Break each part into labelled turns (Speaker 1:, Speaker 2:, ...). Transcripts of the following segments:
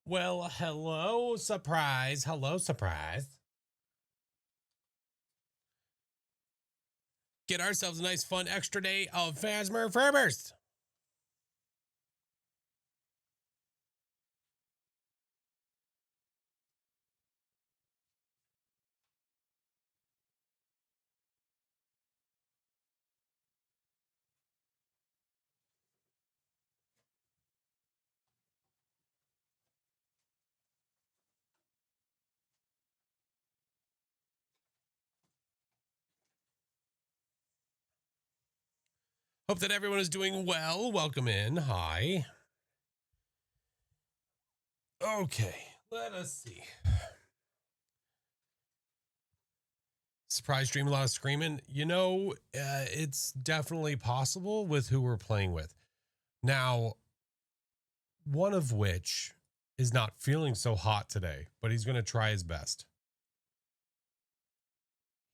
Speaker 1: Well, hello, surprise. Hello, surprise. Get ourselves a nice, fun extra day of Phasmophobia. Hope that everyone is doing well. Welcome in. Hi. Okay, let us see. Surprise stream, a lot of screaming. It's definitely possible with who we're playing with. Now, one of which is not feeling so hot today, but he's going to try his best.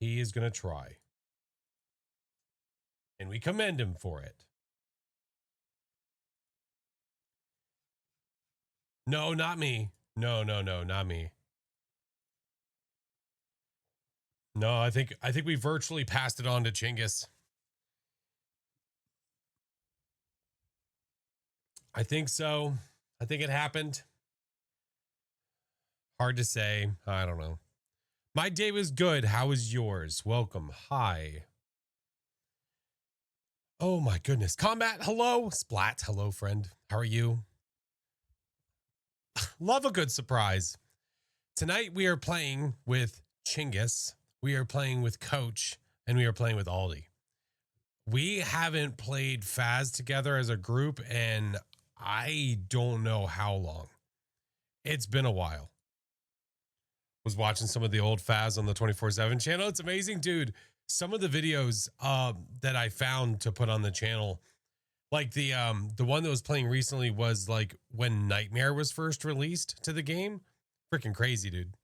Speaker 1: He is going to try. And we commend him for it. No, not me. No, not me. No, I think we virtually passed it on to Chinggis. I think so. I think it happened. Hard to say. I don't know. My day was good. How was yours? Welcome. Hi. Oh my goodness. Combat, hello. Splat, hello, friend. How are you? Love a good surprise. Tonight we are playing with Chinggis. We are playing with Coach, and we are playing with Aldi. We haven't played Phas together as a group, and I don't know how long. It's been a while. Was watching some of the old Phas on the 24/7 channel. It's amazing, dude. Some of the videos that I found to put on the channel, like the one that was playing recently was like when Nightmare was first released to the game. Freaking crazy, dude.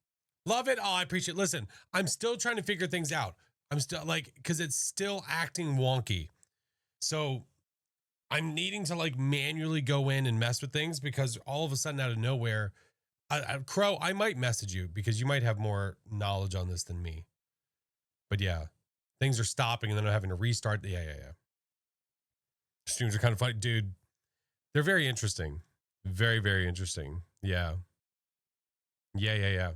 Speaker 1: Love it. Oh, I appreciate it. Listen, I'm still trying to figure things out. I'm still like, because it's still acting wonky. So I'm needing to like manually go in and mess with things because all of a sudden out of nowhere, Crow, I might message you because you might have more knowledge on this than me. But yeah, things are stopping and then I'm having to restart. Yeah. Streams are kind of funny, dude. They're very interesting. Very, very interesting. Yeah. Yeah.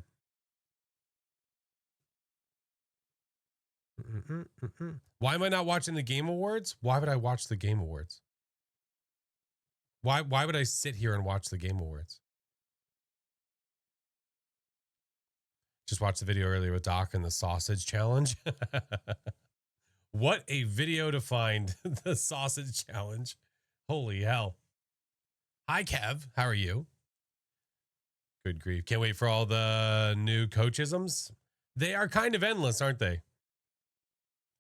Speaker 1: Why am I not watching the Game Awards? Why would I watch the Game Awards? Why would I sit here and watch the Game Awards? Just watched the video earlier with Doc and the sausage challenge. What a video to find. The sausage challenge. Holy hell. Hi, Kev. How are you? Good grief. Can't wait for all the new coachisms. They are kind of endless, aren't they?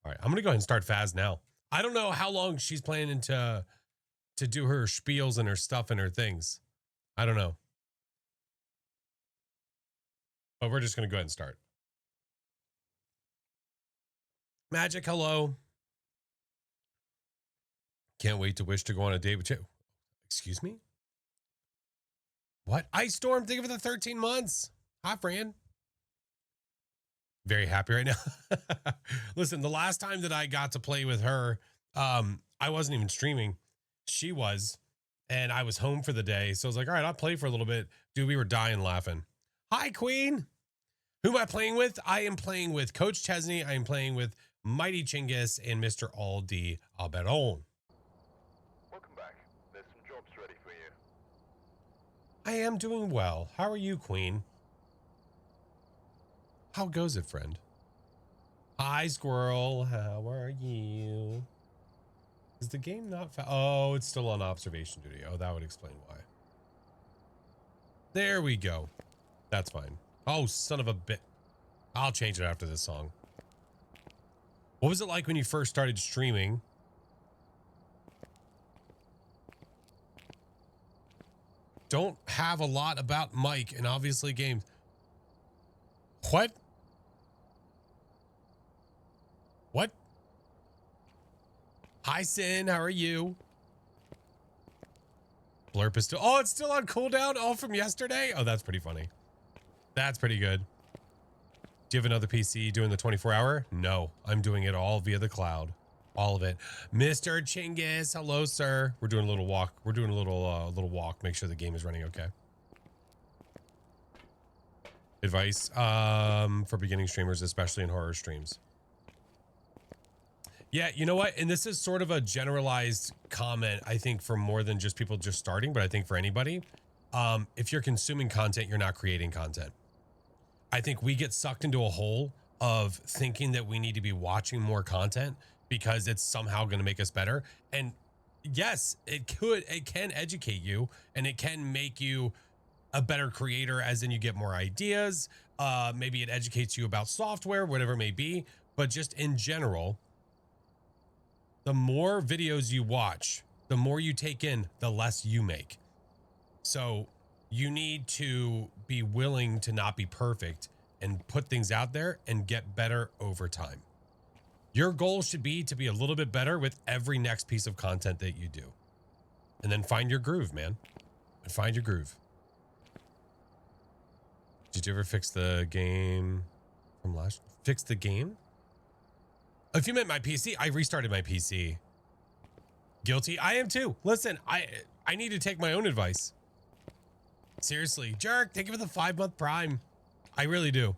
Speaker 1: All right. I'm going to go ahead and start Phas now. I don't know how long she's planning to do her spiels and her stuff and her things. I don't know. But we're just going to go ahead and start. Magic, hello. Can't wait to wish to go on a date with you. Excuse me? What? Ice Storm, thank you for the 13 months. Hi, Fran. Very happy right now. Listen, the last time that I got to play with her, I wasn't even streaming. She was, and I was home for the day. So I was like, all right, I'll play for a little bit. Dude, we were dying laughing. Hi, Queen. Who am I playing with? I am playing with Coach Chesney. I am playing with Mighty Chinggis and Mr. Aldi Alberon.
Speaker 2: Welcome back. There's some jobs ready for you.
Speaker 1: I am doing well. How are you, Queen? How goes it, friend? Hi, Squirrel. How are you? Is the game not oh, it's still on observation duty. Oh, that would explain why. There we go. That's fine. Oh, son of a bit. I'll change it after this song. What was it like when you first started streaming? Don't have a lot about Mike and obviously games. What? What? Hi, Sin. How are you? Blurp is still, oh, it's still on cooldown. Oh, from yesterday. Oh, that's pretty funny. That's pretty good. Do you have another PC doing the 24-hour? No, I'm doing it all via the cloud. All of it. Mr. Chinggis, hello, sir. We're doing a little walk. We're doing a little walk. Make sure the game is running okay. Advice for beginning streamers, especially in horror streams. Yeah, you know what? And this is sort of a generalized comment, I think, for more than just people just starting, but I think for anybody. If you're consuming content, you're not creating content. I think we get sucked into a hole of thinking that we need to be watching more content because it's somehow going to make us better. And yes, it can educate you and it can make you a better creator, as in you get more ideas. Maybe it educates you about software, whatever it may be. But just in general, the more videos you watch, the more you take in, the less you make. So you need to be willing to not be perfect and put things out there and get better over time. Your goal should be to be a little bit better with every next piece of content that you do. And then find your groove, man. And find your groove. Did you ever fix the game from last? Fix the game? If you meant my PC, I restarted my PC. Guilty? I am too. Listen, I need to take my own advice. Seriously. Jerk, thank you for the 5-month Prime. I really do.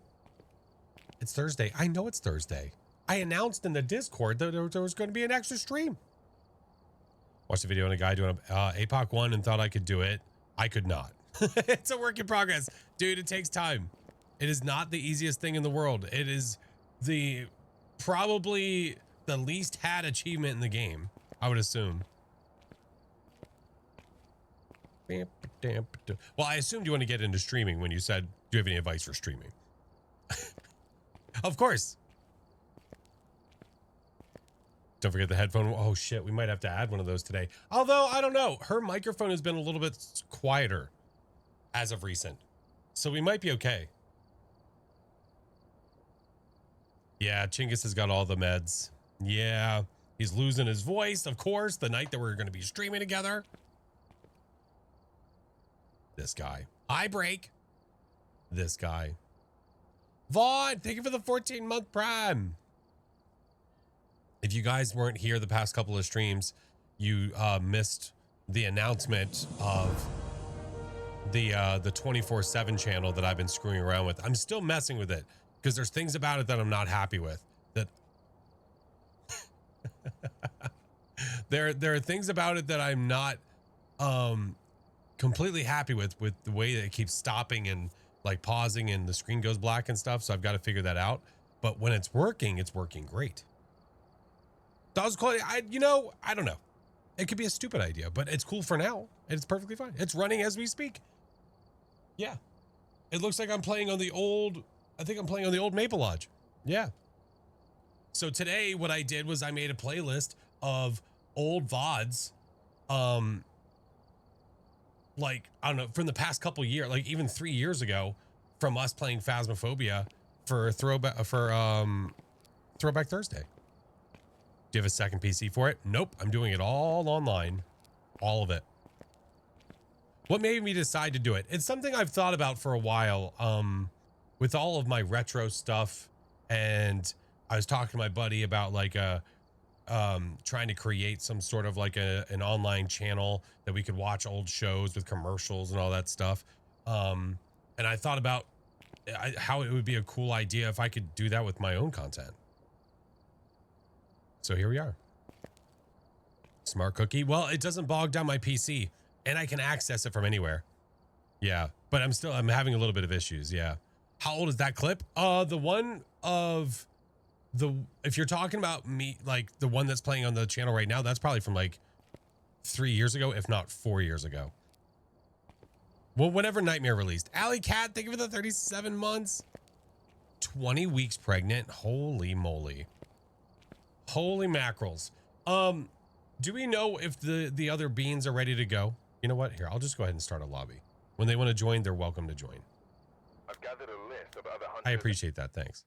Speaker 1: It's Thursday. I know it's Thursday. I announced in the Discord that there was going to be an extra stream. Watched a video on a guy doing APOC 1 and thought I could do it. I could not. It's a work in progress. Dude, it takes time. It is not the easiest thing in the world. It is probably the least had achievement in the game, I would assume. Well, I assumed you want to get into streaming when you said, do you have any advice for streaming? Of course. Don't forget the headphone. Oh shit, we might have to add one of those today. Although, I don't know. Her microphone has been a little bit quieter as of recent. So we might be okay. Yeah, Chinggis has got all the meds. Yeah, he's losing his voice, of course, the night that we're going to be streaming together. This guy. I break. This guy. Vaughn, thank you for the 14-month Prime. If you guys weren't here the past couple of streams, you missed the announcement of the 24/7 channel that I've been screwing around with. I'm still messing with it because there's things about it that I'm not happy with. That there are things about it that I'm not completely happy with the way that it keeps stopping and like pausing and the screen goes black and stuff. So I've got to figure that out. But when it's working great. That was cool. I don't know. It could be a stupid idea, but it's cool for now. And it's perfectly fine. It's running as we speak. Yeah. It looks like I'm playing on the old, I think I'm playing on the old Maple Lodge. Yeah. So today what I did was I made a playlist of old VODs. Like, I don't know, from the past couple years, like even 3 years ago from us playing Phasmophobia for Throwback Thursday. Do you have a second PC for it? Nope. I'm doing it all online. All of it. What made me decide to do it? It's something I've thought about for a while. With all of my retro stuff, and I was talking to my buddy about like trying to create some sort of like an online channel that we could watch old shows with commercials and all that stuff. And I thought about how it would be a cool idea if I could do that with my own content. So here we are. Smart cookie. Well, it doesn't bog down my PC and I can access it from anywhere. Yeah, but I'm having a little bit of issues. Yeah. How old is that clip? The one of if you're talking about me, like the one that's playing on the channel right now, that's probably from like 3 years ago, if not 4 years ago. Well, whenever Nightmare released. Alley Cat, thank you for the 37 months. 20 weeks pregnant. Holy moly. Holy mackerels. Do we know if the other beans are ready to go? You know what? Here, I'll just go ahead and start a lobby. When they want to join, they're welcome to join.
Speaker 2: I've gathered a list of other hunters.
Speaker 1: I appreciate that. Thanks.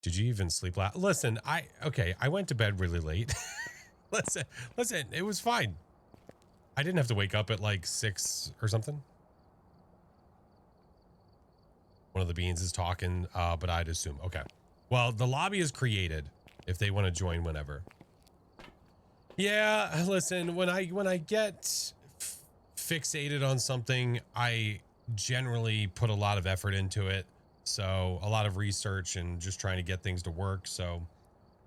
Speaker 1: Did you even sleep last? Listen, I went to bed really late. Listen, it was fine. I didn't have to wake up at like 6 or something. One of the beans is talking, but I'd assume. Okay. Well, the lobby is created if they want to join whenever. Yeah, listen, when I get fixated on something, I generally put a lot of effort into it. So a lot of research and just trying to get things to work. So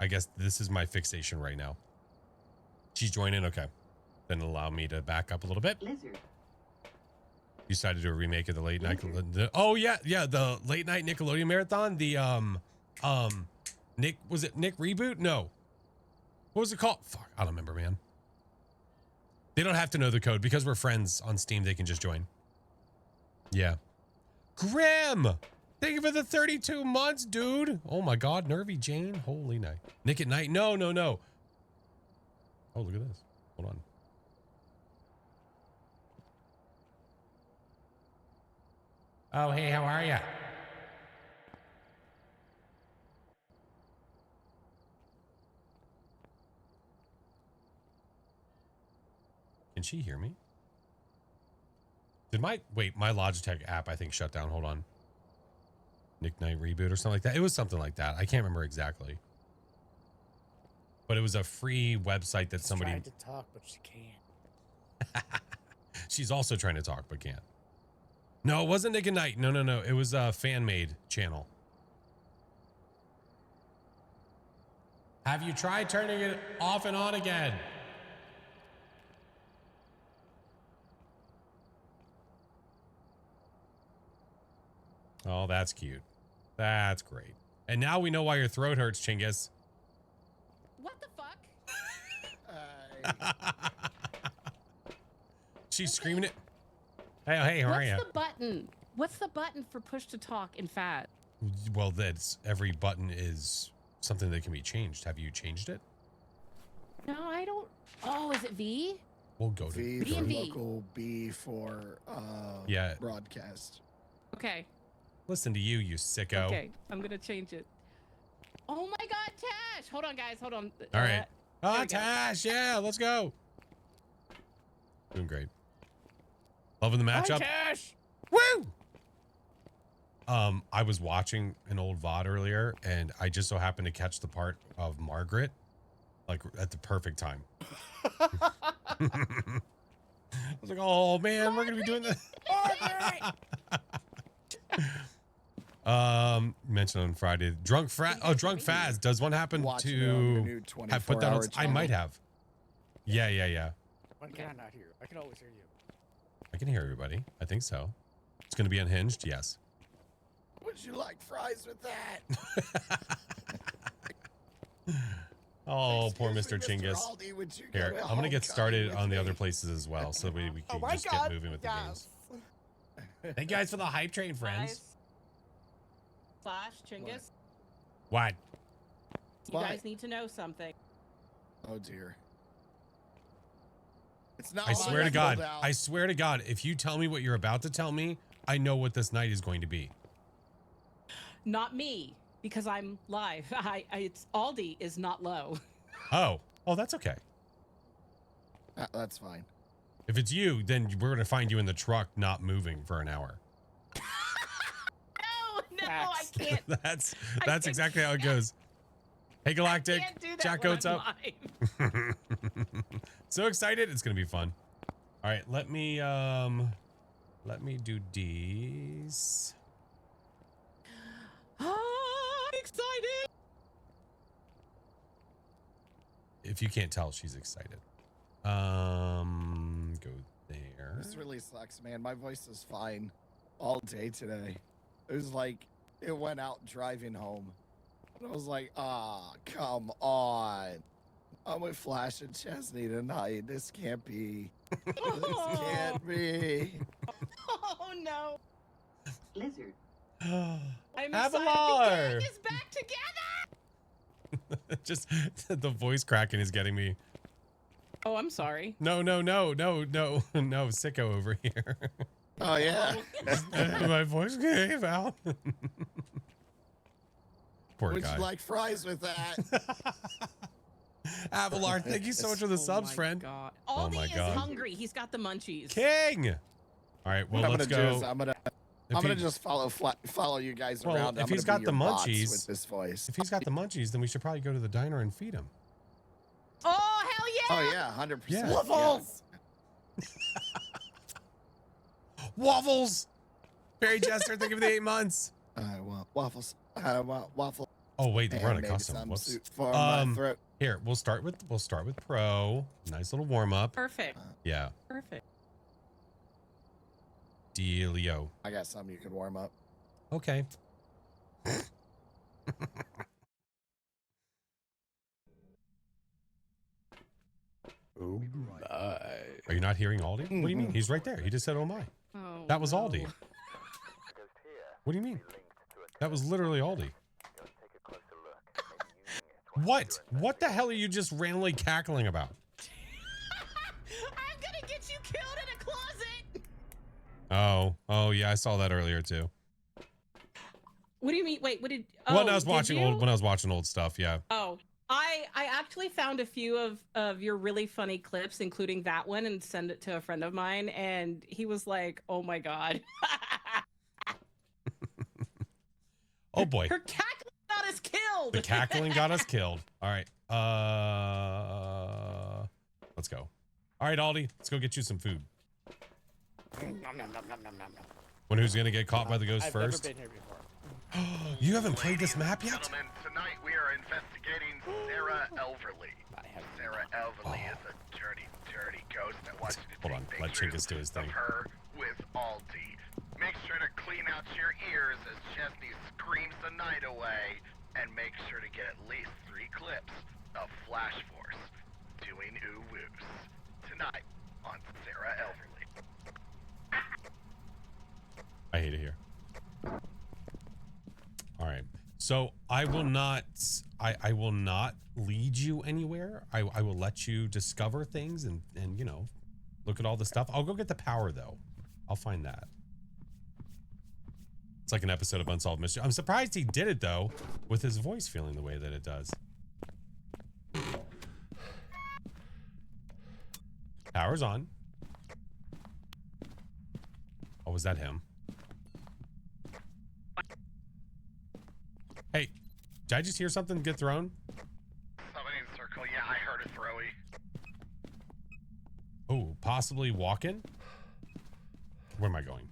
Speaker 1: I guess this is my fixation right now. She's joining. Okay. Then allow me to back up a little bit.
Speaker 3: Lizard.
Speaker 1: You decided to do a remake of the late night. Oh yeah. Yeah. The late night Nickelodeon marathon. The, Nick, was it Nick reboot? No. What was it called? Fuck. I don't remember, man. They don't have to know the code because we're friends on Steam. They can just join. Yeah. Grim. Thank you for the 32 months, dude. Oh my God. Nervy Jane. Holy night. Nick at Night. No, no, no. Oh, look at this. Hold on. Oh, hey, how are you? Can she hear me? Did my Logitech app, I think, shut down. Hold on. Nick Knight reboot or something like that. It was something like that. I can't remember exactly. But it was a free website that somebody
Speaker 4: tried to talk, but she can't.
Speaker 1: She's also trying to talk, but can't. No, it wasn't Nick and Knight. No, no, no. It was a fan-made channel. Have you tried turning it off and on again? Oh, that's cute. That's great. And now we know why your throat hurts, Chinggis.
Speaker 3: What the fuck?
Speaker 1: She's screaming it. Hey, how are you?
Speaker 3: What's the button? What's the button for push to talk in Faz?
Speaker 1: Well, that's every button is something that can be changed. Have you changed it?
Speaker 3: No, I don't. Oh, is it V?
Speaker 1: We'll go to
Speaker 4: V
Speaker 3: B
Speaker 4: for
Speaker 3: and V.
Speaker 4: local, B for
Speaker 1: Yeah.
Speaker 4: broadcast.
Speaker 3: Okay.
Speaker 1: Listen to you sicko.
Speaker 3: Okay, I'm gonna change it. Oh my God, Tash! Hold on, guys. Hold on.
Speaker 1: All right.
Speaker 3: there
Speaker 1: Ah,
Speaker 3: we go.
Speaker 1: Tash, yeah, let's go. Doing great. Loving the matchup.
Speaker 4: Cash!
Speaker 1: Woo! I was watching an old VOD earlier, and I just so happened to catch the part of Margaret, like at the perfect time. I was like, oh man, we're gonna be doing this. Mentioned on Friday, Drunk Faz. Does one happen
Speaker 4: Watching it on
Speaker 1: to
Speaker 4: your new
Speaker 1: have put that on?
Speaker 4: 24-hour
Speaker 1: I might
Speaker 4: channel.
Speaker 1: have. Yeah.
Speaker 4: When can I not hear? I can always hear you.
Speaker 1: I can hear everybody. I think so. It's gonna be unhinged. Yes.
Speaker 4: Would you like fries with that?
Speaker 1: Oh, poor
Speaker 4: Excuse
Speaker 1: Mr.
Speaker 4: me,
Speaker 1: Chinggis.
Speaker 4: Aldi, would you go
Speaker 1: Here,
Speaker 4: to
Speaker 1: I'm gonna get
Speaker 4: homecoming
Speaker 1: started
Speaker 4: with
Speaker 1: on the
Speaker 4: me?
Speaker 1: other places as well, so we can just get moving with the games. Thank you guys for the hype train, friends.
Speaker 3: Slash Chinggis.
Speaker 1: What?
Speaker 3: You
Speaker 4: What?
Speaker 3: guys need to know something.
Speaker 4: Oh dear. It's not.
Speaker 1: I swear to
Speaker 4: my
Speaker 1: God.
Speaker 4: fault, Al.
Speaker 1: I swear to God. If you tell me what you're about to tell me, I know what this night is going to be.
Speaker 3: Not me, because I'm live. It's Aldi is not low.
Speaker 1: Oh, that's okay.
Speaker 4: That's fine.
Speaker 1: If it's you, then we're gonna find you in the truck, not moving for an hour.
Speaker 3: No, I
Speaker 4: Facts.
Speaker 3: can't.
Speaker 1: That's
Speaker 3: can't-
Speaker 1: exactly how it goes. Hey, Galactic.
Speaker 3: Can't do that
Speaker 1: Jacko,
Speaker 3: when
Speaker 1: what's
Speaker 3: I'm
Speaker 1: up?
Speaker 3: live.
Speaker 1: So excited. It's gonna be fun. All right, let me do these.
Speaker 3: I'm excited.
Speaker 1: If you can't tell, she's excited. Go there.
Speaker 4: This really sucks, man. My voice is fine all day today. It was like it went out driving home. And I was like, ah, come on. I'm with Flash and Chesney tonight. This can't be. This can't be.
Speaker 3: Oh no.
Speaker 5: Lizard.
Speaker 3: I'm
Speaker 1: Avalar!
Speaker 3: excited. The gang is back together.
Speaker 1: Just the voice cracking is getting me.
Speaker 3: Oh, I'm sorry.
Speaker 1: No, sicko over here.
Speaker 4: Oh, yeah.
Speaker 1: My voice gave out. Poor
Speaker 4: Would
Speaker 1: guy.
Speaker 4: you like fries with that?
Speaker 1: Avalar, thank you so much for the subs, friend.
Speaker 3: God.
Speaker 1: Oh
Speaker 3: Aldi
Speaker 1: my
Speaker 3: is
Speaker 1: God.
Speaker 3: hungry. He's got the munchies.
Speaker 1: King. All right, well, let's go.
Speaker 4: I'm gonna just follow you guys
Speaker 1: Well,
Speaker 4: around.
Speaker 1: if
Speaker 4: I'm
Speaker 1: he's
Speaker 4: gonna
Speaker 1: got
Speaker 4: be
Speaker 1: the
Speaker 4: your bots
Speaker 1: munchies,
Speaker 4: with this voice.
Speaker 1: if he's got the munchies, then we should probably go to the diner and feed him.
Speaker 3: Oh, hell yeah.
Speaker 4: Oh yeah, 100%.
Speaker 1: Yeah.
Speaker 3: Waffles.
Speaker 1: Waffles. Barry Jester, thank you for the 8 months.
Speaker 4: I want waffles. I want waffles.
Speaker 1: Oh wait, we're on a
Speaker 4: And
Speaker 1: custom.
Speaker 4: some
Speaker 1: Whoops.
Speaker 4: soup for my throat.
Speaker 1: Here, we'll start with pro. Nice little warm up.
Speaker 3: Perfect.
Speaker 1: Yeah.
Speaker 3: Perfect.
Speaker 1: Dealio.
Speaker 4: I got some you can warm up.
Speaker 1: Okay.
Speaker 4: Oh my.
Speaker 1: Are you not hearing Aldi? What do you mean? He's right there. He just said, "Oh my."
Speaker 3: Oh,
Speaker 1: That was
Speaker 3: no.
Speaker 1: Aldi.
Speaker 2: Ghost here.
Speaker 1: What do you mean?
Speaker 2: Linked to a
Speaker 1: That was literally Aldi.
Speaker 2: Go and take a closer look. Maybe using it to
Speaker 1: What?
Speaker 2: assist your
Speaker 1: What the hell are you just randomly cackling about?
Speaker 3: I'm gonna get you killed in a closet.
Speaker 1: Oh yeah, I saw that earlier too.
Speaker 3: What do you mean? Wait, what did?
Speaker 1: When I was
Speaker 3: did
Speaker 1: watching
Speaker 3: you?
Speaker 1: old stuff, yeah.
Speaker 3: Oh, I actually found a few of your really funny clips, including that one, and sent it to a friend of mine, and he was like, "Oh my god."
Speaker 1: Oh boy.
Speaker 3: Her cackling got us killed.
Speaker 1: The cackling got us killed. All right. Let's go. All right, Aldi, let's go get you some food. When who's gonna get caught by the ghost first?
Speaker 5: I've never been here before.
Speaker 1: You haven't played this map yet?
Speaker 2: Gentlemen, tonight we are investigating Sarah Elverly.
Speaker 5: I have
Speaker 2: Sarah Elverly is a dirty, dirty ghost that wants you to
Speaker 1: Hold on,
Speaker 2: take
Speaker 1: let
Speaker 2: pictures
Speaker 1: Chinkus do his
Speaker 2: of
Speaker 1: thing.
Speaker 2: her with Aldi. Make sure to clean out your ears as Chesney screams the night away, and make sure to get at least 3 clips of FlashForce doing ooh-woos tonight on Sarah Elverly.
Speaker 1: I hate it here. All right. So I will not lead you anywhere. I will let you discover things and you know, look at all the stuff. I'll go get the power though. I'll find that. It's like an episode of Unsolved Mystery. I'm surprised he did it though, with his voice feeling the way that it does. Power's on. Oh, was that him? Hey, did I just hear something get thrown?
Speaker 2: Somebody in circle, yeah, I heard a throwy.
Speaker 1: Oh, possibly walk-in? Where am I going?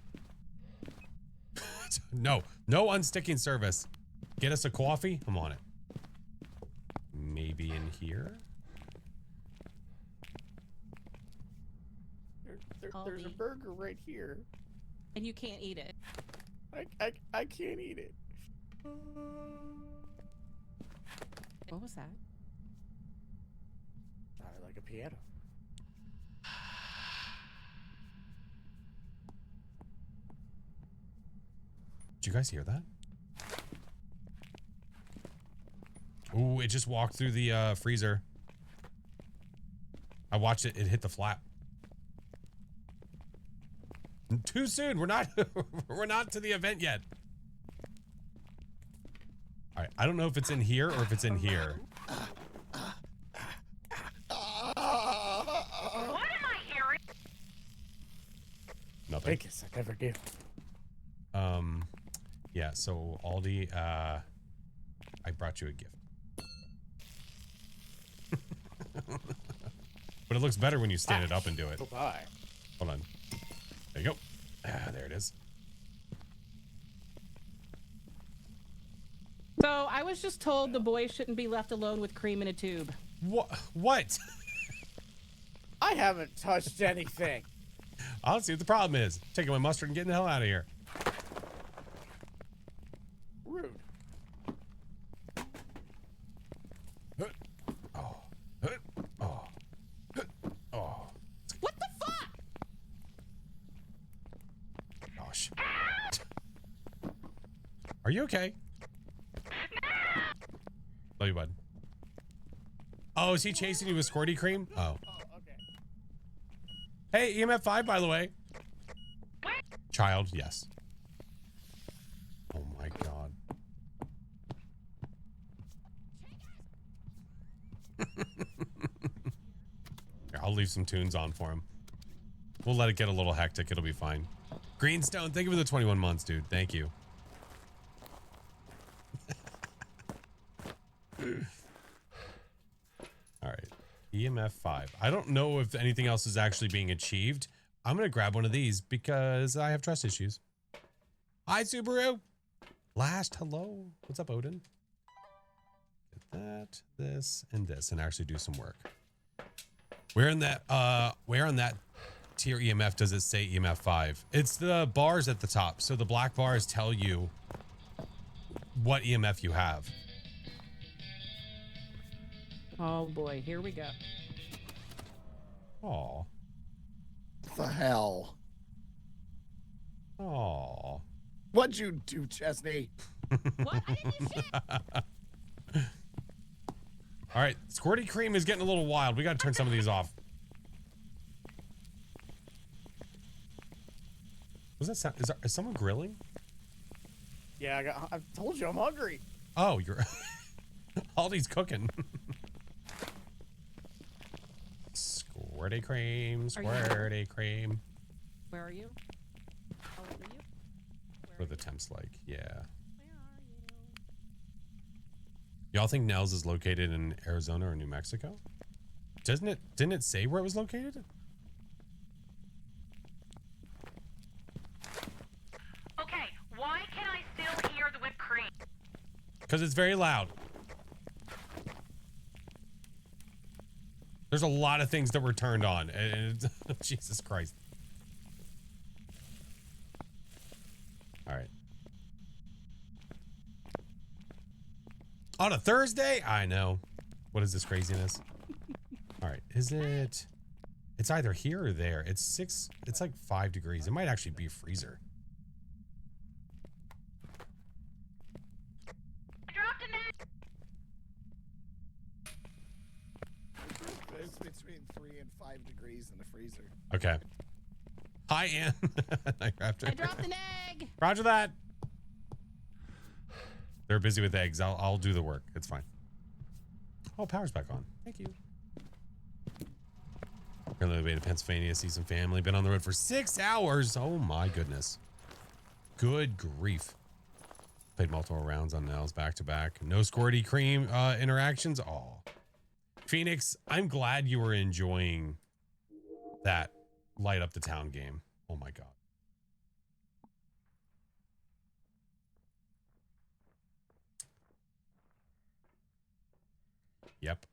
Speaker 1: No unsticking service. Get us a coffee? I'm on it. Maybe in here?
Speaker 5: There's a burger right here.
Speaker 3: And you can't eat it.
Speaker 5: I can't eat it.
Speaker 3: What was that?
Speaker 5: Sounded like a piano.
Speaker 1: Did you guys hear that? Ooh, it just walked through the freezer. I watched it. It hit the flap. Too soon. We're not we're not to the event yet. All right. I don't know if it's in here or if it's in here.
Speaker 3: What am I hearing?
Speaker 1: Nothing.
Speaker 5: Vegas, I never do.
Speaker 1: Yeah, so Aldi, I brought you a gift. But it looks better when you stand it up and do it.
Speaker 5: Oh, bye.
Speaker 1: Hold on. There you go. Ah, there it is.
Speaker 3: So I was just told the boys shouldn't be left alone with cream in a tube.
Speaker 1: What?
Speaker 5: I haven't touched anything.
Speaker 1: I'll see what the problem is. Taking my mustard and getting the hell out of here.
Speaker 5: Rude.
Speaker 1: Oh.
Speaker 3: What the fuck?
Speaker 1: Gosh. Are you okay? Love you, bud. Oh, is he chasing you with squirty cream? Oh.
Speaker 5: Oh, okay.
Speaker 1: Hey, EMF 5, by the way. Child, yes. Oh my god. I'll leave some tunes on for him. We'll let it get a little hectic. It'll be fine. Greenstone, thank you for the 21 months, dude. Thank you. All right. EMF 5. I don't know if anything else is actually being achieved. I'm going to grab one of these because I have trust issues. Hi, Subaru. Last, hello. What's up, Odin? Get that, this, and this, and actually do some work. Where on that tier EMF does it say EMF 5? It's the bars at the top. So the black bars tell you what EMF you have.
Speaker 3: Oh boy, here we go.
Speaker 1: Aw.
Speaker 4: The hell?
Speaker 1: Aw.
Speaker 4: What'd you do, Chesney?
Speaker 3: What? I didn't do shit.
Speaker 1: All right, Squirty Cream is getting a little wild. We got to turn some of these off. What's that sound? Is someone grilling?
Speaker 5: Yeah, I told you I'm hungry.
Speaker 1: Oh, you're... Aldi's cooking. Squirty Cream, Squirty Cream.
Speaker 3: Where are you? How old are you?
Speaker 1: What are the temps like? Yeah.
Speaker 3: Where are you?
Speaker 1: Y'all think Nels is located in Arizona or New Mexico? Didn't it say where it was located?
Speaker 6: Okay, why can I still hear the whipped cream?
Speaker 1: Because it's very loud. There's a lot of things that were turned on. And Jesus Christ. All right. On a Thursday? I know. What is this craziness? All right. Is it... It's either here or there. It's like 5 degrees. It might actually be a freezer.
Speaker 6: I dropped an egg.
Speaker 4: It's between 3 and 5 degrees in the freezer.
Speaker 1: Okay. Hi, Ann. I dropped
Speaker 3: I dropped an egg.
Speaker 1: Roger that. They're busy with eggs. I'll do the work. It's fine. Oh, power's back on. Thank you. We're on the way to Pennsylvania, see some family. Been on the road for 6 hours. Oh my goodness. Good grief. Played multiple rounds on Nels back to back. No Squirty Cream interactions. Oh. Phoenix, I'm glad you were enjoying that light up the town game. Oh my God. Yep.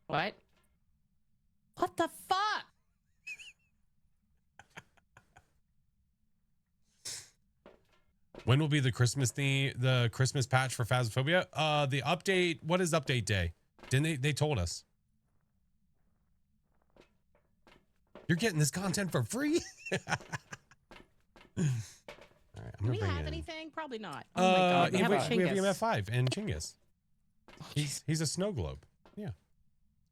Speaker 3: What? What the fuck?
Speaker 1: When will be the Christmas patch for Phasmophobia? The update, what is update day? Didn't they told us. You're getting this content for free? All right, I'm
Speaker 3: Do we
Speaker 1: bring
Speaker 3: have
Speaker 1: in,
Speaker 3: anything? Probably not. Oh my god, we have a
Speaker 1: we have
Speaker 3: Chinggis.
Speaker 1: EMF 5 and Chinggis. He's a snow globe. Yeah.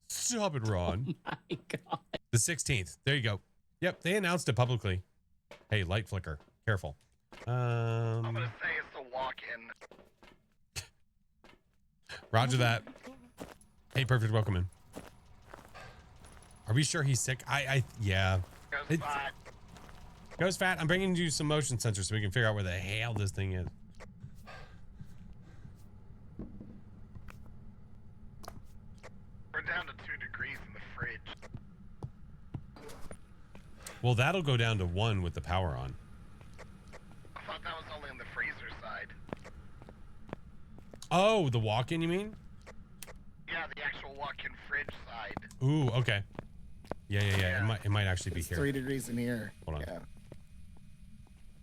Speaker 1: Stop it, Ron.
Speaker 3: Oh my god.
Speaker 1: The 16th. There you go. Yep, they announced it publicly. Hey, light flicker. Careful.
Speaker 2: I'm gonna say it's a walk-in.
Speaker 1: Roger that. Hey, perfect. Welcome in. Are we sure he's sick? Yeah.
Speaker 2: Goes fat.
Speaker 1: Goes fat. I'm bringing you some motion sensors so we can figure out where the hell this thing is.
Speaker 2: We're down to 2 degrees in the fridge.
Speaker 1: Well, that'll go down to 1 with the power on.
Speaker 2: I thought that was only on the freezer side.
Speaker 1: Oh, the walk-in, you mean?
Speaker 2: Yeah, the actual walk-in fridge side.
Speaker 1: Ooh, okay. Yeah. It might actually be
Speaker 4: It's
Speaker 1: here.
Speaker 4: 3 degrees in here.
Speaker 1: Hold on.
Speaker 4: Yeah.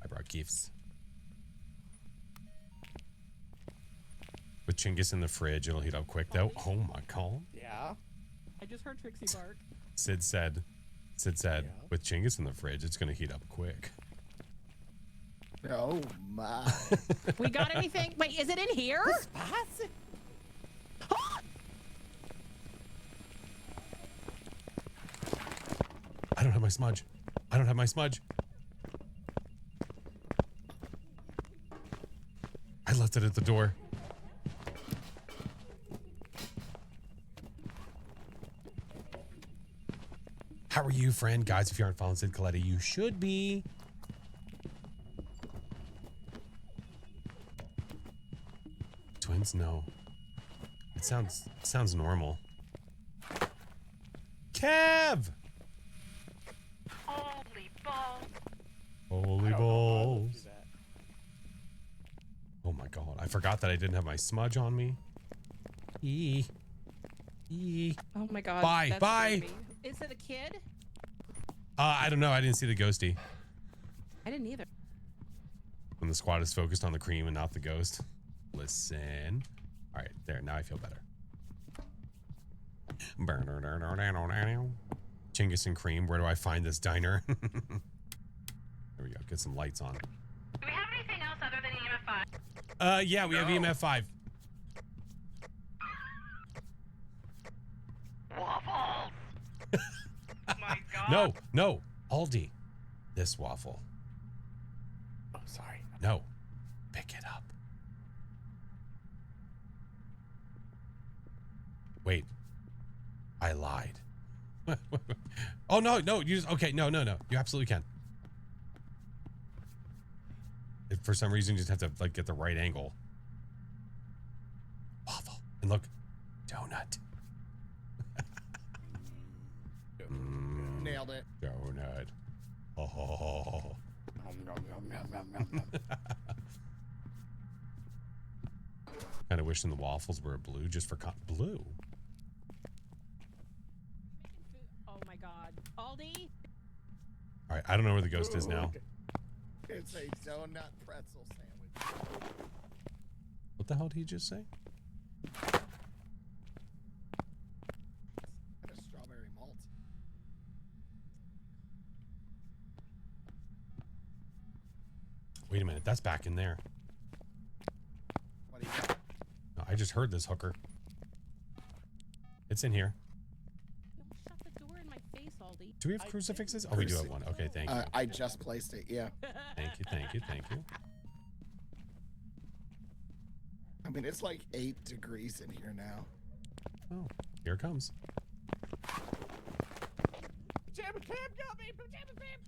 Speaker 1: I brought gifts. With Chinggis in the fridge, it'll heat up quick though. Oh my god.
Speaker 5: Yeah.
Speaker 3: I just heard Trixie bark.
Speaker 1: Sid said,
Speaker 5: Yeah.
Speaker 1: with Chinggis in the fridge, it's gonna heat up quick.
Speaker 4: Oh my.
Speaker 3: We got anything? Wait, is it in here?
Speaker 5: Spicy.
Speaker 1: I don't have my smudge. I don't have my smudge. I left it at the door. that were you, friend? Guys, if you aren't following Sid Coletti, you should be. Twins? No. It sounds normal. Kev!
Speaker 6: Holy balls.
Speaker 1: Holy balls. Oh my god. I forgot that I didn't have my smudge on me. Eee. Eee.
Speaker 3: Oh my god.
Speaker 1: Bye.
Speaker 3: That's
Speaker 1: Bye.
Speaker 3: creepy. Is it a kid?
Speaker 1: I don't know. I didn't see the ghosty.
Speaker 3: I didn't either.
Speaker 1: When the squad is focused on the cream and not the ghost. Listen. All right, there. Now I feel better. Chinggis and cream. Where do I find this diner? There we go. Get some lights on.
Speaker 6: Do we have anything else other than EMF 5?
Speaker 1: Yeah, we have EMF 5.
Speaker 6: Waffles! Oh my god.
Speaker 1: No. Aldi. This waffle.
Speaker 5: Oh, sorry.
Speaker 1: No. Pick it up. Wait. I lied. Oh, no. You just, okay. No. You absolutely can. If for some reason you just have to like get the right angle. Waffle. And look. Donut.
Speaker 4: Nailed it.
Speaker 1: Donut. Oh. Kind of wishing the waffles were blue just for blue.
Speaker 3: Oh my god. Aldi?
Speaker 1: All right, I don't know where the ghost is now.
Speaker 4: It's a donut pretzel sandwich.
Speaker 1: What the hell did he just say?
Speaker 4: And a strawberry malt.
Speaker 1: Wait a minute, that's back in there.
Speaker 4: What do you got?
Speaker 1: No, I just heard this hooker. It's in here.
Speaker 3: Don't shut the door in my face, Aldi.
Speaker 1: Do we have crucifixes? Oh, we do have one. Okay, thank you.
Speaker 4: I just placed it, yeah.
Speaker 1: Thank you.
Speaker 4: I mean, it's like 8 degrees in here now.
Speaker 1: Oh, here it comes.
Speaker 5: Pajama Cam got me! Pajama Cam!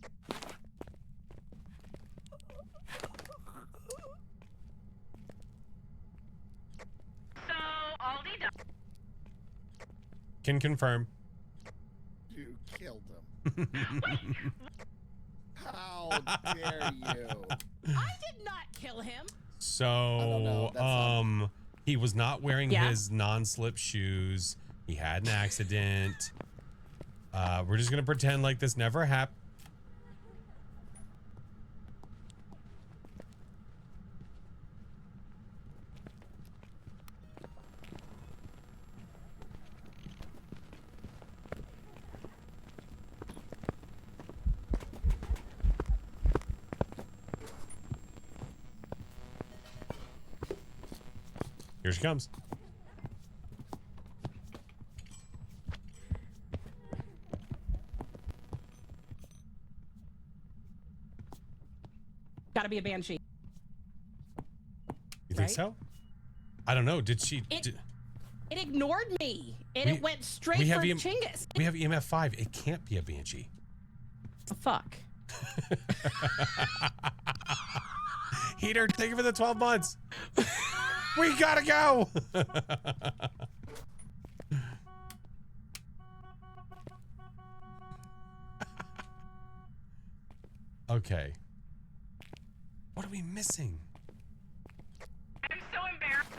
Speaker 6: So, Aldi done.
Speaker 1: Can confirm.
Speaker 4: You killed him. How dare you?
Speaker 3: I did not kill him.
Speaker 1: So,
Speaker 4: don't know. That's
Speaker 1: he was not wearing
Speaker 3: Yeah.
Speaker 1: his non-slip shoes. He had an accident. We're just gonna pretend like this never happened. Here she comes.
Speaker 3: Gotta be a banshee.
Speaker 1: You think
Speaker 3: Right?
Speaker 1: so? I don't know. Did she?
Speaker 3: It ignored me, and
Speaker 1: We-
Speaker 3: it went straight
Speaker 1: we
Speaker 3: for
Speaker 1: have
Speaker 3: Chinggis.
Speaker 1: we have EMF 5. It can't be a banshee.
Speaker 3: Oh, fuck.
Speaker 1: Heater, thank you for the 12 months. We gotta go. Okay. What are we missing?
Speaker 6: I'm so embarrassed.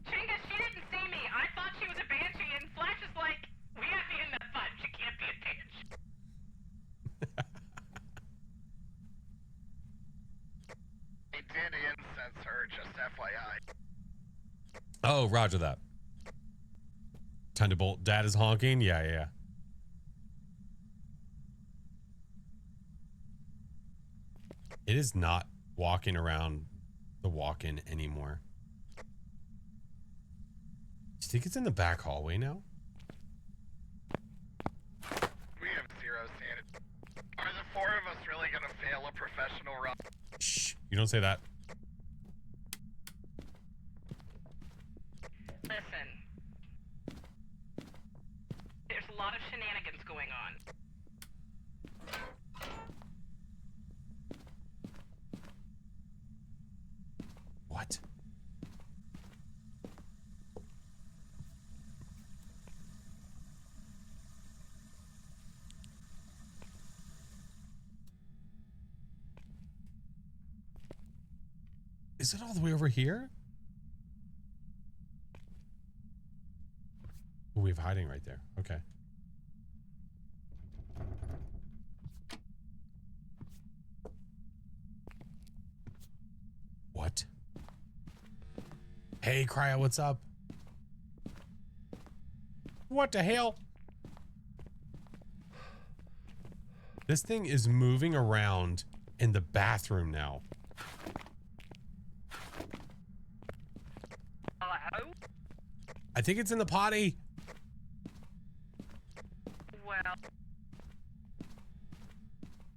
Speaker 6: Chinga, she didn't see me. I thought she was a banshee, and Flash is like, we have EMF 5. She can't be a banshee.
Speaker 2: He did incense her, just FYI.
Speaker 1: Oh, roger that. Time to bolt. Dad is honking. Yeah. It is not walking around the walk-in anymore. Do you think it's in the back hallway now?
Speaker 2: We have 0 sanity. Are the 4 of us really gonna fail a professional run?
Speaker 1: Shh. You don't say that.
Speaker 6: Listen. There's a lot of shenanigans going on.
Speaker 1: Is it all the way over here? Oh, we have hiding right there. Okay. What? Hey, Cryo, what's up? What the hell? This thing is moving around in the bathroom now.
Speaker 6: Hello?
Speaker 1: I think it's in the potty.
Speaker 6: Well,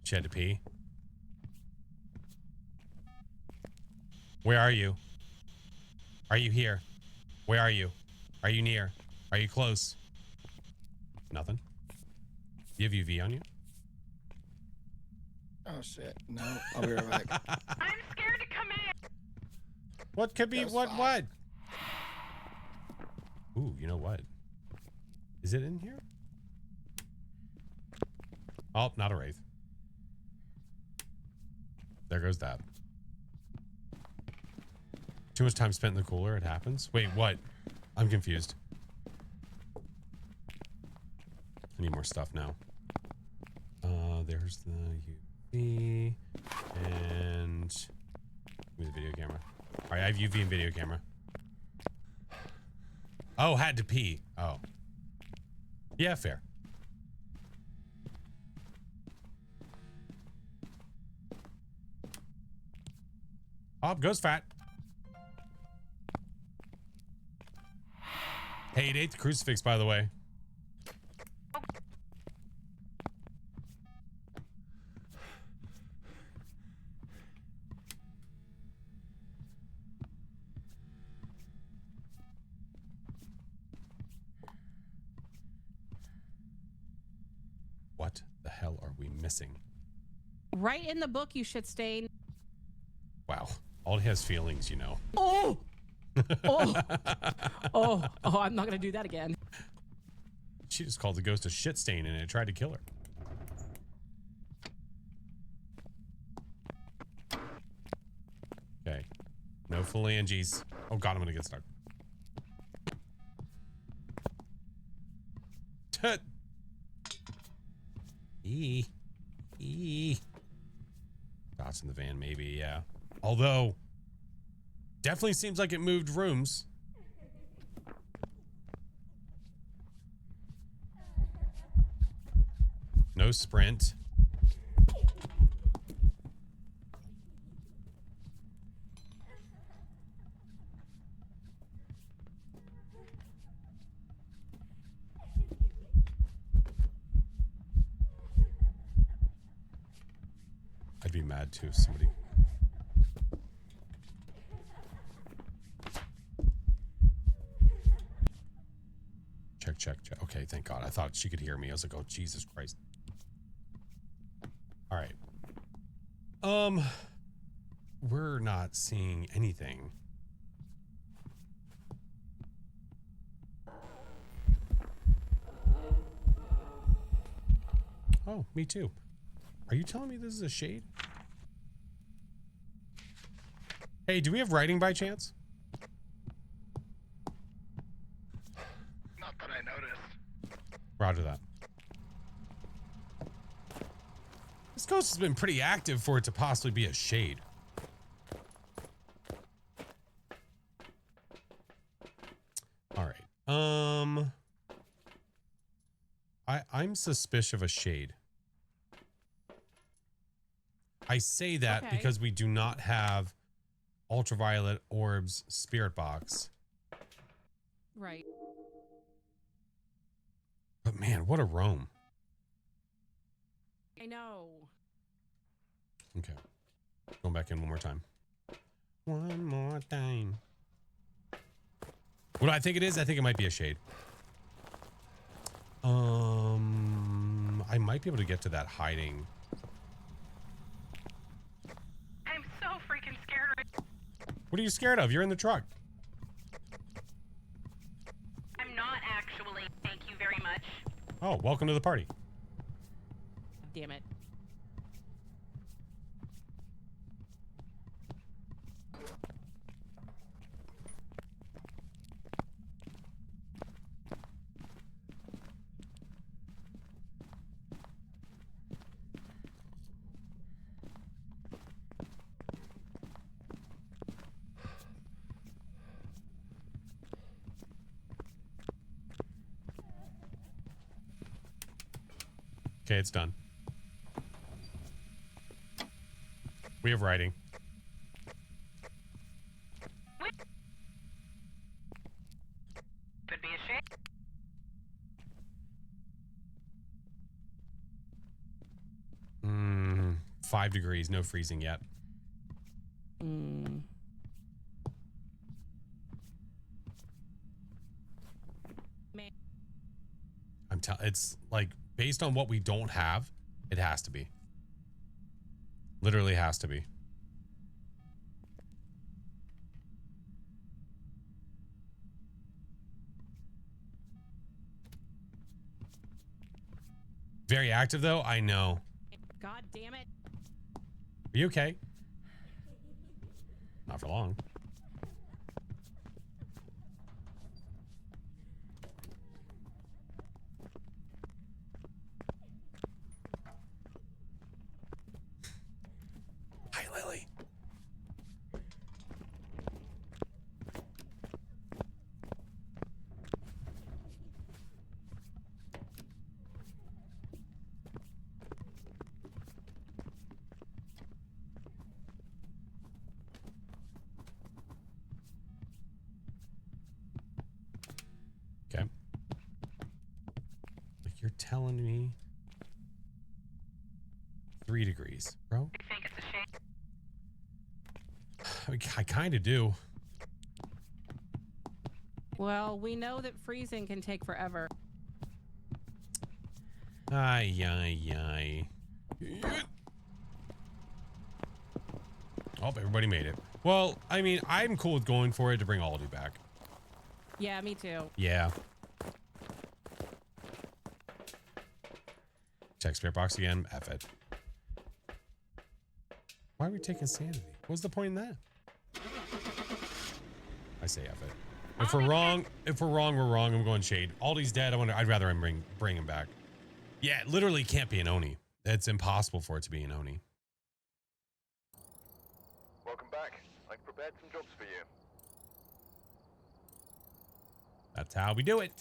Speaker 1: She had to pee. Where are you? Are you here? Where are you? Are you near? Are you close? Nothing. You have UV on you?
Speaker 4: Oh shit! No, I'll be right back.
Speaker 6: I'm scared to come in.
Speaker 1: What could be?
Speaker 4: That's
Speaker 1: What?
Speaker 4: fine.
Speaker 1: What? Ooh, you know what? Is it in here? Oh, not a wraith. There goes that. Too much time spent in the cooler. It happens. Wait, what? I'm confused. I need more stuff now. There's the UV and give me the video camera. All right, I have UV and video camera. Oh, had to pee. Oh, yeah, fair. Up goes fat. Hey, it ate the crucifix, by the way. What the hell are we missing?
Speaker 3: Right in the book, you shit stain.
Speaker 1: Wow. All he has feelings, you know.
Speaker 3: Oh! Oh! Oh! Oh, I'm not gonna do that again.
Speaker 1: She just called the ghost a shit stain and it tried to kill her. Okay. No phalanges. Oh god, I'm gonna get stuck. Tut. Dots in the van, maybe, yeah. Although, definitely seems like it moved rooms. No sprint. I'd be mad too if somebody... Check. Okay, thank God. I thought she could hear me. I was like, oh, Jesus Christ. All right. We're not seeing anything. Oh, me too. Are you telling me this is a shade? Hey, do we have writing by chance?
Speaker 2: Not that I noticed.
Speaker 1: Roger that. This ghost has been pretty active for it to possibly be a shade. All right. I'm suspicious of a shade. I say that
Speaker 3: Okay.
Speaker 1: because we do not have ultraviolet orbs spirit box.
Speaker 3: Right.
Speaker 1: But man, what a roam.
Speaker 3: I know.
Speaker 1: Okay. Going back in one more time. One more time. What do I think it is? I think it might be a shade. I might be able to get to that hiding.
Speaker 6: I'm so freaking scared.
Speaker 1: What are you scared of? You're in the truck.
Speaker 6: I'm not actually. Thank you very much.
Speaker 1: Oh, welcome to the party.
Speaker 3: Damn it.
Speaker 1: Okay, it's done. We have writing.
Speaker 6: Could be a shame.
Speaker 1: 5 degrees, no freezing yet.
Speaker 3: Mm.
Speaker 1: It's like based on what we don't have, it has to be. Literally has to be. Very active though, I know.
Speaker 3: God damn it.
Speaker 1: Are you okay? Not for long. Hi, Lily. Okay. Like you're telling me 3 degrees, bro.
Speaker 6: You think it's a shame?
Speaker 1: I kind of do.
Speaker 3: Well, we know that freezing can take forever.
Speaker 1: Ay, ay, ay. Oh, everybody made it. Well, I mean, I'm cool with going for it to bring Aldi back.
Speaker 3: Yeah, me too.
Speaker 1: Yeah. Check spirit box again. F it. Why are we taking sanity? What's the point in that? I say F it. If we're wrong, we're wrong. I'm going shade. Aldi's dead. I'd rather him bring him back. Yeah, it literally can't be an Oni. It's impossible for it to be an Oni.
Speaker 2: Welcome back. I've prepared some jobs for you.
Speaker 1: That's how we do it.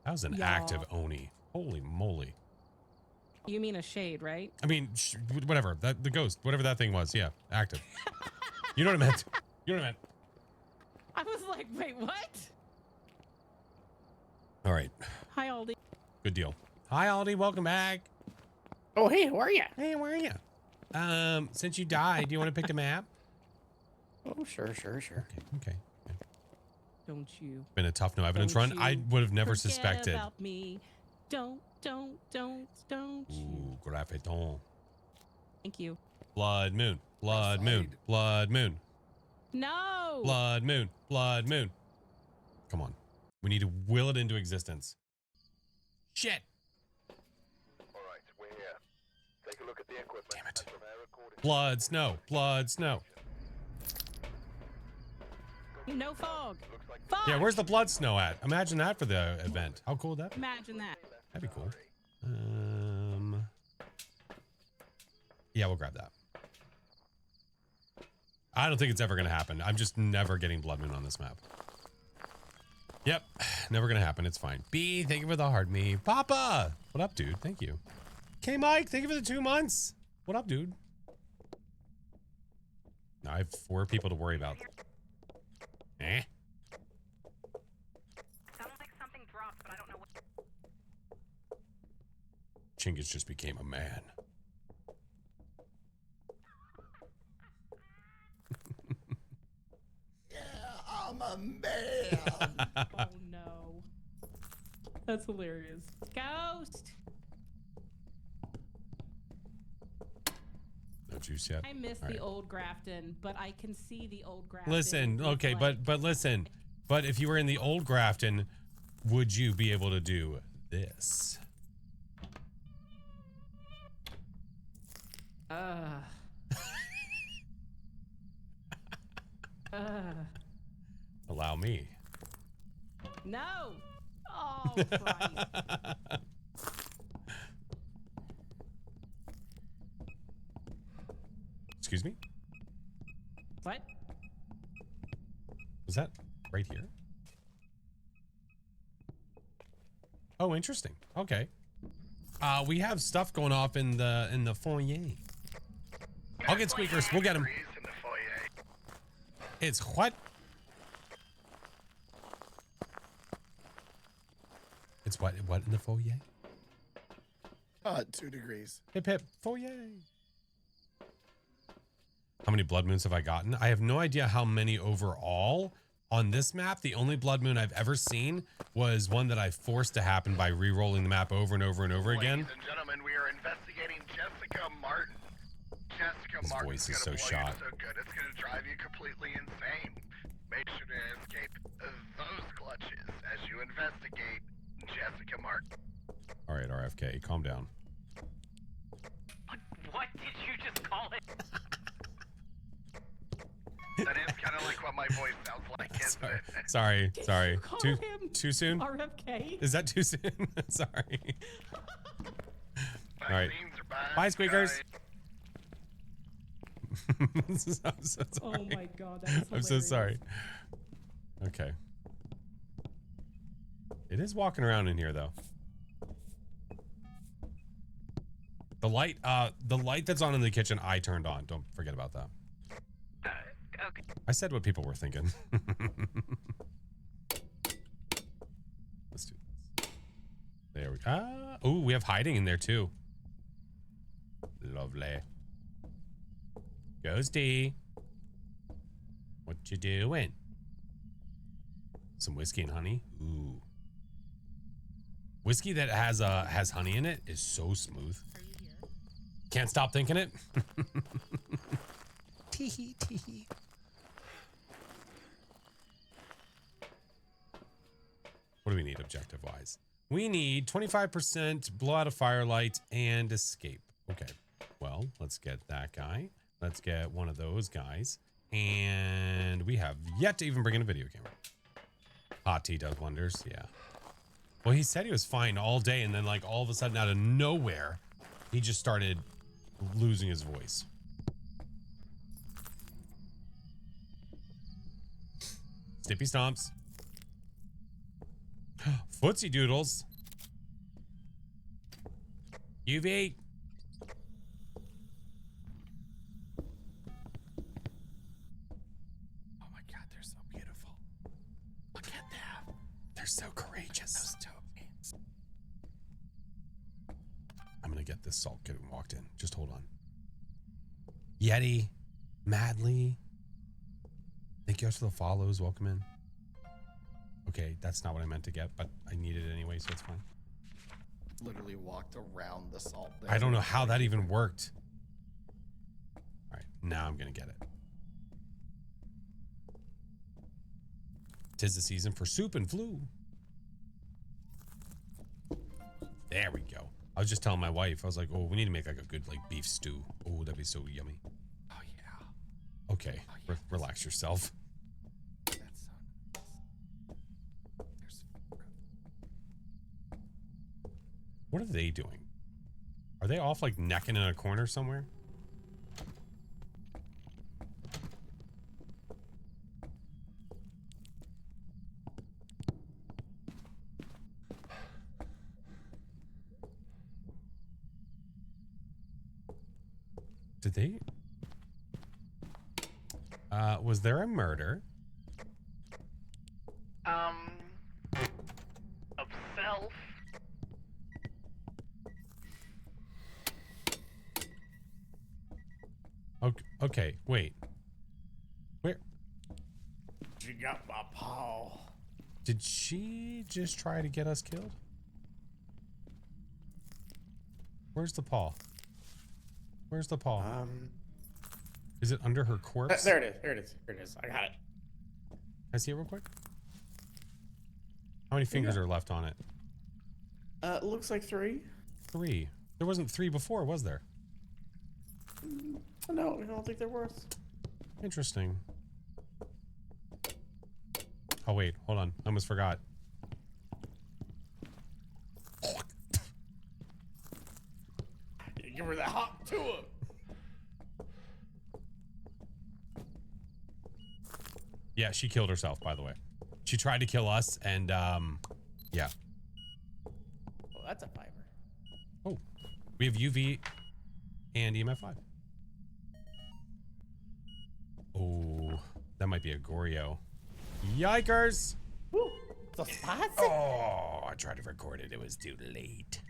Speaker 1: That was an
Speaker 3: Y'all.
Speaker 1: active Oni. Holy moly.
Speaker 3: You mean a shade, right?
Speaker 1: I mean, whatever. The ghost, whatever that thing was. Yeah, active. You know what I meant. You know what I meant.
Speaker 3: I was like, wait, what?
Speaker 1: All right.
Speaker 3: Hi, Aldi.
Speaker 1: Good deal. Hi, Aldi. Welcome back.
Speaker 5: Oh, hey, how are you?
Speaker 1: Hey, where are you? Since you died, do you want to pick the map?
Speaker 5: Oh, sure.
Speaker 1: Okay.
Speaker 3: Don't you?
Speaker 1: Been a tough no evidence
Speaker 3: Don't
Speaker 1: run. I
Speaker 3: you
Speaker 1: would have never
Speaker 3: forget
Speaker 1: suspected.
Speaker 3: about me. Don't you?
Speaker 1: Ooh, graphiton.
Speaker 3: Thank you.
Speaker 1: Blood moon. Blood moon. Blood moon.
Speaker 3: No.
Speaker 1: Blood moon. Blood moon. Come on. We need to will it into existence. Shit.
Speaker 2: All right, we're here. Take a look at the equipment.
Speaker 1: Damn it.
Speaker 2: and prepare accordingly.
Speaker 1: Blood snow. Blood snow.
Speaker 3: No fog.
Speaker 2: Looks like
Speaker 3: Fog.
Speaker 1: Yeah, where's the blood snow at? Imagine that for the event. How cool would that be?
Speaker 3: Imagine that.
Speaker 1: That'd be cool. Yeah, we'll grab that. I don't think it's ever going to happen. I'm just never getting Blood Moon on this map. Yep, never going to happen. It's fine. B, thank you for the hard me. Papa, what up, dude? Thank you. K Mike, thank you for the 2 months. What up, dude? Now I have 4 people to worry about. Eh?
Speaker 6: Sounds like something dropped, but I don't know what.
Speaker 1: Chingus just became a man.
Speaker 4: I'm a man.
Speaker 3: Oh no. That's hilarious. Ghost.
Speaker 1: No juice yet.
Speaker 3: I miss
Speaker 1: All
Speaker 3: the
Speaker 1: right.
Speaker 3: old Grafton, but I can see the old Grafton.
Speaker 1: Listen,
Speaker 3: with,
Speaker 1: okay,
Speaker 3: like-
Speaker 1: but listen. But if you were in the old Grafton, would you be able to do this? Allow me.
Speaker 3: No. Oh, Christ.
Speaker 1: Excuse me?
Speaker 3: What?
Speaker 1: Was that right here? Oh, interesting. Okay. We have stuff going off in the foyer. I'll get Squeakers. We'll get him.
Speaker 2: In the foyer.
Speaker 1: It's what? It's what in the foyer?
Speaker 4: 2 degrees.
Speaker 1: Hip hip foyer. How many blood moons have I gotten? I have no idea how many overall on this map. The only blood moon I've ever seen was one that I forced to happen by re-rolling the map over and over and over again.
Speaker 2: Ladies and gentlemen, we are investigating Jessica Martin. Jessica
Speaker 1: His
Speaker 2: Martin's
Speaker 1: voice is
Speaker 2: gonna
Speaker 1: so
Speaker 2: blow
Speaker 1: shot.
Speaker 2: you so good, it's gonna drive you completely insane. Make sure to escape those clutches as you investigate Jessica Martin.
Speaker 1: All right, RFK, calm down.
Speaker 6: What did you just call it?
Speaker 2: That is kind of like what my voice sounds like, isn't it?
Speaker 1: Sorry.
Speaker 3: You call
Speaker 1: Too
Speaker 3: him
Speaker 1: too soon?
Speaker 3: RFK.
Speaker 1: Is that too soon? Sorry. All right.
Speaker 2: Vaccines are bad,
Speaker 1: Bye, Squeakers.
Speaker 2: guys.
Speaker 1: I'm so
Speaker 3: Oh
Speaker 1: sorry.
Speaker 3: my god, that is
Speaker 1: I'm so
Speaker 3: hilarious.
Speaker 1: sorry. Okay. It is walking around in here though. The light that's on in the kitchen, I turned on. Don't forget about that.
Speaker 6: Okay.
Speaker 1: I said what people were thinking. Let's do this. There we go. Oh, we have hiding in there too. Lovely. Ghosty. What you doing? Some whiskey and honey. Ooh. Whiskey that has honey in it is so smooth. Can't stop thinking it. Tee tee. What do we need objective wise? We need 25% blow out a firelight and escape. Okay. Well, let's get that guy. Let's get one of those guys. And we have yet to even bring in a video camera. Hot tea does wonders. Yeah. Well, he said he was fine all day. And then like all of a sudden out of nowhere, he just started losing his voice. Stippy stomps. Footsie doodles. UV.
Speaker 4: Oh my god, they're so beautiful. Look at them.
Speaker 1: They're so courageous.
Speaker 4: Those topians.
Speaker 1: I'm gonna get this salt getting walked in. Just hold on. Yeti, Madly. Thank you guys for the follows. Welcome in. Okay, that's not what I meant to get, but I needed it anyway, so it's fine.
Speaker 4: Literally walked around the salt.
Speaker 1: I don't know how that even worked. All right, now I'm gonna get it. 'Tis the season for soup and flu. There we go. I was just telling my wife, I was like, oh, we need to make like a good like beef stew. Oh, that'd be so yummy.
Speaker 4: Oh yeah.
Speaker 1: Okay, relax yourself.
Speaker 4: That's so nice. There's
Speaker 1: What are they doing? Are they off like necking in a corner somewhere? Did they? Was there a murder?
Speaker 2: Of self.
Speaker 1: Okay, wait. Where?
Speaker 5: You got my paw.
Speaker 1: Did she just try to get us killed? Where's the paw? Where's the paw? Is it under her corpse?
Speaker 5: There it is. Here it is. Here it is. I got it.
Speaker 1: Can I see it real quick? How many fingers are left on it?
Speaker 5: It looks like 3.
Speaker 1: 3. There wasn't 3 before, was there?
Speaker 5: No, I don't think there was.
Speaker 1: Interesting. Oh wait, hold on. I almost forgot.
Speaker 5: Give her that hot tour.
Speaker 1: Yeah, she killed herself, by the way. She tried to kill us, and yeah.
Speaker 5: Oh, that's a fiber.
Speaker 1: Oh, we have UV and EMF 5. Oh, that might be a Goryo. Yikers!
Speaker 5: Woo, so spicy.
Speaker 1: Oh, I tried to record it. It was too late.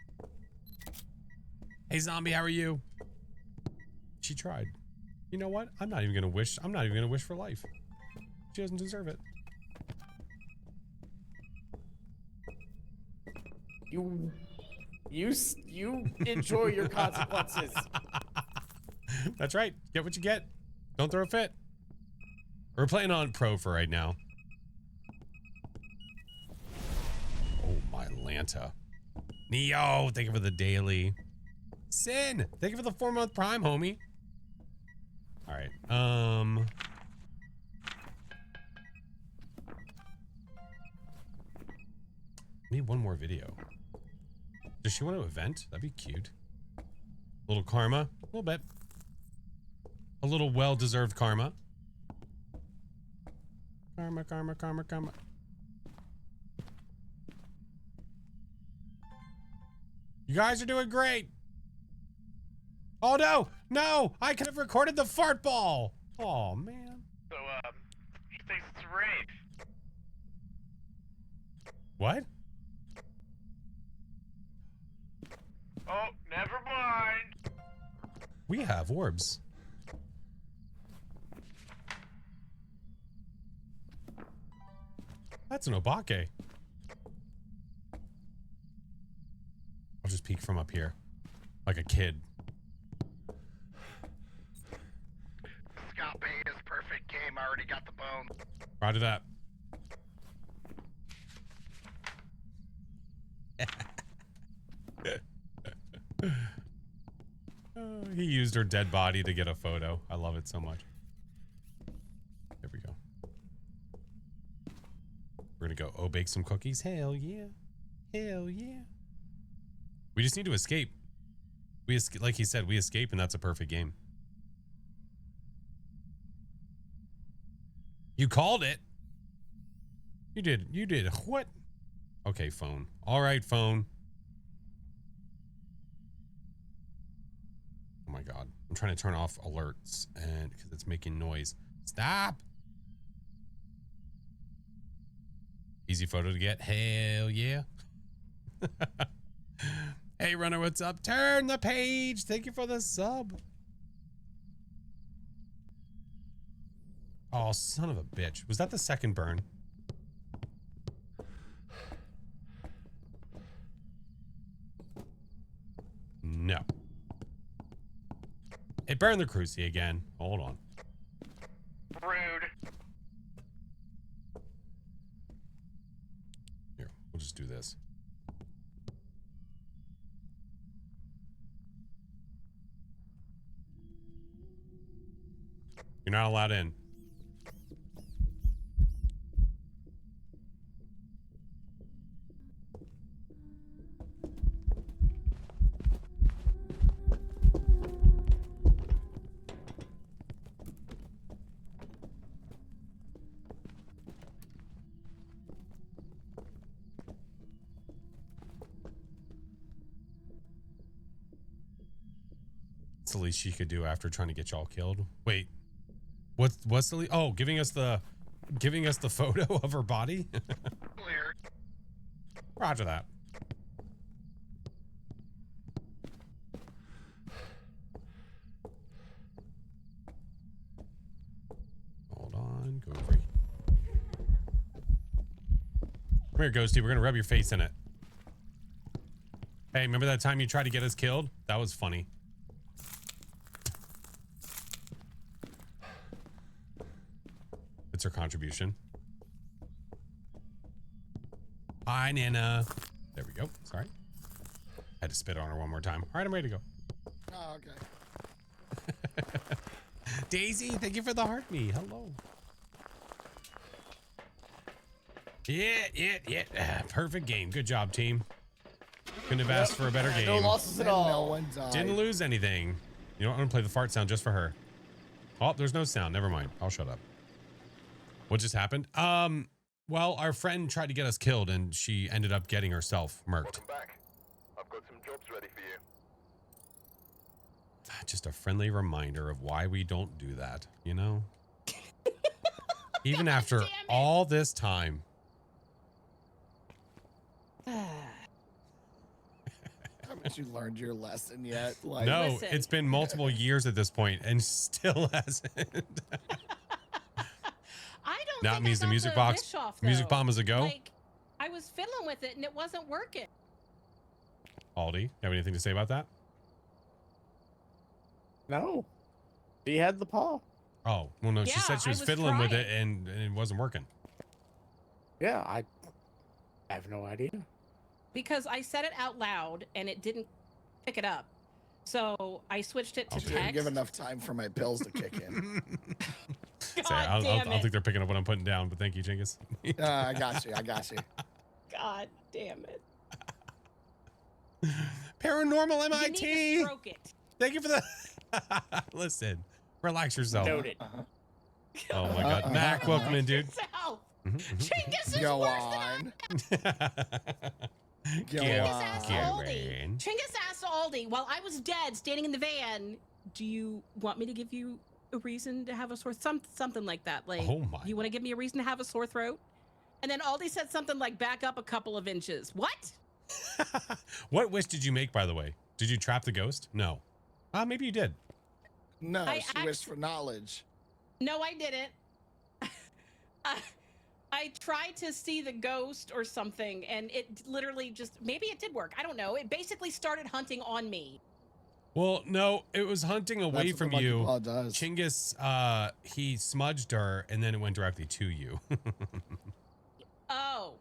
Speaker 1: Hey, zombie, how are you? She tried. You know what? I'm not even gonna wish for life. She doesn't deserve it.
Speaker 5: You enjoy your consequences.
Speaker 1: That's right. Get what you get. Don't throw a fit. We're playing on pro for right now. Oh, my Lanta. Neo, thank you for the daily. Sin, thank you for the 4-month prime, homie. All right. Need one more video. Does she want to event? That'd be cute. A little karma, a little bit. A little well-deserved karma. Karma, karma, karma, karma. You guys are doing great. Oh no, no! I could have recorded the fart ball. Oh man.
Speaker 2: So, he thinks it's a raid.
Speaker 1: What?
Speaker 2: Oh, never mind.
Speaker 1: We have orbs. That's an Obake. I'll just peek from up here. Like a kid.
Speaker 2: Scott Bay is perfect game. I already got the bone.
Speaker 1: Roger that. Oh, he used her dead body to get a photo. I love it so much. There we go. We're gonna go bake some cookies. Hell yeah. Hell yeah. We just need to escape. Like he said, we escape and that's a perfect game. You called it. You did. What? Okay, phone. All right, phone. Oh my God. I'm trying to turn off alerts and because it's making noise. Stop. Easy photo to get. Hell yeah. Hey, Runner, what's up? Turn the page. Thank you for the sub. Oh, son of a bitch. Was that the second burn? No. It burned the Cruci again. Hold on.
Speaker 2: Rude.
Speaker 1: Here, we'll just do this. You're not allowed in. It's the least she could do after trying to get y'all killed. Wait. What's the oh, giving us the photo of her body?
Speaker 2: Clear.
Speaker 1: Roger that. Hold on, go over. Come here, Ghosty. We're gonna rub your face in it. Hey, remember that time you tried to get us killed? That was funny. It's her contribution. Hi, Nana. There we go. Sorry. Had to spit on her one more time. All right, I'm ready to go.
Speaker 4: Oh, okay.
Speaker 1: Daisy, thank you for the heart me. Hello. Yeah. Perfect game. Good job, team. Couldn't have asked for a better game.
Speaker 5: No losses at all.
Speaker 4: No one died.
Speaker 1: Didn't lose anything. You know what? I'm gonna play the fart sound just for her. Oh, there's no sound. Never mind. I'll shut up. What just happened? Well, our friend tried to get us killed and she ended up getting herself murked.
Speaker 2: Welcome back. I've got some jobs ready. ready for you.
Speaker 1: Just a friendly reminder of why we don't do that, you know? Even after
Speaker 3: damn it.
Speaker 1: all this time.
Speaker 4: Haven't you learned your lesson yet? Like,
Speaker 1: No,
Speaker 3: Listen.
Speaker 1: it's been multiple years at this point and still hasn't.
Speaker 3: I don't
Speaker 1: Now it
Speaker 3: think
Speaker 1: means
Speaker 3: I
Speaker 1: the
Speaker 3: got
Speaker 1: music box,
Speaker 3: wish off,
Speaker 1: music
Speaker 3: though.
Speaker 1: bomb is a go.
Speaker 3: Like, I was fiddling with it and it wasn't working.
Speaker 1: Aldi, you have anything to say about that?
Speaker 5: No. He had the paw.
Speaker 1: Oh, well, no, she
Speaker 3: Yeah,
Speaker 1: said she
Speaker 3: I
Speaker 1: was
Speaker 3: was
Speaker 1: fiddling with it
Speaker 3: trying.
Speaker 1: and it wasn't working.
Speaker 5: Yeah, I have no idea.
Speaker 3: Because I said it out loud and it didn't pick it up. So I switched it to
Speaker 1: Okay.
Speaker 4: didn't
Speaker 3: text.
Speaker 4: give enough time for my pills to kick in.
Speaker 3: God
Speaker 1: Say, I
Speaker 3: damn
Speaker 1: don't
Speaker 3: it.
Speaker 1: think they're picking up what I'm putting down, but thank you, Chingus.
Speaker 4: I got you. I got you.
Speaker 3: God damn it.
Speaker 1: Paranormal
Speaker 3: You need
Speaker 1: MIT.
Speaker 3: to stroke it.
Speaker 1: Thank you for the. Listen, relax yourself.
Speaker 5: Noted.
Speaker 4: Uh-huh.
Speaker 1: Oh my God, Mac, welcome in, dude.
Speaker 3: Yourself.
Speaker 1: Mhm, mhm.
Speaker 3: Chingus is
Speaker 4: Go
Speaker 3: worse
Speaker 4: on. Go
Speaker 1: Garen.
Speaker 3: Chingus asked
Speaker 4: on.
Speaker 3: Aldi. Chingus asked Aldi while I was dead, standing in the van. Do you want me to give you a reason to have a sore something like that? Like,
Speaker 1: Oh my.
Speaker 3: you want to give me a reason to have a sore throat? And then Aldi said something like, back up a couple of inches. What?
Speaker 1: What wish did you make, by the way? Did you trap the ghost? No. Maybe you did.
Speaker 4: No,
Speaker 3: I
Speaker 4: she wished for knowledge.
Speaker 3: No, I didn't. I tried to see the ghost or something, and it literally just, maybe it did work. I don't know. It basically started hunting on me.
Speaker 1: Well, no, it was hunting away
Speaker 4: That's what
Speaker 1: from
Speaker 4: the monkey
Speaker 1: you.
Speaker 4: paw does.
Speaker 1: Chingus, he smudged her, and then it went directly to you.
Speaker 3: Oh.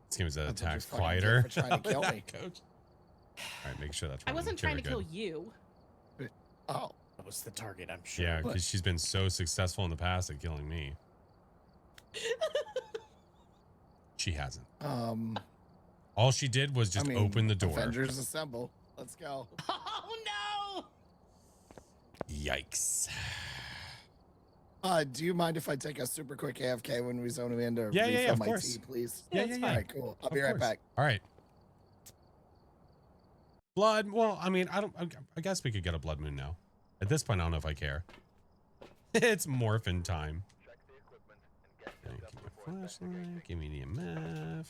Speaker 1: Seems that
Speaker 4: That's what
Speaker 1: attack's
Speaker 4: you're fucking
Speaker 1: quieter.
Speaker 4: for trying to kill me.
Speaker 1: Coach. All right, make sure that's
Speaker 3: I
Speaker 1: running.
Speaker 3: wasn't trying to
Speaker 1: Very
Speaker 3: kill
Speaker 1: good.
Speaker 3: you.
Speaker 4: Oh,
Speaker 5: That was the target, I'm sure.
Speaker 1: Yeah,
Speaker 4: What?
Speaker 1: because she's been so successful in the past at killing me. She hasn't. All she did was just
Speaker 4: I mean,
Speaker 1: open the door.
Speaker 4: Avengers assemble. Let's go.
Speaker 3: Oh, no.
Speaker 1: Yikes.
Speaker 4: Do you mind if I take a super quick AFK when we zone him in to
Speaker 1: Yeah,
Speaker 4: refill
Speaker 1: of
Speaker 4: my
Speaker 1: course.
Speaker 4: tea, please?
Speaker 1: Yeah,
Speaker 3: That's
Speaker 1: yeah,
Speaker 4: All
Speaker 1: yeah.
Speaker 4: right, cool. I'll
Speaker 1: Of
Speaker 4: be right
Speaker 1: course.
Speaker 4: back.
Speaker 1: All right. Blood. Well, I mean, I guess we could get a blood moon now. At this point, I don't know if I care. It's morphin time.
Speaker 2: Check the equipment and get
Speaker 1: Okay,
Speaker 2: set up
Speaker 1: give me
Speaker 2: before
Speaker 1: a
Speaker 2: investigation.
Speaker 1: flashlight. Give me the MF.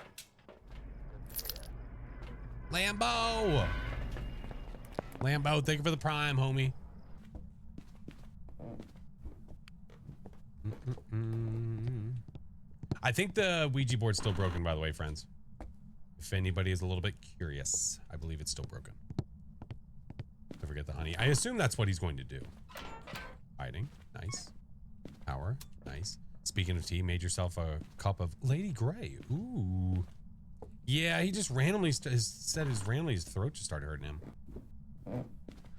Speaker 1: Lambo. Lambo, thank you for the prime, homie. I think the Ouija board's still broken, by the way, friends. If anybody is a little bit curious, I believe it's still broken. Don't forget the honey. I assume that's what he's going to do. Hiding. Nice. Power. Nice. Speaking of tea, made yourself a cup of Lady Grey. Ooh. Yeah, he just randomly said his throat just started hurting him.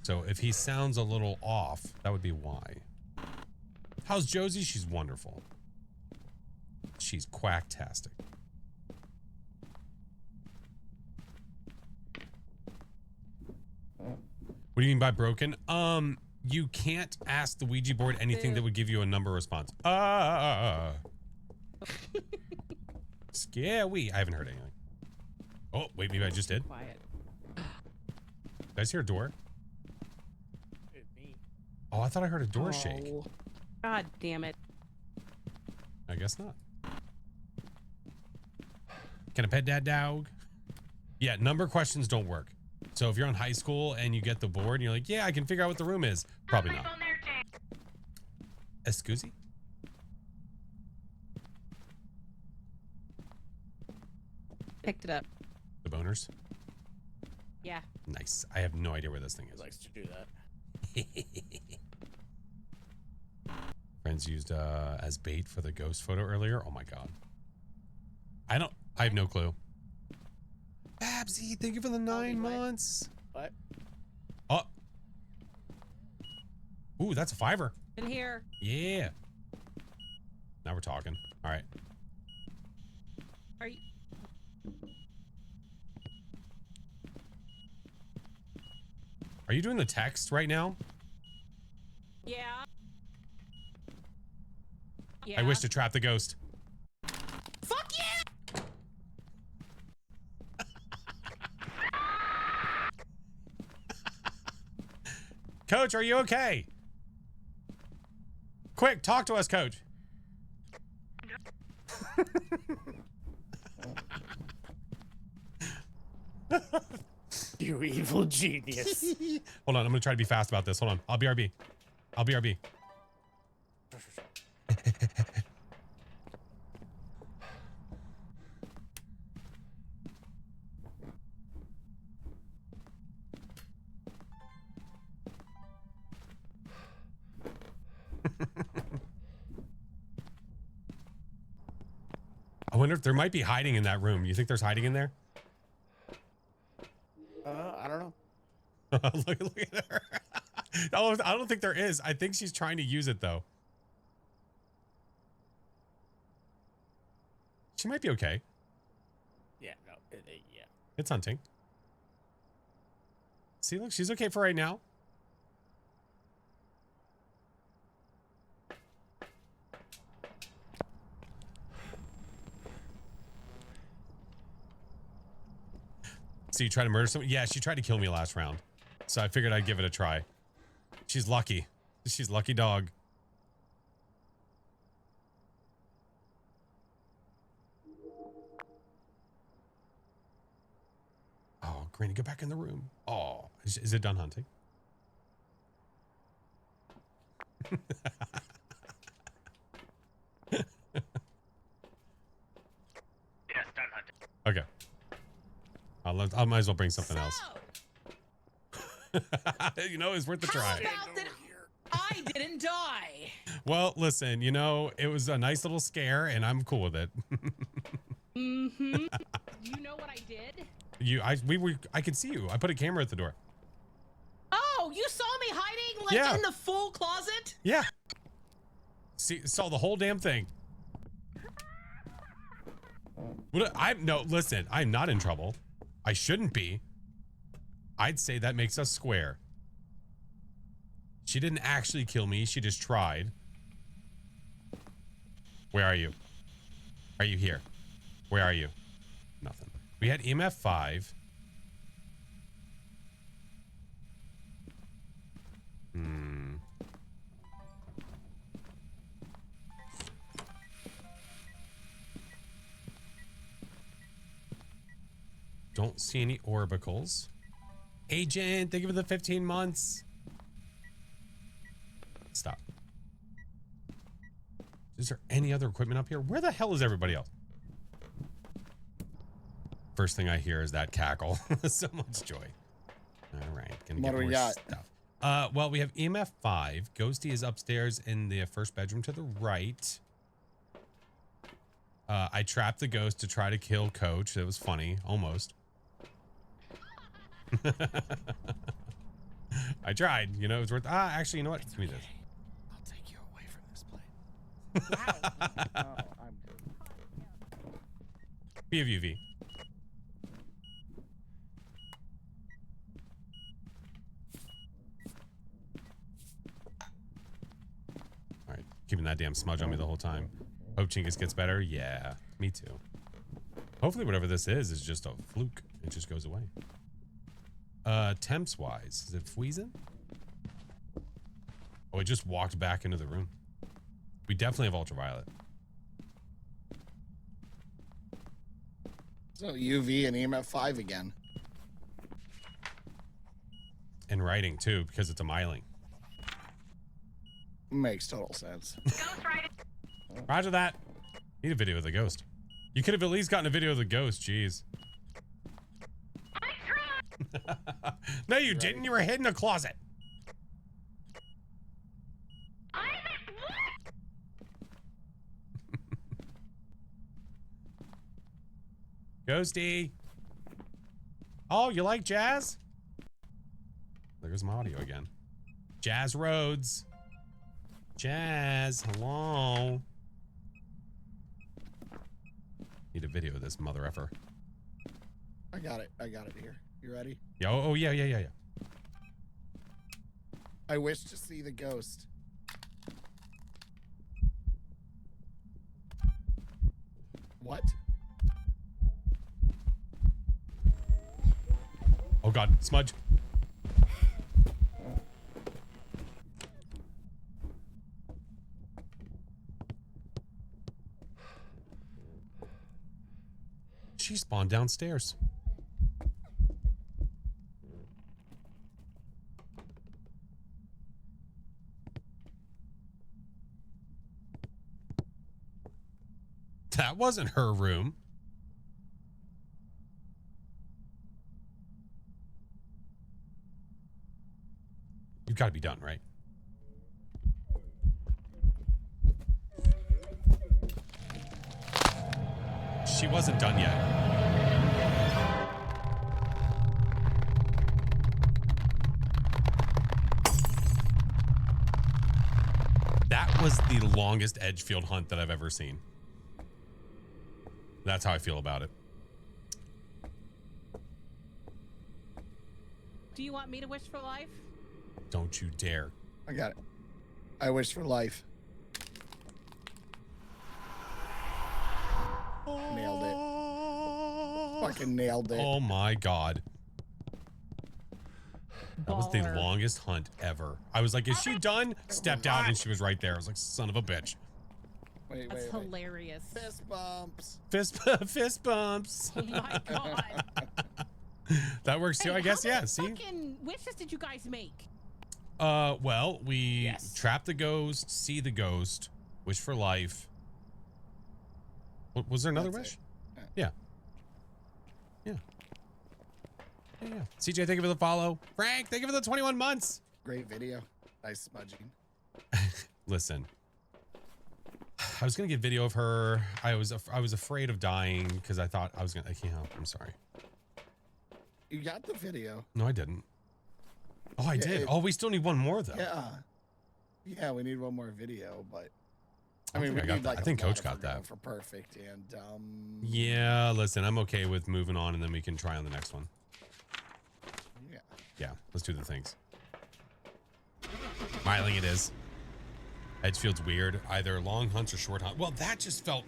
Speaker 1: So if he sounds a little off, that would be why. How's Josie? She's wonderful. She's quacktastic. What do you mean by broken? You can't ask the Ouija board anything that would give you a number response. Scary. I haven't heard anything. Oh, wait, maybe I just did.
Speaker 3: Quiet.
Speaker 1: Did I just hear a door?
Speaker 5: Me.
Speaker 1: Oh, I thought I heard a door shake.
Speaker 3: Oh. God damn it.
Speaker 1: I guess not. Can I pet that dog? Yeah, number questions don't work. So if you're on high school and you get the board and you're like, yeah, I can figure out what the room is. Probably
Speaker 6: My
Speaker 1: not.
Speaker 6: phone there, Jay.
Speaker 1: Excuse me?
Speaker 3: Picked it up.
Speaker 1: The boners?
Speaker 3: Yeah.
Speaker 1: Nice. I have no idea where this thing
Speaker 5: He
Speaker 1: is.
Speaker 5: likes to do that.
Speaker 1: Friends used as bait for the ghost photo earlier. Oh my god. I have no clue. Babsy, thank you for the 9
Speaker 3: what?
Speaker 1: months.
Speaker 5: What?
Speaker 1: Oh. Ooh, that's a $5.
Speaker 3: In here.
Speaker 1: Yeah. Now we're talking. All right.
Speaker 3: Are you?
Speaker 1: Are you doing the text right now?
Speaker 3: Yeah. Yeah.
Speaker 1: I wish to trap the ghost.
Speaker 3: Fuck yeah!
Speaker 1: Coach, are you okay? Quick, talk to us, Coach.
Speaker 5: You evil genius.
Speaker 1: Hold on, I'm gonna try to be fast about this. Hold on, I'll BRB. I'll BRB. I wonder if there might be hiding in that room. You think there's hiding in there?
Speaker 5: I don't know.
Speaker 1: look at her. Oh, I don't think there is. I think she's trying to use it though. She might be okay.
Speaker 5: Yeah, no, yeah.
Speaker 1: It's hunting. See, look, she's okay for right now. So you try to murder someone? Yeah, she tried to kill me last round. So I figured I'd give it a try. She's lucky. She's lucky dog. Oh, Granny, go back in the room. Oh, is it done hunting?
Speaker 6: Yes, done hunting.
Speaker 1: Okay. I might as well bring something else. You know, it's worth the
Speaker 7: How
Speaker 1: try.
Speaker 7: about that I didn't die?
Speaker 1: Well, listen, you know, it was a nice little scare, and I'm cool with it.
Speaker 3: Mm-hmm. You know what I did?
Speaker 1: I could see you. I put a camera at the door.
Speaker 7: Oh, you saw me hiding like
Speaker 1: Yeah.
Speaker 7: in the full closet?
Speaker 1: Yeah. Saw the whole damn thing. No, listen, I'm not in trouble. I shouldn't be. I'd say that makes us square. She didn't actually kill me. She just tried. Where are you? Are you here? Where are you? Nothing. We had EMF 5. Don't see any orbicals. Agent, thank you for the 15 months. Stop. Is there any other equipment up here? Where the hell is everybody else? First thing I hear is that cackle. So much joy. All right, gonna
Speaker 4: What
Speaker 1: get
Speaker 4: do we
Speaker 1: more
Speaker 4: got?
Speaker 1: stuff. Well, we have EMF 5. Ghosty is upstairs in the first bedroom to the right. I trapped the ghost to try to kill Coach. That was funny, almost. I tried, you know, it was worth. Actually, you know what? Give me this.
Speaker 4: I'll take you away from this place. Oh, I'm good.
Speaker 1: Be of UV. All right, keeping that damn smudge on me the whole time. Hope Chingus gets better. Yeah, me too. Hopefully, whatever this is just a fluke. It just goes away. Temps wise, is it Fweezin? Oh, it just walked back into the room. We definitely have ultraviolet.
Speaker 4: So UV and EMF 5 again.
Speaker 1: And writing too, because it's a myling.
Speaker 4: Makes total sense.
Speaker 6: Ghost riding.
Speaker 1: Roger that. Need a video of the ghost. You could have at least gotten a video of the ghost. Jeez.
Speaker 6: I tried.
Speaker 1: No, you didn't. You were hid in a closet.
Speaker 6: I'm at what?
Speaker 1: Ghosty. Oh, you like jazz? There's my audio again. Jazz Rhodes. Jazz, hello. Need a video of this mother effer.
Speaker 4: I got it. I got it here. You ready?
Speaker 1: Yeah, oh, yeah.
Speaker 4: I wish to see the ghost. What?
Speaker 1: Oh God, smudge. she spawned downstairs. That wasn't her room. You've got to be done, right? She wasn't done yet. That was the longest Edgefield hunt that I've ever seen. That's how I feel about it.
Speaker 3: Do you want me to wish for life?
Speaker 1: Don't you dare.
Speaker 4: I got it. I wish for life. Nailed it. Fucking nailed it.
Speaker 1: Oh my God. That was the
Speaker 3: Baller.
Speaker 1: longest hunt ever. I was like, is she done? Stepped out and she was right there. I was like, son of a bitch.
Speaker 4: Wait,
Speaker 3: That's
Speaker 4: wait, wait.
Speaker 3: hilarious.
Speaker 4: Fist bumps.
Speaker 1: Fist bumps.
Speaker 3: Oh my God.
Speaker 1: That works too,
Speaker 3: Hey,
Speaker 1: I guess.
Speaker 3: how
Speaker 1: Yeah,
Speaker 3: many
Speaker 1: see?
Speaker 3: fucking wishes did you guys make?
Speaker 1: Well, we
Speaker 3: Yes.
Speaker 1: trap the ghost, see the ghost, wish for life. Was there another
Speaker 4: That's
Speaker 1: wish? Yeah. Yeah. Yeah. CJ, thank you for the follow. Frank, thank you for the 21 months.
Speaker 4: Great video. Nice smudging.
Speaker 1: Listen, I was gonna get video of her. I was afraid of dying because I thought I was gonna. I can't help. I'm sorry.
Speaker 4: You got the video.
Speaker 1: No, I didn't. Oh, I did. Oh, we still need one more though.
Speaker 4: Yeah. Yeah, we need one more video, but
Speaker 1: I
Speaker 4: mean,
Speaker 1: think I got
Speaker 4: need
Speaker 1: that.
Speaker 4: like
Speaker 1: I
Speaker 4: a
Speaker 1: think
Speaker 4: lot
Speaker 1: Coach
Speaker 4: if
Speaker 1: got
Speaker 4: we're going
Speaker 1: that.
Speaker 4: for perfect and
Speaker 1: Yeah, listen, I'm okay with moving on and then we can try on the next one.
Speaker 4: yeah.
Speaker 1: Yeah, let's do the things. Smiling it is. Edgefield's weird. Either long hunts or short hunt. Well, that just felt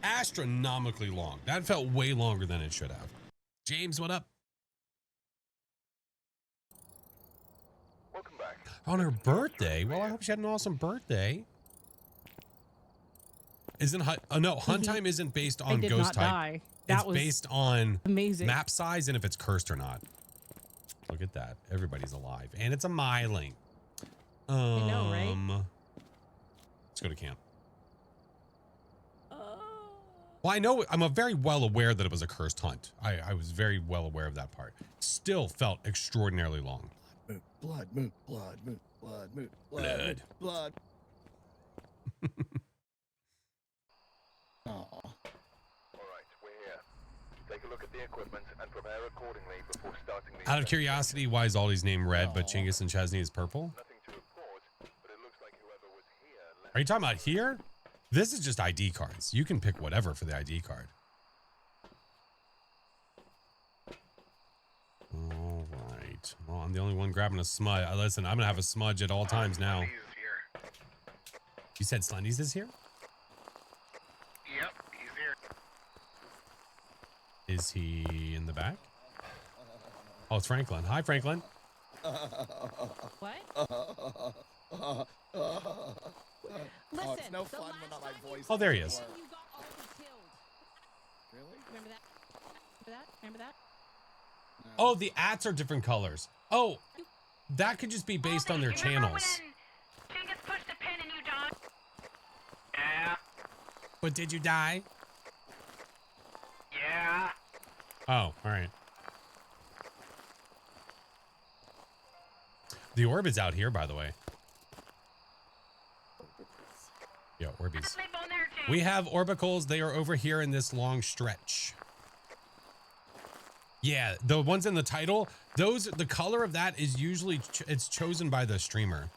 Speaker 1: astronomically long. That felt way longer than it should have. James, what up?
Speaker 2: Welcome back.
Speaker 1: On her birthday? Well, I hope she had an awesome birthday. Isn't hunt? No, hunt time isn't based
Speaker 3: I
Speaker 1: on
Speaker 3: did
Speaker 1: ghost
Speaker 3: not
Speaker 1: type.
Speaker 3: die.
Speaker 1: It's
Speaker 3: That was
Speaker 1: based on
Speaker 3: amazing.
Speaker 1: map size and if it's cursed or not. Look at that. Everybody's alive. And it's a myling.
Speaker 3: know, right?
Speaker 1: Let's go to camp. Well, I know I'm very well aware that it was a cursed hunt. I was very well aware of that part. Still felt extraordinarily long.
Speaker 4: Blood, moon, blood, moon, blood, moon,
Speaker 1: Blood.
Speaker 4: blood. Aw.
Speaker 2: All right, we're here. Take a look at the equipment and prepare accordingly before starting the
Speaker 1: Out of curiosity, why is Aldi's name red, but
Speaker 4: Aw.
Speaker 1: Chinggis and Chesney is purple?
Speaker 2: Nothing to report, but it looks like whoever was here left.
Speaker 1: Are you talking about here? This is just ID cards. You can pick whatever for the ID card. All right. Well, I'm the only one grabbing a smudge. Listen, I'm going to have a smudge at all times now.
Speaker 2: He's here.
Speaker 1: You said Slendy's is here?
Speaker 2: Yep, he's here.
Speaker 1: Is he in the back? Oh, it's Franklin. Hi, Franklin.
Speaker 3: What?
Speaker 4: Oh,
Speaker 3: Listen,
Speaker 4: it's no
Speaker 3: the
Speaker 4: fun
Speaker 3: last
Speaker 4: when my
Speaker 3: time you
Speaker 4: voice.
Speaker 1: Oh, there he is.
Speaker 3: You got all killed.
Speaker 4: Really?
Speaker 3: Remember that? Remember that? Remember that?
Speaker 4: No.
Speaker 1: Oh, the ats are different colors. Oh, that could just be based on their
Speaker 6: Aldi, remember
Speaker 1: channels.
Speaker 6: when Chinggis pushed a pin and you died? Yeah.
Speaker 1: But did you die?
Speaker 6: Yeah.
Speaker 1: Oh, all right. The orb is out here, by the way. Yeah, Orbeez.
Speaker 6: Sleep on there, James.
Speaker 1: We have orbicals. They are over here in this long stretch. Yeah, the ones in the title, the color of that is usually, it's chosen by the streamer.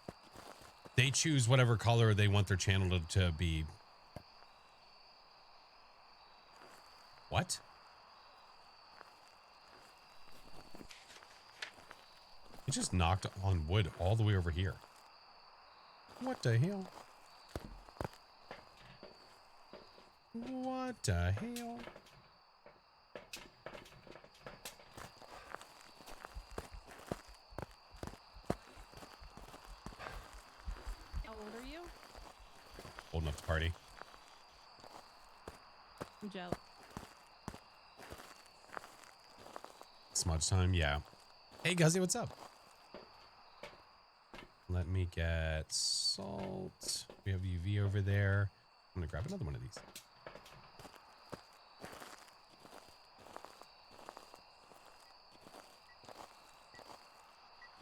Speaker 1: They choose whatever color they want their channel to be. What? He just knocked on wood all the way over here. What the hell? What the hell?
Speaker 3: How old are you?
Speaker 1: Old enough to party.
Speaker 3: I'm jealous.
Speaker 1: Smudge time, yeah. Hey, Guzzy, what's up? Let me get salt. We have UV over there. I'm gonna grab another one of these.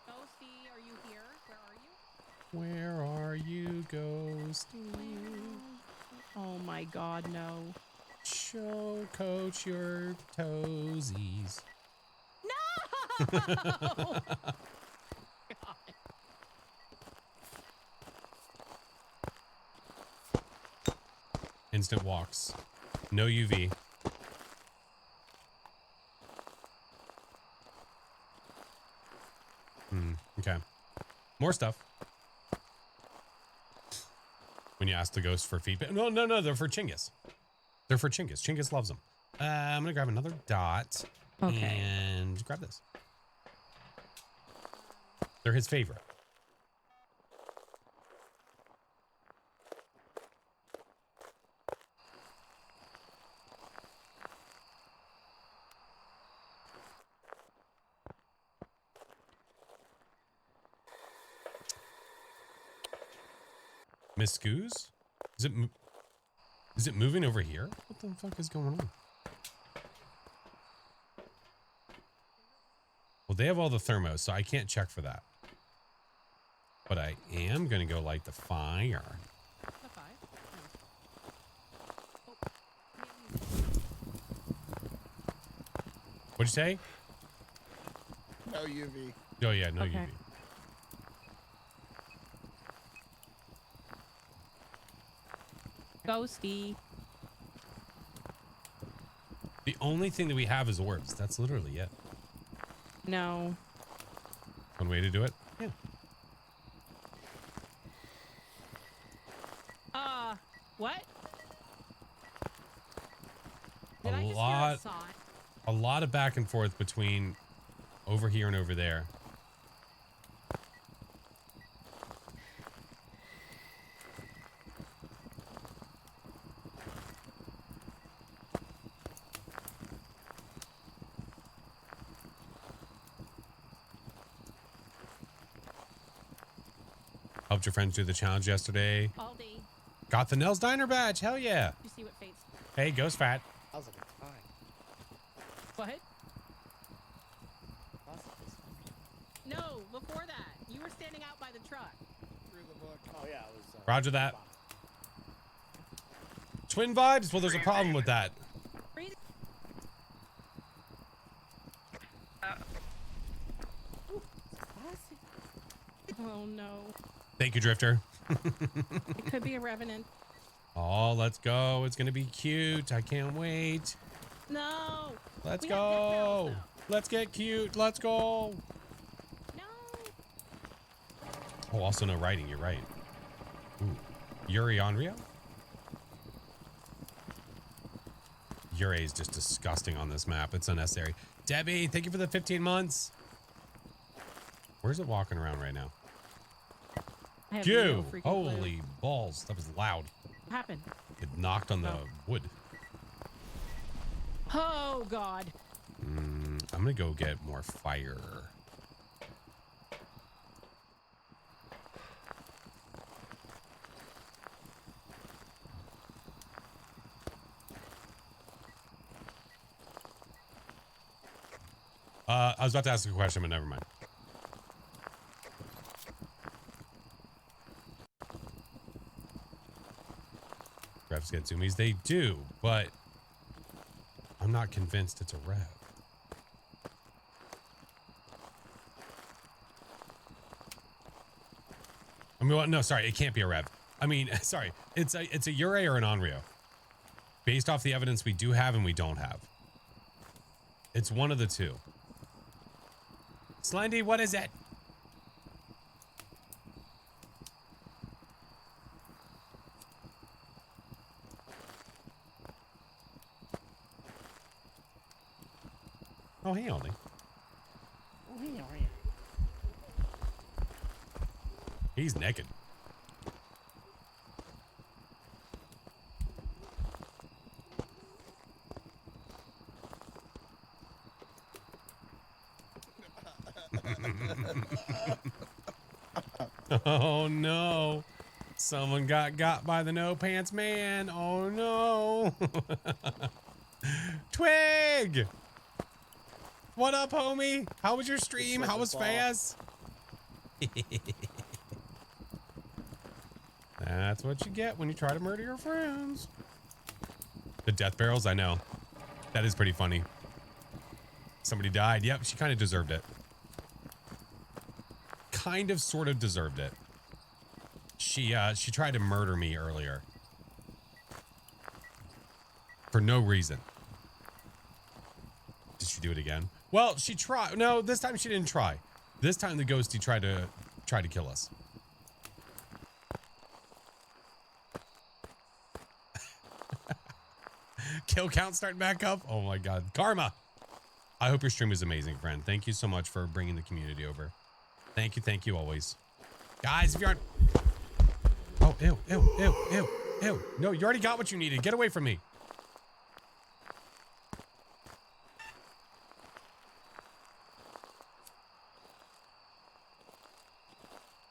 Speaker 3: Ghosty, are you here? Where are you?
Speaker 1: Where are you, Ghosty?
Speaker 3: Oh my god, no.
Speaker 1: Show Coach your toesies.
Speaker 3: No!
Speaker 1: Instant walks. No UV. Okay. More stuff. When you ask the ghost for feedback. No, they're for Chinggis. They're for Chinggis. Chinggis loves them. I'm going to grab another dot.
Speaker 3: Okay.
Speaker 1: And grab this. They're his favorite. Miss Scoos? Is it moving over here? What the fuck is going on? Well, they have all the thermos, so I can't check for that. But I am going to go light the fire.
Speaker 3: The five?
Speaker 1: What'd you say?
Speaker 4: No UV.
Speaker 1: Oh, yeah, no
Speaker 3: Okay.
Speaker 1: UV.
Speaker 3: Ghosty.
Speaker 1: The only thing that we have is orbs. That's literally it.
Speaker 3: No.
Speaker 1: One way to do it? Yeah.
Speaker 3: What?
Speaker 1: A
Speaker 3: Did I just hear
Speaker 1: lot.
Speaker 3: sigh?
Speaker 1: A lot of back and forth between over here and over there. Helped your friends do the challenge yesterday.
Speaker 3: Aldi,
Speaker 1: Got the Nels Diner badge. Hell yeah.
Speaker 3: you see what fate's...
Speaker 1: Hey, Ghost Fat.
Speaker 5: That was a good time.
Speaker 3: What?
Speaker 5: That was a good time.
Speaker 3: No, before that. You were standing out by the truck.
Speaker 4: Through the book.
Speaker 5: Oh yeah, it was.
Speaker 1: Roger that. Twin vibes? Well, there's a problem with that.
Speaker 3: Breathe. Oh no.
Speaker 1: Thank you, Drifter.
Speaker 3: It could be a revenant.
Speaker 1: Oh, let's go. It's going to be cute. I can't wait.
Speaker 3: No.
Speaker 1: Let's
Speaker 3: We have death barrels,
Speaker 1: go. Let's get cute. Let's go.
Speaker 3: No.
Speaker 1: Oh, also no writing. You're right. Ooh. Yuri Onryo? Yuri is just disgusting on this map. It's unnecessary. Debbie, thank you for the 15 months. Where's it walking around right now?
Speaker 3: I have
Speaker 1: Phew.
Speaker 3: no freaking clue.
Speaker 1: Holy balls. That was loud.
Speaker 3: What happened?
Speaker 1: It knocked on the wood.
Speaker 3: Oh God.
Speaker 1: I'm going to go get more fire. I was about to ask a question, but never mind. Revs get zoomies. They do, but I'm not convinced it's a rev. I mean, well, no, sorry, it can't be a rev. I mean, sorry, it's a Ure or an Onryo. Based off the evidence we do have and we don't have. It's one of the two. Slendy, what is it? Oh, hey, Aldi.
Speaker 5: Oh, hey, how are you?
Speaker 1: He's naked. Oh no. Someone got by the no pants man. Oh no. Twig. What up, homie? How was your stream? How was Faz? That's what you get when you try to murder your friends. The death barrels, I know. That is pretty funny. Somebody died. Yep, she kind of deserved it. Kind of, sort of deserved it. She tried to murder me earlier. For no reason. Did she do it again? Well, she tried. No, this time she didn't try. This time the ghostie tried to kill us. Kill count starting back up. Oh my god. Karma. I hope your stream was amazing, friend. Thank you so much for bringing the community over. Thank you always. Guys, if you aren't... Oh, ew, ew, ew, ew, ew. No, you already got what you needed. Get away from me.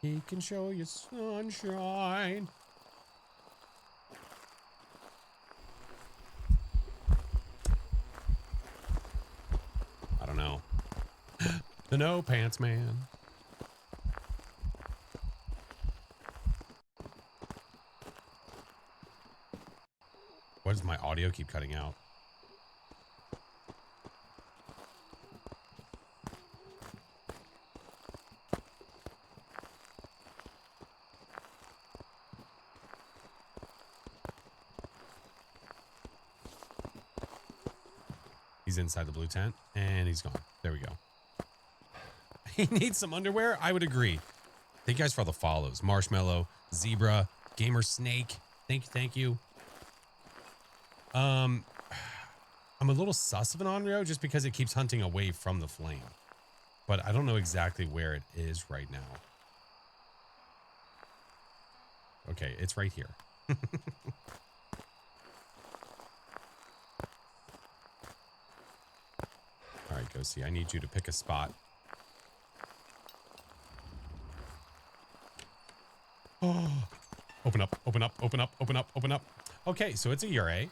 Speaker 1: He can show you sunshine. I don't know. The no pants man. Why does my audio keep cutting out? He's inside the blue tent and he's gone. There we go. He needs some underwear. I would agree. Thank you guys for all the follows. Marshmallow, Zebra, Gamer Snake. Thank you. I'm a little sus of an Onryo just because it keeps hunting away from the flame. But I don't know exactly where it is right now. Okay, it's right here. All right, Ghosty, I need you to pick a spot. Oh, open up, open up, open up, open up, open up. Okay, so it's a Ure.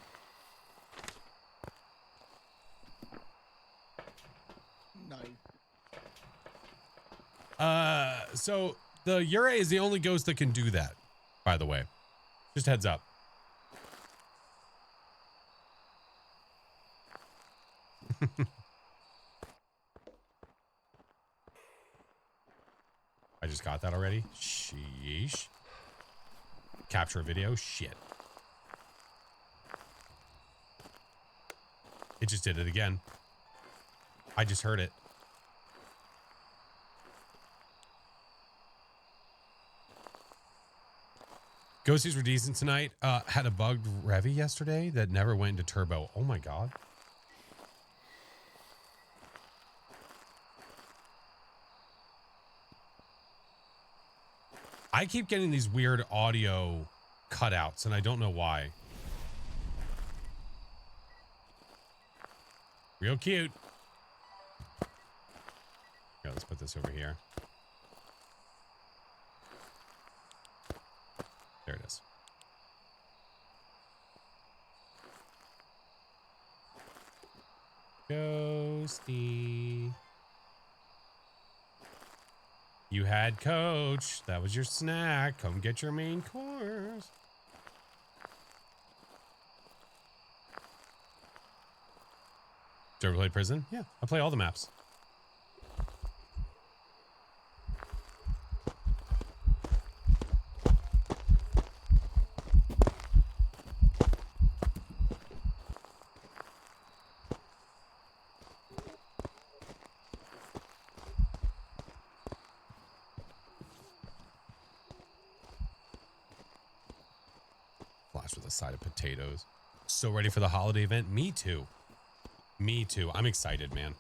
Speaker 1: So the Ure is the only ghost that can do that, by the way. Just heads up. I just got that already. Sheesh. Capture a video. Shit. It just did it again. I just heard it. Ghosties were decent tonight. Had a bugged Revy yesterday that never went into turbo. Oh my god. I keep getting these weird audio cutouts and I don't know why. Real cute. Yeah, let's put this over here. There it is. Ghosty. You had Coach. That was your snack. Come get your main course. Did you ever play Prison? Yeah, I play all the maps. Flash with a side of potatoes. So ready for the holiday event? Me too. Me too. I'm excited, man.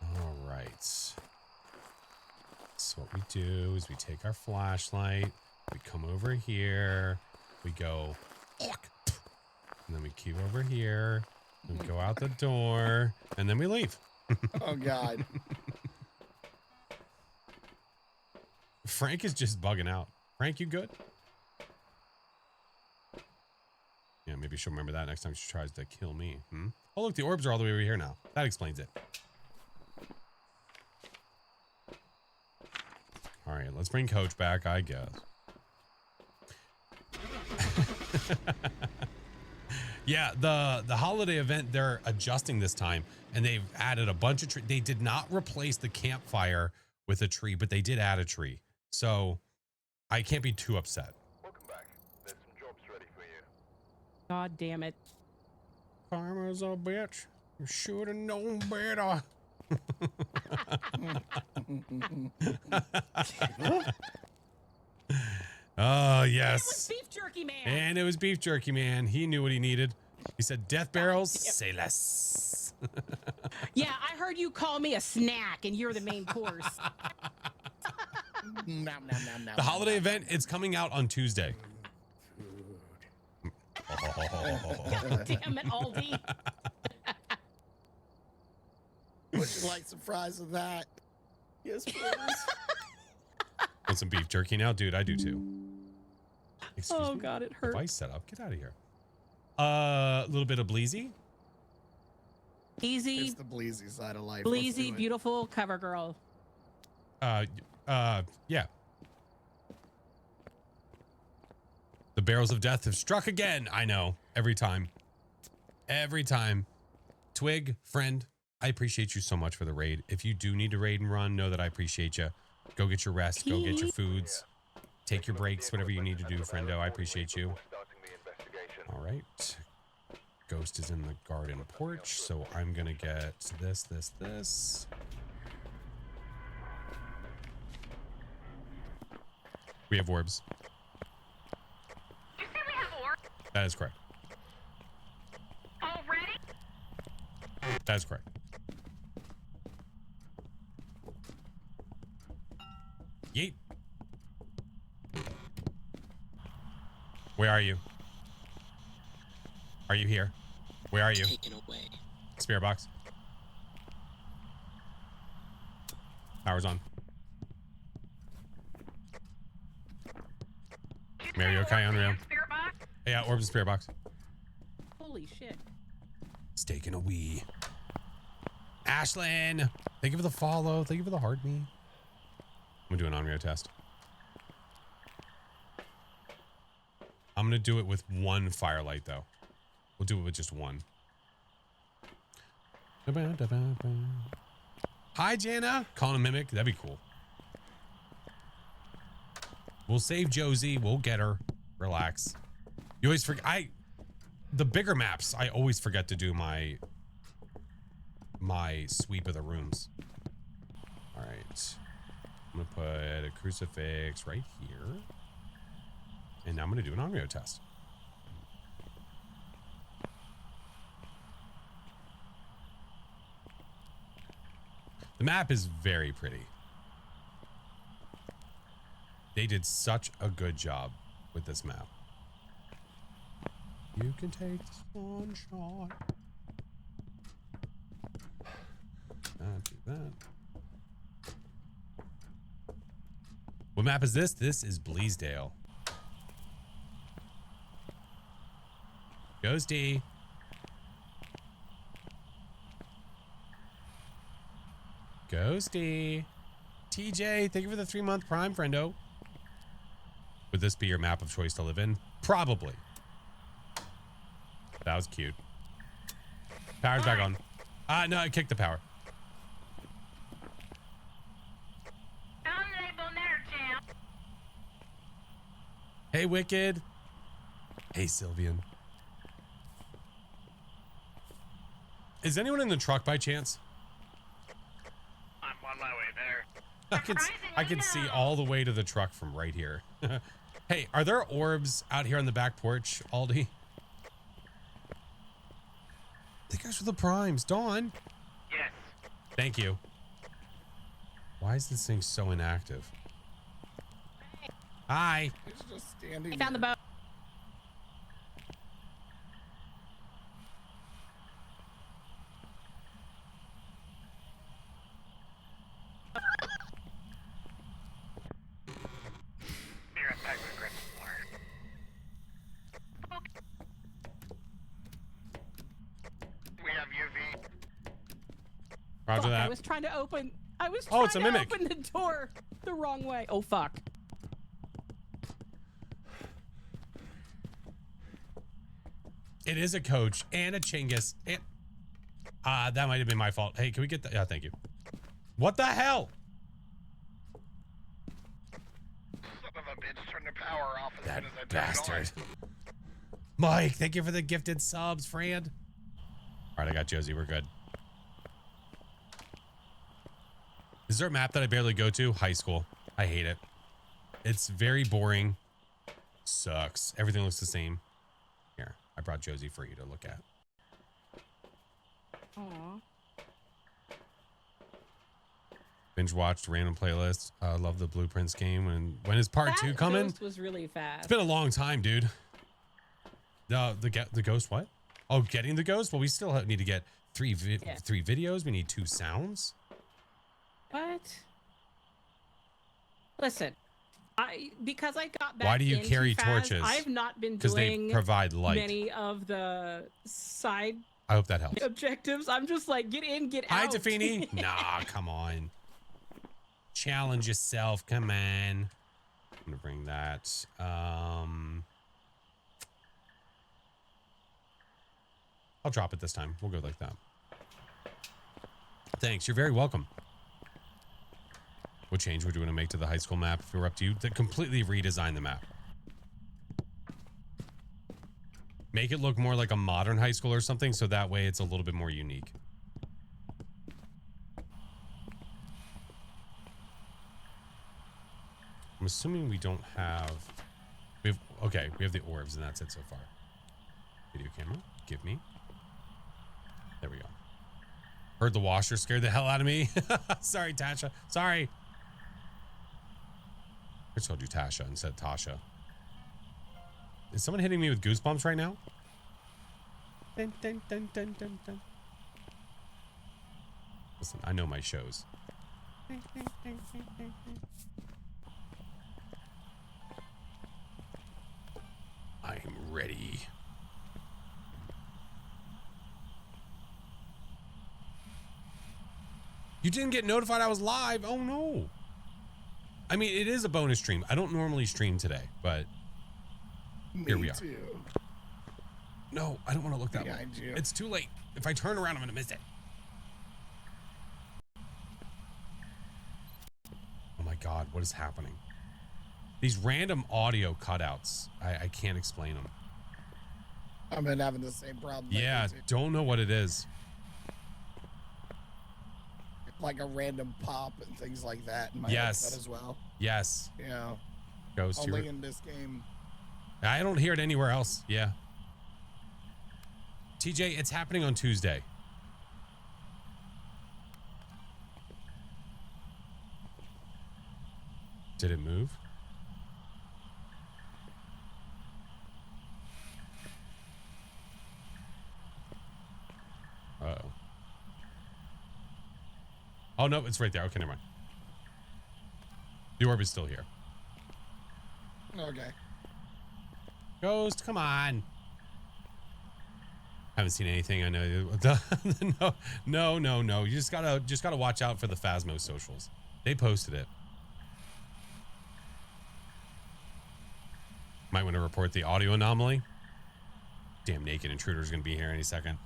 Speaker 1: All right. So what we do is we take our flashlight, we come over here, we go And then we keep over here. And we go out the door. And then we leave.
Speaker 4: Oh, God.
Speaker 1: Frank is just bugging out. Frank, you good? Yeah, maybe she'll remember that next time she tries to kill me. Hmm? Oh, look, the orbs are all the way over here now. That explains it. All right, let's bring Coach back, I guess. Yeah, the holiday event, they're adjusting this time, and they've added a bunch of trees. They did not replace the campfire with a tree, but they did add a tree. So I can't be too upset.
Speaker 2: Welcome back. There's some jobs ready for you.
Speaker 3: God damn it.
Speaker 1: Karma's a bitch. You should have known better. Oh,
Speaker 7: It was
Speaker 1: yes.
Speaker 7: beef jerky man.
Speaker 1: And it was Beef Jerky Man. He knew what he needed. He said, death barrels, say less.
Speaker 7: Yeah, I heard you call me a snack, and you're the main course.
Speaker 4: Nom, nom, nom, nom,
Speaker 1: The holiday
Speaker 4: nom.
Speaker 1: event is coming out on Tuesday.
Speaker 7: God damn it, Aldi.
Speaker 4: Would you like some fries with that?
Speaker 5: Yes, please.
Speaker 1: Want some beef jerky now? Dude, I do too. Excuse
Speaker 3: Oh,
Speaker 1: me.
Speaker 3: God, it hurts.
Speaker 1: Device setup. Get out of here. A little bit of Bleezy.
Speaker 3: Easy,
Speaker 4: It's the bleezy side of life. Let's do
Speaker 3: bleezy,
Speaker 4: it.
Speaker 3: beautiful cover girl.
Speaker 1: Yeah. The barrels of death have struck again. I know. Every time. Every time. Twig, friend, I appreciate you so much for the raid. If you do need to raid and run, know that I appreciate you. Go get your rest. Go get your foods. Take your breaks, whatever you need to do, friendo. I appreciate you. All right. Ghost is in the garden porch, so I'm going to get this. We have orbs.
Speaker 6: You say we have ore
Speaker 1: That is correct.
Speaker 6: already?
Speaker 1: That is correct. Yeet. Where are you? Are you here? Where are you?
Speaker 8: Taken away.
Speaker 1: Spirit box. Power's on.
Speaker 6: You
Speaker 1: Mary,
Speaker 6: say
Speaker 1: okay,
Speaker 6: ore
Speaker 1: Unreal?
Speaker 6: and spirit box?
Speaker 1: Yeah, orbs and spirit box.
Speaker 3: Holy shit.
Speaker 1: It's taking a wee. Ashlyn, thank you for the follow. Thank you for the heart me. I'm gonna do an Onryo test. I'm gonna do it with one firelight though. We'll do it with just one. Hi, Jana. Calling a mimic. That'd be cool. We'll save Josie. We'll get her. Relax. You always forget. The bigger maps, I always forget to do my sweep of the rooms. All right. I'm gonna put a crucifix right here. And now I'm gonna do an Onryo test. The map is very pretty. They did such a good job with this map. You can take the sunshine. Do that. What map is this? This is Bleasdale. Ghosty. Ghosty. TJ, thank you for the 3-month Prime, friendo. Would this be your map of choice to live in? Probably. That was cute. Power's back on. No, I kicked the power. Hey, Wicked. Hey, Sylvian. Is anyone in the truck by chance?
Speaker 2: I'm on my way there.
Speaker 1: I can see all the way to the truck from right here. Hey, are there orbs out here on the back porch, Aldi? The guys for the primes. Dawn.
Speaker 2: Yes.
Speaker 1: Thank you. Why is this thing so inactive? Hi.
Speaker 4: It's just standing
Speaker 3: I found the
Speaker 4: there.
Speaker 3: boat.
Speaker 1: Roger
Speaker 3: Fuck,
Speaker 1: that.
Speaker 3: I was trying to open. I was
Speaker 1: Oh, it's a
Speaker 3: trying to
Speaker 1: mimic.
Speaker 3: open the door the wrong way. Oh fuck.
Speaker 1: It is a coach and a Chingus. And, that might have been my fault. Hey, can we get that? Yeah, thank you. What the hell?
Speaker 2: Son of a bitch, turn the power off as
Speaker 1: That
Speaker 2: soon as I
Speaker 1: bastard.
Speaker 2: turn it on.
Speaker 1: Mike, thank you for the gifted subs, friend. All right, I got Josie. We're good. Is there a map that I barely go to? High school. I hate it. It's very boring. Sucks. Everything looks the same. Here, I brought Josie for you to look at.
Speaker 3: Aw.
Speaker 1: Binge watched random playlist. Love the Blueprints game. When is part 2 coming?
Speaker 3: Ghost was really fast.
Speaker 1: It's been a long time, dude. The ghost what? Oh, getting the ghost? Well, we still need to get three videos. We need 2 sounds.
Speaker 3: What? Listen, because I got back.
Speaker 1: Why do you
Speaker 3: into
Speaker 1: carry
Speaker 3: Phas,
Speaker 1: torches?
Speaker 3: I've not been
Speaker 1: Because they
Speaker 3: doing
Speaker 1: provide light.
Speaker 3: many of the side
Speaker 1: I hope that helps.
Speaker 3: objectives. I'm just like, get in, get
Speaker 1: Hi,
Speaker 3: out.
Speaker 1: Tafini. Nah, come on. Challenge yourself. Come on. I'm gonna bring that. I'll drop it this time. We'll go like that. Thanks. You're very welcome. What change would you want to make to the high school map if it were up to you? To completely redesign the map. Make it look more like a modern high school or something, so that way it's a little bit more unique. I'm assuming we don't have... we have the orbs, and that's it so far. Video camera, give me. There we go. Heard the washer scared the hell out of me. Sorry, Tasha. Sorry. I told you Tasha instead of Tasha. Is someone hitting me with goosebumps right now? Dun, dun, dun, dun, dun, dun. Listen, I know my shows. I'm ready. You didn't get notified I was live? Oh no. I mean, it is a bonus stream. I don't normally stream today, but here we are.
Speaker 4: Too.
Speaker 1: No, I don't want to look that way.
Speaker 4: Behind you.
Speaker 1: It's too late. If I turn around, I'm gonna miss it. Oh my God, what is happening? These random audio cutouts. I can't explain them.
Speaker 4: I've been having the same problem.
Speaker 1: Yeah,
Speaker 4: lately, too.
Speaker 1: don't know what it is.
Speaker 4: Like a random pop and things like that in my
Speaker 1: Yes.
Speaker 4: headset as well.
Speaker 1: Yes.
Speaker 4: Yeah.
Speaker 1: Ghost,
Speaker 4: Only in this game.
Speaker 1: I don't hear it anywhere else. Yeah. TJ, it's happening on Tuesday. Did it move? Uh-oh. Oh, no, it's right there. Okay, never mind. The orb is still here.
Speaker 4: Okay.
Speaker 1: Ghost, come on. Haven't seen anything. I know. No. You just gotta watch out for the Phasmo socials. They posted it. Might want to report the audio anomaly. Damn naked intruder is gonna be here any second.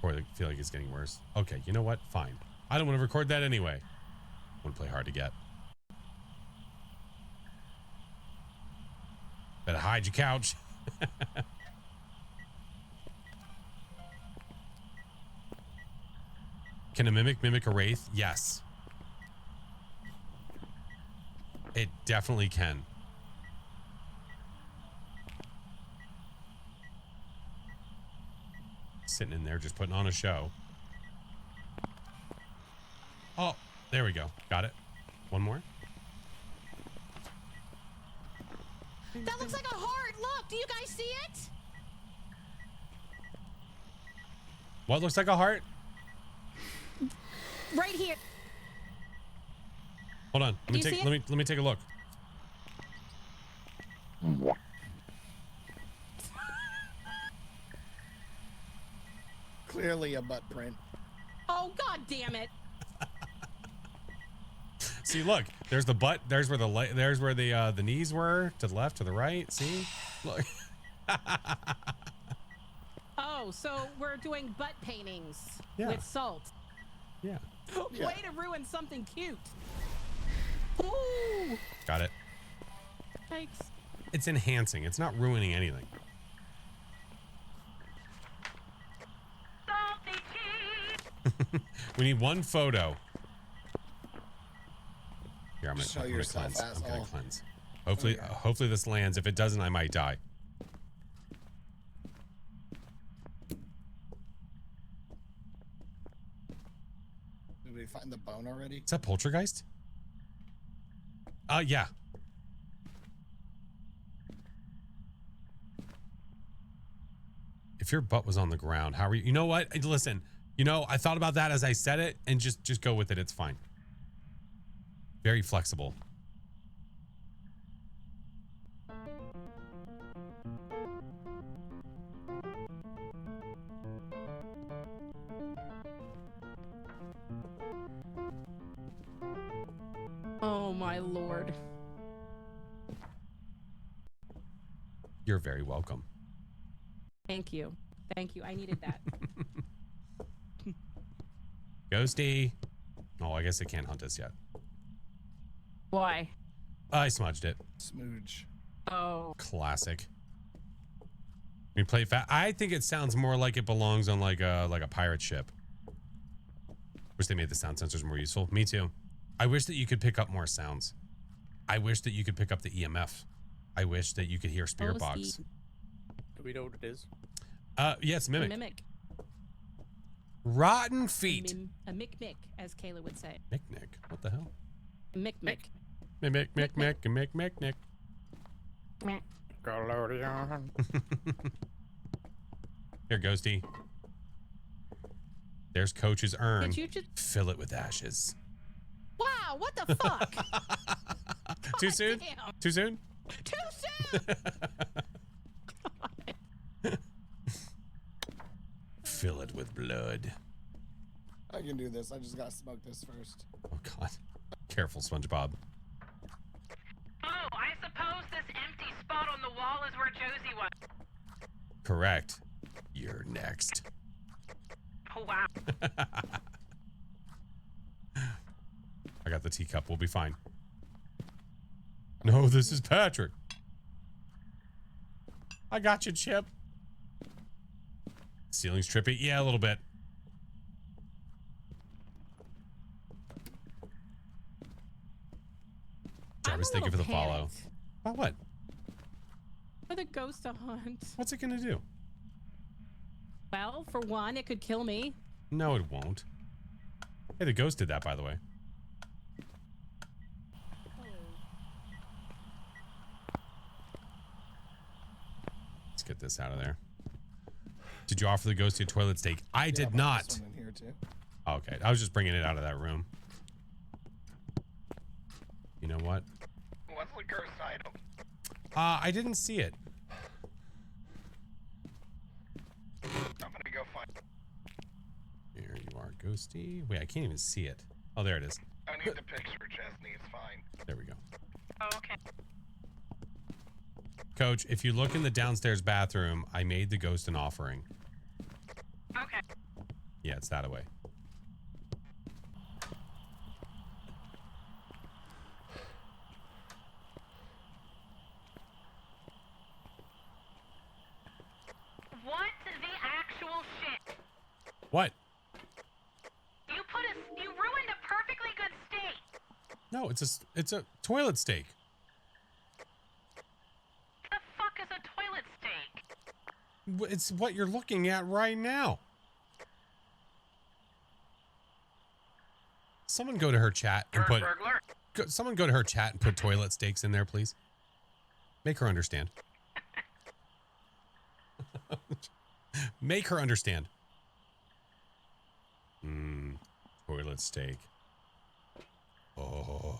Speaker 1: Or I feel like it's getting worse. Okay, you know what? Fine. I don't want to record that anyway. I want to play hard to get. Better hide your couch. Can a mimic a wraith? Yes. It definitely can. Sitting in there just putting on a show. Oh, there we go. Got it. One more.
Speaker 7: That looks like a heart. Look, do you guys see it?
Speaker 1: What looks like a heart?
Speaker 7: Right here.
Speaker 1: Hold on.
Speaker 7: Do you see it?
Speaker 1: Let me take a look.
Speaker 4: Clearly a butt print.
Speaker 7: Oh, god damn it.
Speaker 1: See, look, there's the butt. There's where the knees were, to the left, to the right. See, look.
Speaker 7: Oh, so we're doing butt paintings
Speaker 1: Yeah.
Speaker 7: with salt.
Speaker 1: Yeah,
Speaker 4: Yeah.
Speaker 7: Way to ruin something cute. Ooh.
Speaker 1: got it.
Speaker 7: Thanks.
Speaker 1: It's enhancing. It's not ruining anything.
Speaker 6: Salty cheese.
Speaker 1: We need one photo. Here, I'm gonna,
Speaker 4: Show
Speaker 1: I'm gonna
Speaker 4: yourself,
Speaker 1: cleanse. I'm gonna
Speaker 4: asshole.
Speaker 1: cleanse. Hopefully,
Speaker 4: Okay.
Speaker 1: hopefully this lands. If it doesn't, I might die.
Speaker 4: Did we find the bone already?
Speaker 1: Is that poltergeist? Yeah. If your butt was on the ground, how are you? You know what? Listen, you know, I thought about that as I said it, and just go with it. It's fine. Very flexible.
Speaker 7: Oh my lord.
Speaker 1: You're very welcome.
Speaker 7: Thank you. Thank you. I needed that.
Speaker 1: Ghosty. Oh, I guess it can't hunt us yet.
Speaker 7: Why?
Speaker 1: I smudged it.
Speaker 4: Smooge.
Speaker 7: Oh.
Speaker 1: Classic. We play fat. I think it sounds more like it belongs on like a pirate ship. Wish they made the sound sensors more useful. Me too. I wish that you could pick up more sounds. I wish that you could pick up the EMF. I wish that you could hear spirit
Speaker 7: Oh,
Speaker 1: box.
Speaker 7: Steve.
Speaker 5: Do we know what it is?
Speaker 1: Yeah, it's
Speaker 7: A
Speaker 1: mimic.
Speaker 7: mimic.
Speaker 1: Rotten feet.
Speaker 7: A mick, as Kayla would say.
Speaker 1: Nick. What the hell?
Speaker 7: A mick.
Speaker 1: Mick.
Speaker 5: Nickelodeon.
Speaker 1: Here, Ghosty. There's Coach's urn.
Speaker 7: Did you just?
Speaker 1: Fill it with ashes.
Speaker 7: Wow! What the fuck?
Speaker 1: Too soon?
Speaker 7: Damn.
Speaker 1: Too soon?
Speaker 7: Too soon.
Speaker 1: Fill it with blood.
Speaker 4: I can do this. I just gotta smoke this first.
Speaker 1: Oh, God. Careful, SpongeBob.
Speaker 6: Oh, I suppose this empty spot on the wall is where Josie was.
Speaker 1: Correct. You're next.
Speaker 6: Oh, wow.
Speaker 1: I got the teacup. We'll be fine. No, this is Patrick. I got you, Chip. Ceiling's trippy. Yeah, a little bit. Jarvis, thank you for the follow. About what?
Speaker 7: For the ghost to hunt.
Speaker 1: What's it gonna do?
Speaker 7: Well, for one, it could kill me.
Speaker 1: No, it won't. Hey, the ghost did that, by the way. Let's get this out of there. Did you offer the ghosty a toilet steak? I did
Speaker 4: but
Speaker 1: not.
Speaker 4: this one in here too.
Speaker 1: Okay, I was just bringing it out of that room. You know what?
Speaker 2: What's the cursed item?
Speaker 1: I didn't see it.
Speaker 2: I'm gonna go find.
Speaker 1: Here you are, ghosty. Wait, I can't even see it. Oh, there it is.
Speaker 2: I need the picture, Chesney. It's fine.
Speaker 1: There we go.
Speaker 6: Oh, okay.
Speaker 1: Coach, if you look in the downstairs bathroom, I made the ghost an offering.
Speaker 6: Okay.
Speaker 1: Yeah, it's that away.
Speaker 6: What the actual shit?
Speaker 1: What?
Speaker 6: You ruined a perfectly good steak.
Speaker 1: No, it's a toilet steak.
Speaker 6: The fuck is a toilet steak?
Speaker 1: It's what you're looking at right now. Someone go to her chat and put.
Speaker 2: Burglar.
Speaker 1: Someone go to her chat and put toilet steaks in there, please. Make her understand. Make her understand. Toilet steak. Oh.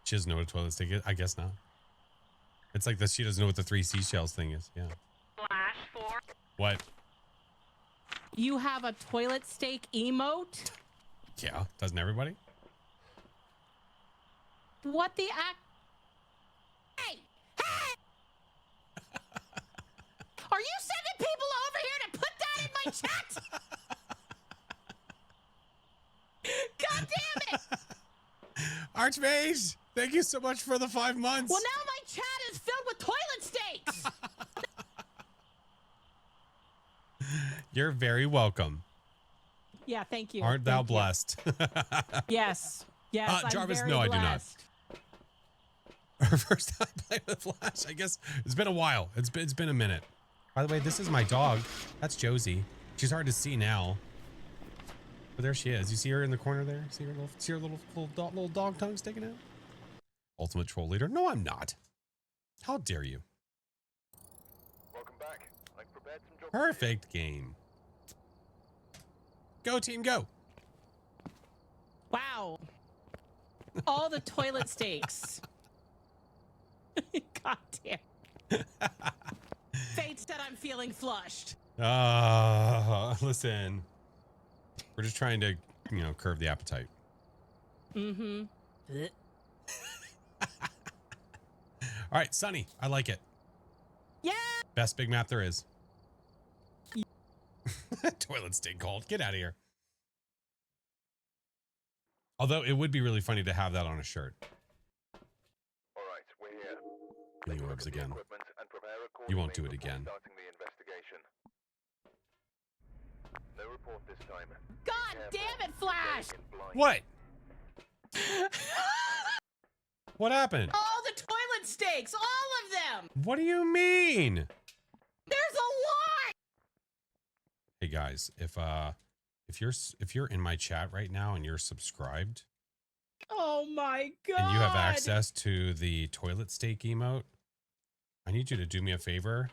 Speaker 1: She doesn't know what a toilet stick is. I guess not. It's like she doesn't know what the 3 seashells thing is. Yeah.
Speaker 6: FlashForce.
Speaker 1: What?
Speaker 7: You have a toilet steak emote?
Speaker 1: Yeah. Doesn't everybody?
Speaker 7: What the act? Hey! Hey! Are you sending people over here to put that in my chat? God damn it!
Speaker 1: Archmage, thank you so much for the 5 months.
Speaker 7: Well, now my chat is filled with toilet steaks.
Speaker 1: You're very welcome.
Speaker 7: Yeah, thank you.
Speaker 1: Aren't thou
Speaker 7: Thank you.
Speaker 1: blessed?
Speaker 7: Yes. Yes. I'm
Speaker 1: Jarvis,
Speaker 7: very
Speaker 1: no, I do not.
Speaker 7: blessed.
Speaker 1: Our first time playing with Flash. I guess it's been a while. It's been a minute. By the way, this is my dog. That's Josie. She's hard to see now. But there she is. You see her in the corner there? See her little dog tongue sticking out? Ultimate troll leader. No, I'm not. How dare you?
Speaker 2: Welcome back. I've prepared some jobs.
Speaker 1: Perfect game. Go team, go.
Speaker 7: Wow. All the toilet steaks. God damn. Fate said I'm feeling flushed.
Speaker 1: Listen. We're just trying to, curb the appetite.
Speaker 7: Mm-hmm.
Speaker 1: All right, Sunny. I like it.
Speaker 7: Yeah.
Speaker 1: Best big map there is. Toilet steak called. Get out of here. Although it would be really funny to have that on a shirt.
Speaker 2: All right, we're here.
Speaker 1: The orbs
Speaker 2: Look at the
Speaker 1: again.
Speaker 2: equipment and prepare
Speaker 1: You won't do
Speaker 2: accordingly
Speaker 1: it again.
Speaker 2: before starting the investigation. No report this time.
Speaker 7: God damn it, Flash!
Speaker 1: What? What happened?
Speaker 7: All the toilet steaks, all of them.
Speaker 1: What do you mean?
Speaker 7: There's a lot.
Speaker 1: Hey guys, if you're in my chat right now and you're subscribed
Speaker 7: Oh my God.
Speaker 1: and you have access to the toilet steak emote, I need you to do me a favor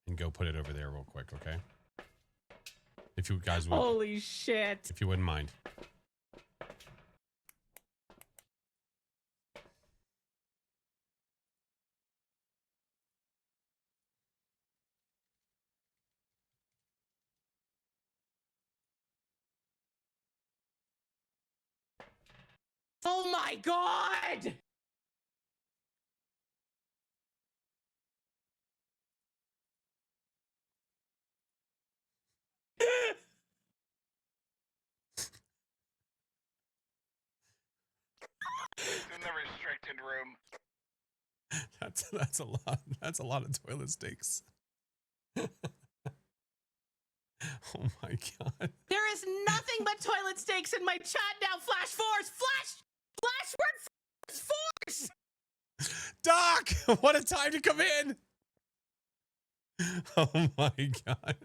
Speaker 1: and go put it over there real quick, okay? If you guys would,
Speaker 7: Holy shit.
Speaker 1: if you wouldn't mind.
Speaker 7: Oh my God.
Speaker 2: It's in the restricted room.
Speaker 1: That's a lot. That's a lot of toilet steaks. Oh my God.
Speaker 7: There is nothing but toilet steaks in my chat now. FlashForce. Force.
Speaker 1: Doc, what a time to come in. Oh my God.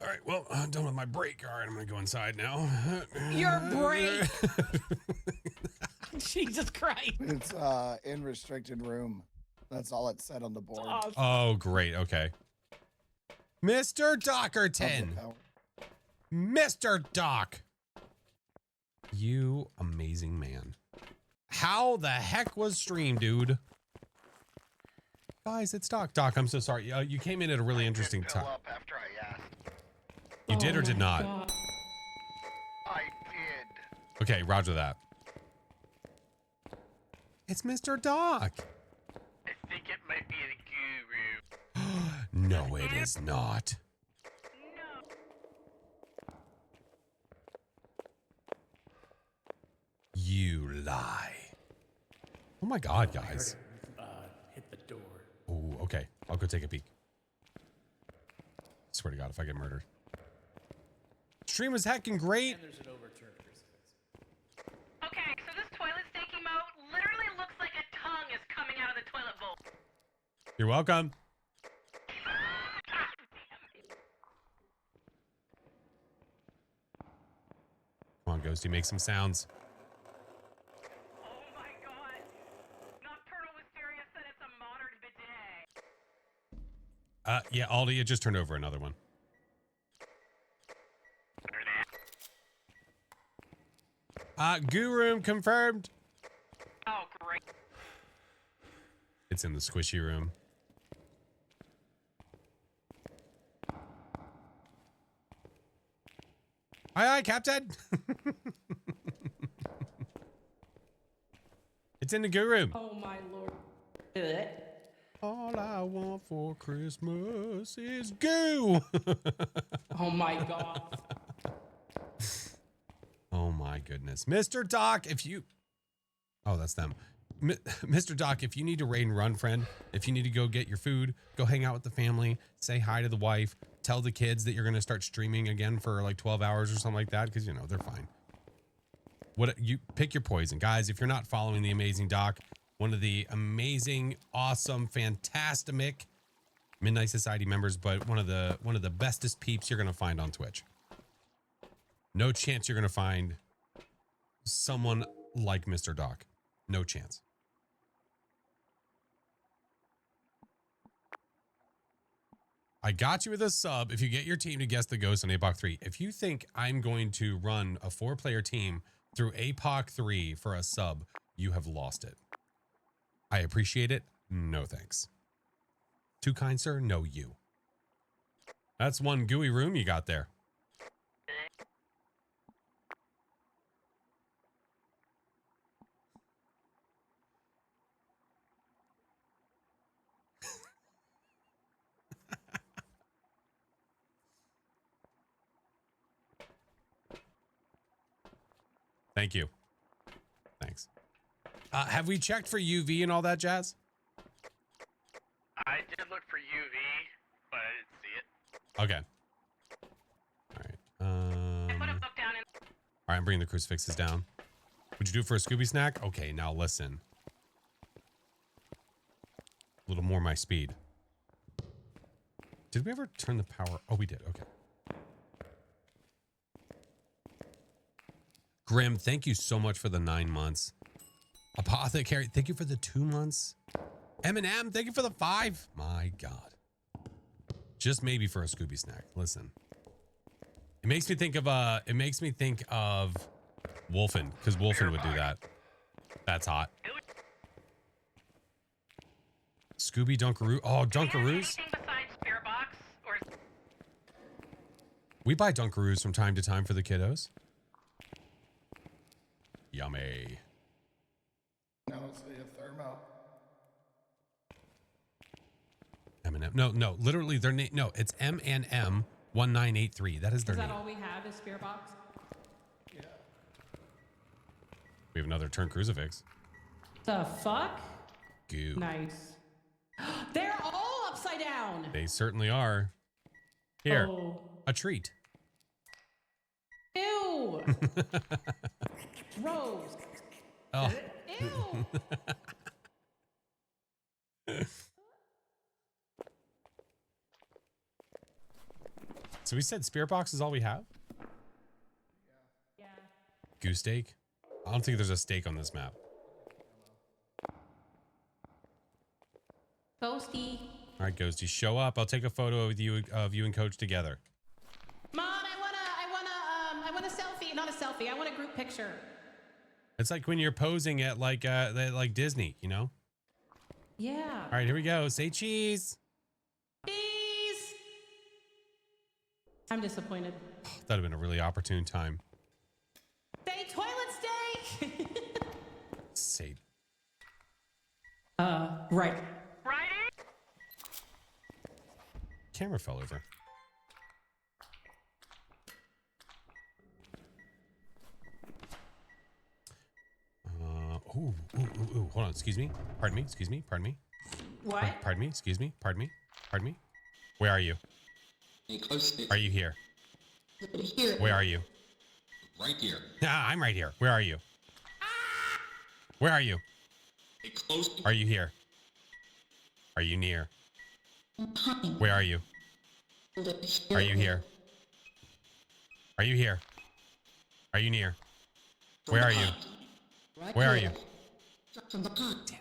Speaker 1: All right, well, I'm done with my break. All right, I'm going to go inside now.
Speaker 7: Your break. Jesus Christ.
Speaker 4: It's in restricted room. That's all it said on the board.
Speaker 7: Oh,
Speaker 1: Oh, great. Okay. Mr. Dockerton. Mr. Doc. You amazing man. How the heck was stream, dude? Guys, it's Doc. Doc, I'm so sorry. You came in at a really interesting
Speaker 2: Fill
Speaker 1: time.
Speaker 2: up after I asked.
Speaker 1: You did or
Speaker 7: oh
Speaker 1: did
Speaker 7: my
Speaker 1: not?
Speaker 7: God.
Speaker 2: I did.
Speaker 1: Okay, roger that. It's Mr. Doc.
Speaker 6: I think it might be the guru.
Speaker 1: No, it is not.
Speaker 6: No.
Speaker 1: You lie. Oh my God, guys.
Speaker 5: Hit the door.
Speaker 1: Oh, okay. I'll go take a peek. Swear to God, if I get murdered. Stream was heckin' great.
Speaker 5: And there's an overturned crucifix.
Speaker 6: Okay, so this toilet steak emote literally looks like a tongue is coming out of the toilet bowl.
Speaker 1: You're welcome. Come on, Ghosty, make some sounds.
Speaker 6: Oh my God. Nocturnal Wisteria said it's a modern bidet.
Speaker 1: Yeah, Aldi, it just turned over another one. Goo room confirmed.
Speaker 6: Oh, great.
Speaker 1: It's in the squishy room. Aye, Captain. It's in the goo room.
Speaker 3: Oh my lord.
Speaker 1: All I want for Christmas is goo.
Speaker 3: Oh my god.
Speaker 1: Oh my goodness. Mr. Doc, if you... Oh, that's them. Mr. Doc, if you need to raid and run, friend, if you need to go get your food, go hang out with the family, say hi to the wife, tell the kids that you're going to start streaming again for like 12 hours or something like that, because, you know, they're fine. What you pick your poison. Guys, if you're not following the amazing Doc, one of the amazing, awesome, fantastic Midnight Society members, but one of the bestest peeps you're going to find on Twitch. No chance you're going to find someone like Mr. Doc. No chance. I got you with a sub if you get your team to guess the ghost on APOC 3. If you think I'm going to run a 4-player team through APOC 3 for a sub, you have lost it. I appreciate it. No thanks. Too kind, sir? No, you. That's one gooey room you got there. Thank you. Thanks. Have we checked for UV and all that jazz?
Speaker 2: I did look for UV, but I didn't see it.
Speaker 1: Okay. All right.
Speaker 6: I put a book down in.
Speaker 1: All right, I'm bringing the crucifixes down. Would you do it for a Scooby snack? Okay, now listen. A little more my speed. Did we ever turn the power? Oh, we did. Okay. Grim, thank you so much for the 9 months. Apothecary, thank you for the 2 months. Eminem, thank you for the 5. My God. Just maybe for a Scooby snack. Listen. It makes me think of Wolfen, because Wolfen would do that. That's hot. Scooby Dunkaroo. Oh, Dunkaroos.
Speaker 6: Anything besides Spirit Box or
Speaker 1: We buy Dunkaroos from time to time for the kiddos. Yummy.
Speaker 4: No, it's the thermo.
Speaker 1: M&M. No, literally their name. No, it's M&M 1983. That is their
Speaker 3: Is that
Speaker 1: name.
Speaker 3: all we have is Spirit Box?
Speaker 4: Yeah.
Speaker 1: We have another turn crucifix.
Speaker 3: The fuck?
Speaker 1: Goo.
Speaker 3: Nice. They're all upside down.
Speaker 1: They certainly are. Here,
Speaker 3: Oh.
Speaker 1: a treat.
Speaker 3: Ew. Rose.
Speaker 1: Oh.
Speaker 3: Ew.
Speaker 1: So we said spirit box is all we have?
Speaker 3: Yeah.
Speaker 1: Goose steak? I don't think there's a steak on this map.
Speaker 3: Ghosty.
Speaker 1: All right, Ghosty, show up. I'll take a photo of you and Coach together.
Speaker 3: Mom, I want a selfie. Not a selfie. I want a group picture.
Speaker 1: It's like when you're posing at like Disney, you know?
Speaker 3: Yeah.
Speaker 1: All right, here we go. Say cheese.
Speaker 3: Please. I'm disappointed.
Speaker 1: That'd have been a really opportune time.
Speaker 3: Say toilet steak.
Speaker 1: Say.
Speaker 3: Right.
Speaker 6: Friday?
Speaker 1: Camera fell over. Ooh. Hold on. Excuse me. Pardon me. Excuse me. Pardon me.
Speaker 3: What?
Speaker 1: Pardon me. Excuse me. Pardon me. Pardon me. Where are you? Are you here? Where are you?
Speaker 8: Right here.
Speaker 1: Ah, I'm right here. Where are you? Where are you? Are you here? Are you near? Where are you? Are you here? Are you here? Are you near? Where are you? Where are you? Damn.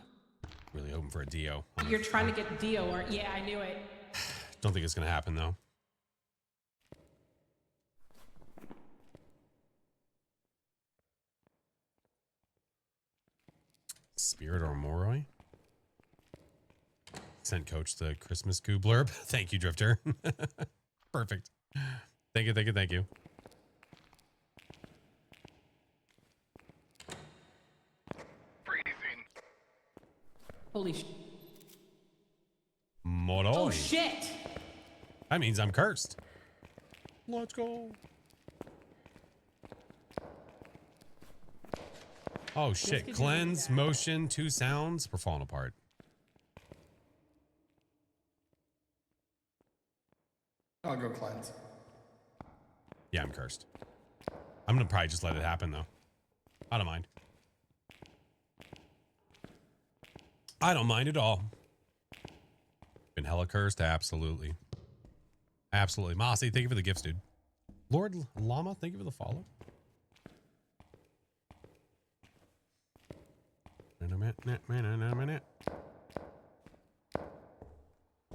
Speaker 1: Really hoping for a Dio.
Speaker 3: You're trying to get Dio, or yeah, I knew it.
Speaker 1: Don't think it's gonna happen though. Spirit or Moroi. Sent Coach the Christmas goo blurb. Thank you, Drifter. Perfect. Thank you, thank you, thank you.
Speaker 2: Freezing.
Speaker 3: Holy sh!
Speaker 1: Moroi.
Speaker 3: Oh shit!
Speaker 1: That means I'm cursed. Let's go. Oh shit.
Speaker 3: could
Speaker 1: Cleanse,
Speaker 3: do that.
Speaker 1: motion, 2 sounds. We're falling apart.
Speaker 4: I'll go cleanse.
Speaker 1: Yeah, I'm cursed. I'm gonna probably just let it happen though. I don't mind. I don't mind at all. Been hella cursed? Absolutely. Absolutely. Mossy, thank you for the gifts, dude. Lord Llama, thank you for the follow.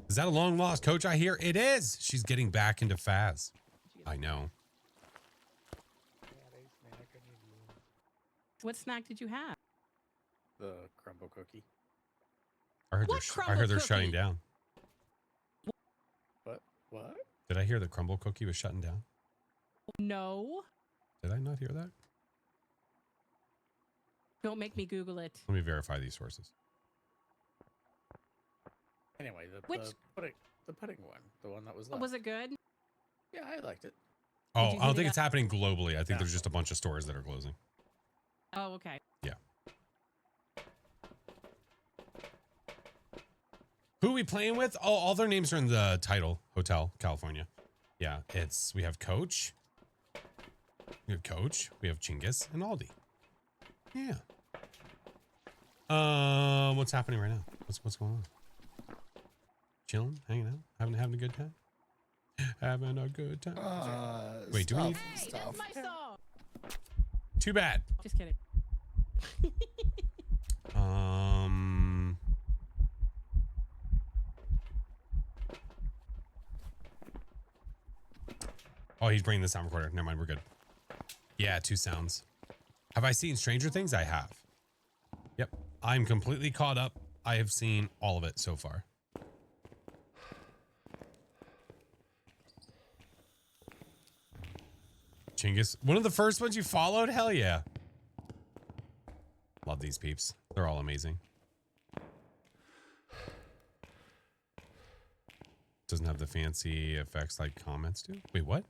Speaker 1: Is that a long lost coach I hear? It is. She's getting back into Phas. I know.
Speaker 3: What snack did you have?
Speaker 5: The crumble cookie.
Speaker 1: I heard
Speaker 3: What
Speaker 1: I heard they're
Speaker 3: crumble
Speaker 1: shutting
Speaker 3: cookie?
Speaker 1: down.
Speaker 5: What?
Speaker 1: Did I hear the crumble cookie was shutting down?
Speaker 3: No.
Speaker 1: Did I not hear that?
Speaker 3: Don't make me Google it.
Speaker 1: Let me verify these sources.
Speaker 5: Anyway, the pudding one, the one that was left.
Speaker 3: Was it good?
Speaker 5: Yeah, I liked it.
Speaker 1: Oh,
Speaker 3: you
Speaker 1: I
Speaker 3: heat
Speaker 1: don't
Speaker 3: it
Speaker 1: think
Speaker 3: up?
Speaker 1: it's happening globally. I think
Speaker 5: Yeah.
Speaker 1: there's just a bunch of stores that are closing.
Speaker 3: Oh, okay.
Speaker 1: Yeah. Who are we playing with? Oh, all their names are in the title. Hotel California. Yeah, we have Coach. We have Coach. We have Chinggis and Aldi. Yeah. What's happening right now? What's going on? Chilling, hanging out, having a good time. Having a good time. Wait, do we need?
Speaker 3: Hey, that's my song.
Speaker 1: Too bad.
Speaker 3: Just kidding.
Speaker 1: Oh, he's bringing the sound recorder. Never mind, we're good. Yeah, 2 sounds. Have I seen Stranger Things? I have. Yep, I'm completely caught up. I have seen all of it so far. Chinggis, one of the first ones you followed? Hell yeah. Love these peeps. They're all amazing. Doesn't have the fancy effects like comments do. Wait, what?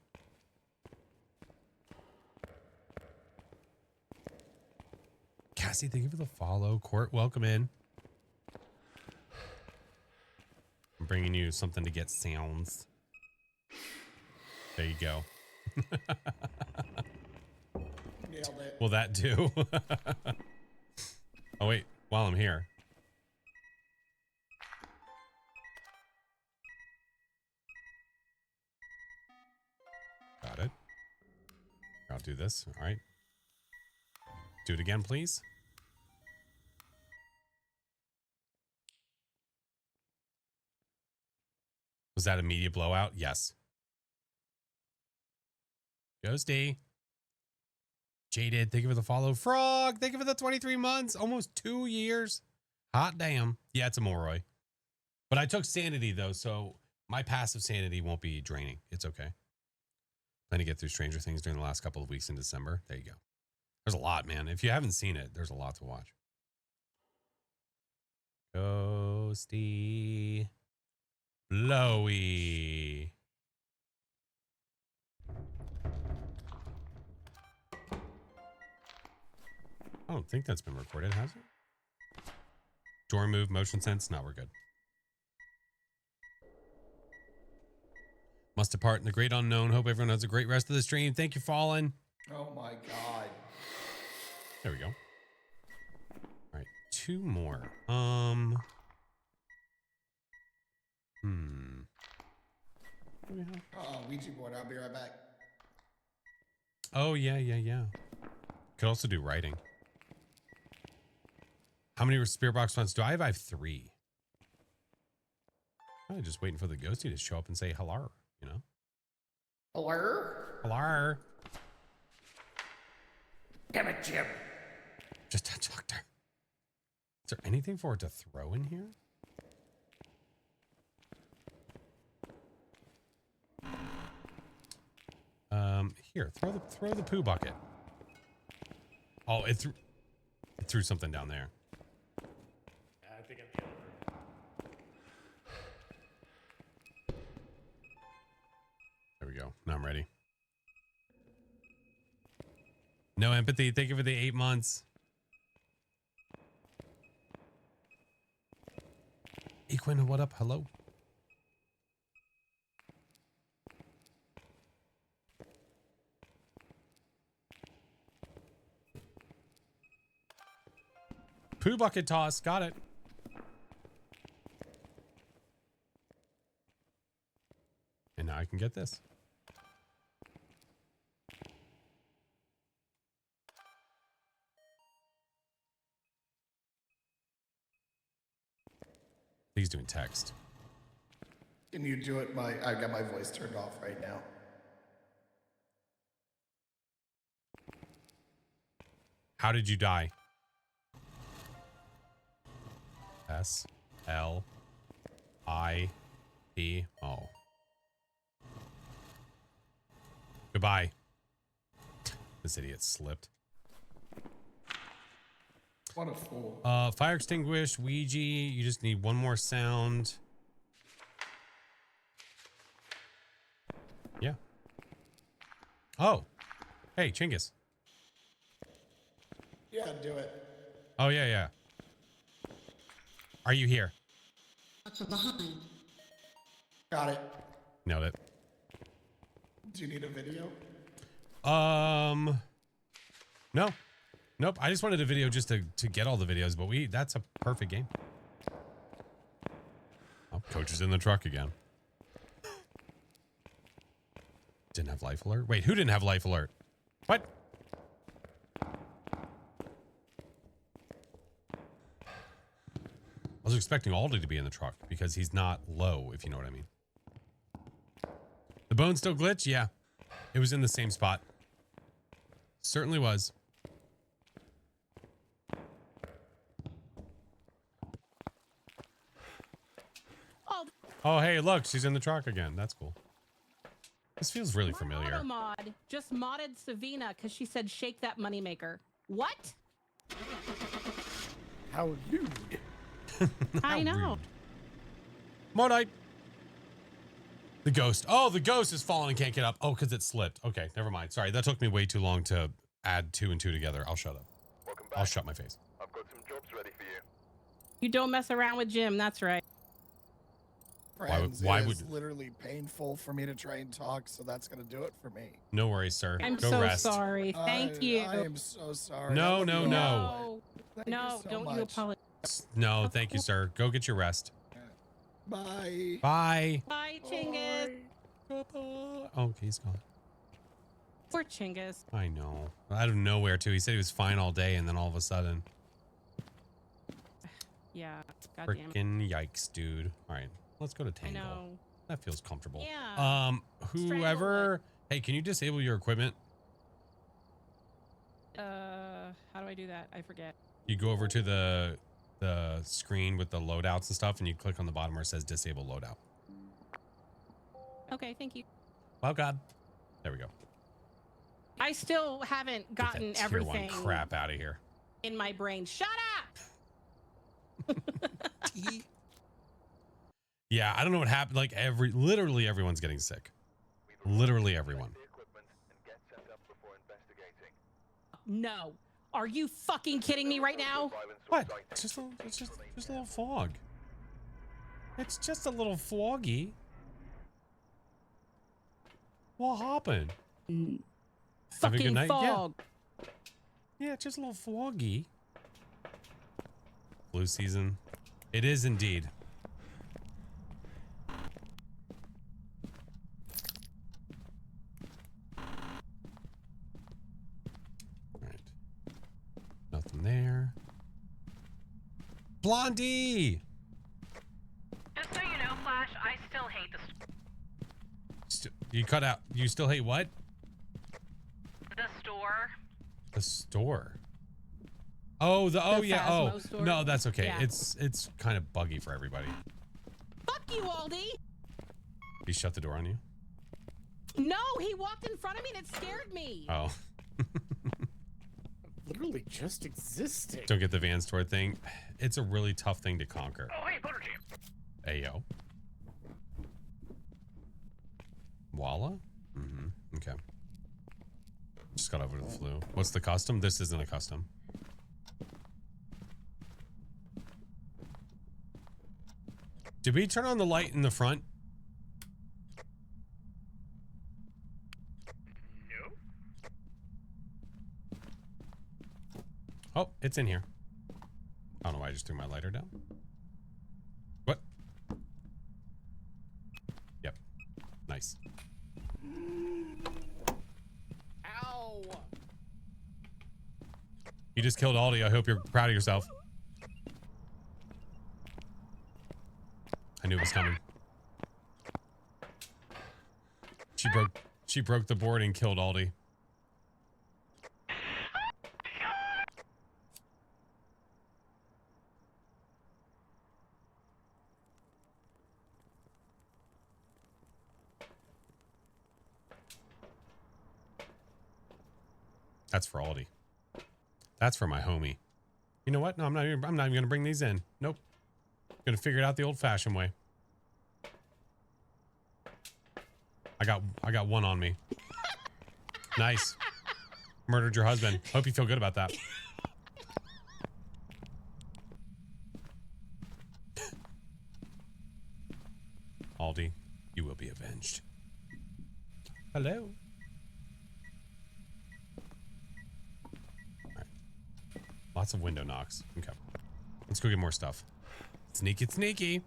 Speaker 1: Cassie, thank you for the follow. Court, welcome in. I'm bringing you something to get sounds. There you go.
Speaker 4: Nailed it.
Speaker 1: Will that do? Oh, wait. While I'm here. Got it. I'll do this. All right. Do it again, please. Was that a media blowout? Yes. Ghosty. Jaded, thank you for the follow. Frog, thank you for the 23 months. Almost 2 years. Hot damn. Yeah, it's a Moroi. But I took sanity, though, so my passive sanity won't be draining. It's okay. Plan to get through Stranger Things during the last couple of weeks in December. There you go. There's a lot, man. If you haven't seen it, there's a lot to watch. Ghosty. Blowy. I don't think that's been recorded, has it? Door move, motion sense. No, we're good. Must depart in the great unknown. Hope everyone has a great rest of the stream. Thank you, Fallen.
Speaker 4: Oh my god.
Speaker 1: There we go. All right, 2 more. What do we have?
Speaker 4: Ouija board. I'll be right back.
Speaker 1: Oh, yeah. Could also do writing. How many spirit box funds do I have? I have 3. I'm just waiting for the ghosty to show up and say hello, you know? Hello?
Speaker 2: Damn it, Jim.
Speaker 1: Just a doctor. Is there anything for it to throw in here? Here, throw the poo bucket. Oh, it threw something down there.
Speaker 5: I think I'm the
Speaker 1: There we go. Now I'm ready. No empathy. Thank you for the 8 months. Equin, what up? Hello. Poo bucket toss. Got it. And now I can get this. He's doing text.
Speaker 4: Can you do it? I got my voice turned off right now.
Speaker 1: How did you die? S L I P O. Goodbye. This idiot slipped.
Speaker 4: What a fool.
Speaker 1: Fire extinguished, Ouija. You just need one more sound. Yeah. Oh. Hey, Chinggis.
Speaker 4: Yeah, do it.
Speaker 1: Oh, yeah, yeah. Are you here?
Speaker 4: Got it.
Speaker 1: Nailed it.
Speaker 4: Do you need a video?
Speaker 1: No. Nope. I just wanted a video just to get all the videos, but that's a perfect game. Oh, Coach is in the truck again. Didn't have life alert? Wait, who didn't have life alert? What? I was expecting Aldi to be in the truck because he's not low, if you know what I mean. The bone still glitch? Yeah. It was in the same spot. Certainly was. Oh, hey, look, she's in the truck again. That's cool. This feels really familiar.
Speaker 7: Auto mod just modded Savina because she said shake that moneymaker. What?
Speaker 5: How rude.
Speaker 7: I know.
Speaker 1: Modite. The ghost. Oh, the ghost is falling and can't get up. Oh, because it slipped. Okay, never mind. Sorry, that took me way too long to add 2 and 2 together. I'll shut up.
Speaker 2: Welcome back.
Speaker 1: I'll shut my face.
Speaker 2: I've got some jobs ready for you.
Speaker 7: You don't mess around with Jim. That's right.
Speaker 4: Friends,
Speaker 1: why
Speaker 4: it
Speaker 1: would-
Speaker 4: is literally painful for me to try and talk, so that's gonna do it for me.
Speaker 1: No worries, sir.
Speaker 7: I'm
Speaker 1: Go
Speaker 7: so
Speaker 1: rest.
Speaker 7: sorry. Thank you.
Speaker 4: I am so sorry.
Speaker 1: No,
Speaker 4: I love
Speaker 1: no,
Speaker 4: you
Speaker 1: no.
Speaker 4: all. Thank you
Speaker 7: No,
Speaker 4: so
Speaker 7: don't
Speaker 4: much.
Speaker 7: you apologize.
Speaker 1: No, thank you, sir. Go get your rest.
Speaker 4: Bye.
Speaker 1: Bye.
Speaker 7: Bye, Chinggis.
Speaker 1: Oh, okay, he's gone.
Speaker 7: Poor Chinggis.
Speaker 1: I know. Out of nowhere, too. He said he was fine all day, and then all of a sudden,
Speaker 7: Yeah. Goddamn.
Speaker 1: freaking yikes, dude. All right, let's go to
Speaker 7: I
Speaker 1: Tangle.
Speaker 7: know.
Speaker 1: That feels comfortable.
Speaker 7: Yeah.
Speaker 1: Whoever. Hey, can you disable your equipment?
Speaker 7: How do I do that? I forget.
Speaker 1: You go over to the screen with the loadouts and stuff, and you click on the bottom where it says disable loadout.
Speaker 7: Okay, thank you.
Speaker 1: Oh God. There we go.
Speaker 7: I still haven't
Speaker 1: Get
Speaker 7: gotten
Speaker 1: that tier
Speaker 7: everything
Speaker 1: 1 crap out of here.
Speaker 7: in my brain. Shut up!
Speaker 1: Yeah, I don't know what happened. Like literally everyone's getting sick. Literally everyone.
Speaker 2: The equipment and get set up before investigating.
Speaker 7: No. Are you fucking kidding me right now?
Speaker 2: Violence or
Speaker 1: What?
Speaker 2: sightings
Speaker 1: It's just
Speaker 2: will be
Speaker 1: a
Speaker 2: remain
Speaker 1: little fog. It's just a little foggy. What happened? Have a good
Speaker 7: Fucking
Speaker 1: night?
Speaker 7: fog.
Speaker 1: Yeah, it's just a little foggy. Flu season. It is indeed. Alright. Nothing there. Blondie!
Speaker 6: Just so you know, Flash, I still hate the
Speaker 1: You cut out. You still hate what?
Speaker 6: store.
Speaker 1: The store. Oh, oh
Speaker 7: The
Speaker 1: yeah.
Speaker 7: Phasmo
Speaker 1: Oh,
Speaker 7: store?
Speaker 1: no, that's okay.
Speaker 7: Yeah.
Speaker 1: It's kind of buggy for everybody.
Speaker 7: Fuck you, Aldi.
Speaker 1: He shut the door on you?
Speaker 7: No, he walked in front of me and it scared me.
Speaker 1: Oh.
Speaker 5: Literally just existing.
Speaker 1: Don't get the van store thing. It's a really tough thing to conquer.
Speaker 2: Oh, hey, Butter Jam.
Speaker 1: Ayo. Walla? Mm-hmm. Okay. Just got over to the flu. What's the custom? This isn't a custom. Did we turn on the light in the front?
Speaker 2: No.
Speaker 1: Oh, it's in here. I don't know why I just threw my lighter down. What? Yep. Nice.
Speaker 5: Ow!
Speaker 1: You just killed Aldi. I hope you're proud of yourself. I knew it was coming. She broke the board and killed Aldi. That's for Aldi. That's for my homie. You know what? No, I'm not even gonna bring these in. Nope. Gonna figure it out the old-fashioned way. I got one on me. Nice. Murdered your husband. Hope you feel good about that. Aldi, you will be avenged. Hello. All right. Lots of window knocks. Okay. Let's go get more stuff. Sneaky, sneaky.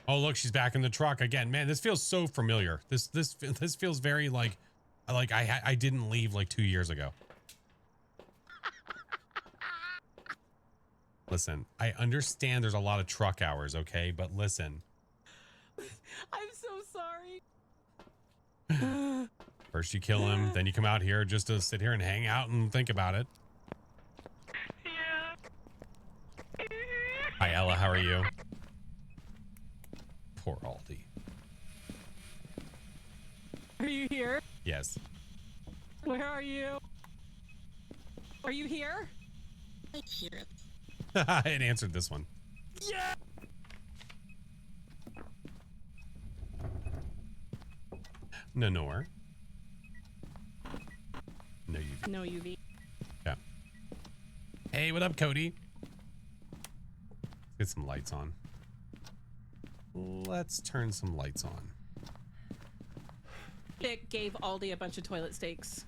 Speaker 1: Oh, look, she's back in the truck again. Man, this feels so familiar. This feels very like I didn't leave like 2 years ago. Listen, I understand there's a lot of truck hours, okay? But listen.
Speaker 7: I'm so sorry.
Speaker 1: First you kill him, then you come out here just to sit here and hang out and think about it.
Speaker 6: Yeah.
Speaker 1: Hi, Ella, how are you? Poor Aldi.
Speaker 7: Are you here?
Speaker 1: Yes.
Speaker 7: Where are you? Are you here? I hear it.
Speaker 1: It answered this one.
Speaker 7: Yeah.
Speaker 1: Nor. No UV.
Speaker 7: No UV.
Speaker 1: Yeah. Hey, what up, Cody? Let's get some lights on. Let's turn some lights on.
Speaker 7: Dick gave Aldi a bunch of toilet steaks.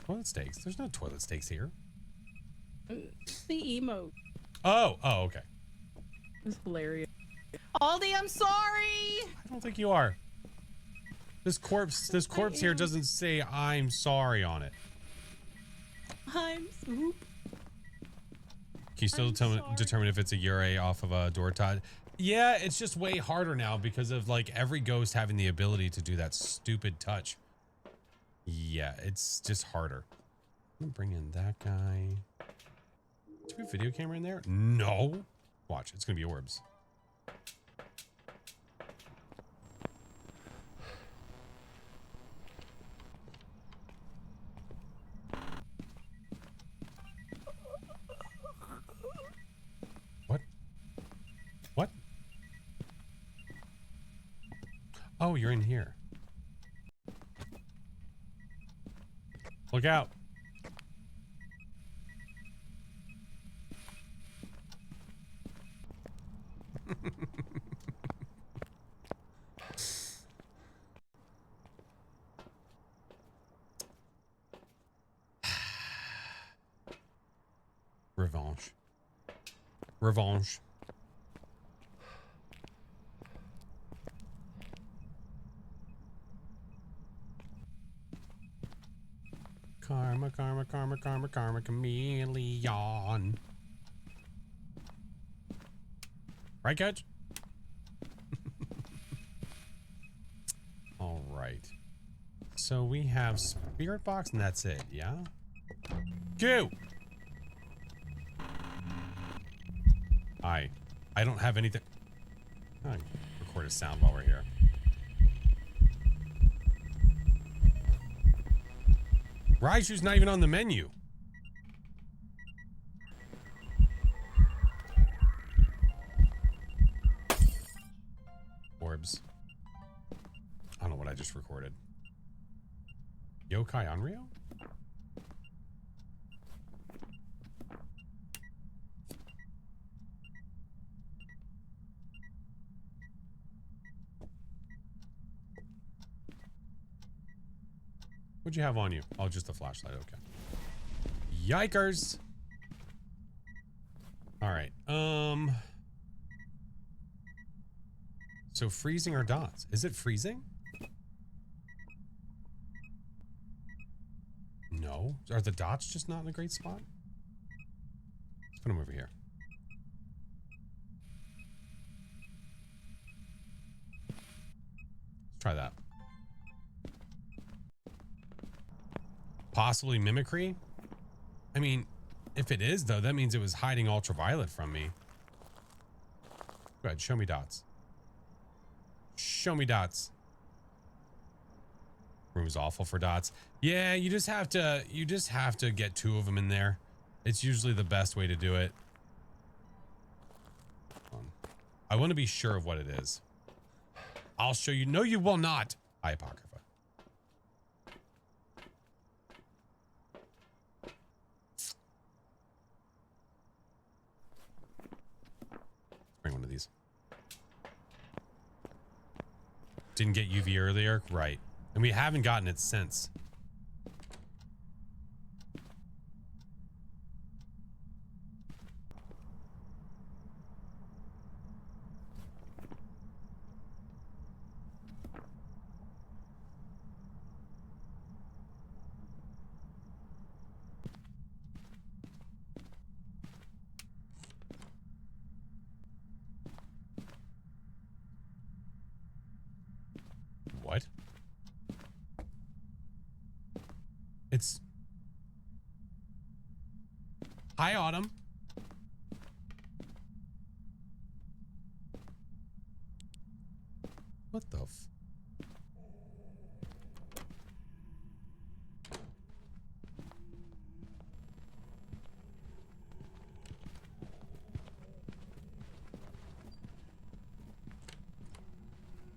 Speaker 1: Toilet steaks? There's no toilet steaks here.
Speaker 7: The emote.
Speaker 1: Oh, okay.
Speaker 7: It's hilarious. Aldi, I'm sorry.
Speaker 1: I don't think you are. This corpse here doesn't say I'm sorry on it.
Speaker 7: I'm swoop.
Speaker 1: Can you still determine if it's a Ure off of a Dortod? Yeah, it's just way harder now because of like every ghost having the ability to do that stupid touch. Yeah, it's just harder. I'm gonna bring in that guy. Do we have a video camera in there? No. Watch, it's gonna be orbs. What? What? Oh, you're in here. Look out. Revanche. Revanche. Karma, karma, karma, karma, karma, chameleon. Right, Coach? All right. So we have spirit box and that's it, yeah? Go! I don't have anything. Oh, record a sound while we're here. Raiju's not even on the menu. Orbs. I don't know what I just recorded. Yokai Onryo? What'd you have on you? Oh, just a flashlight. Okay. Yikers. All right. So freezing or dots? Is it freezing? No. Are the dots just not in a great spot? Let's put them over here. Let's try that. Possibly mimicry? I mean, if it is, though, that means it was hiding ultraviolet from me. Go ahead, show me dots. Show me dots. Room's awful for dots. Yeah, you just have to get 2 of them in there. It's usually the best way to do it. I want to be sure of what it is. I'll show you. No, you will not. I apocrypha. Bring one of these. Didn't get UV earlier, right? And we haven't gotten it since. What? It's... Hi, Autumn. What the f...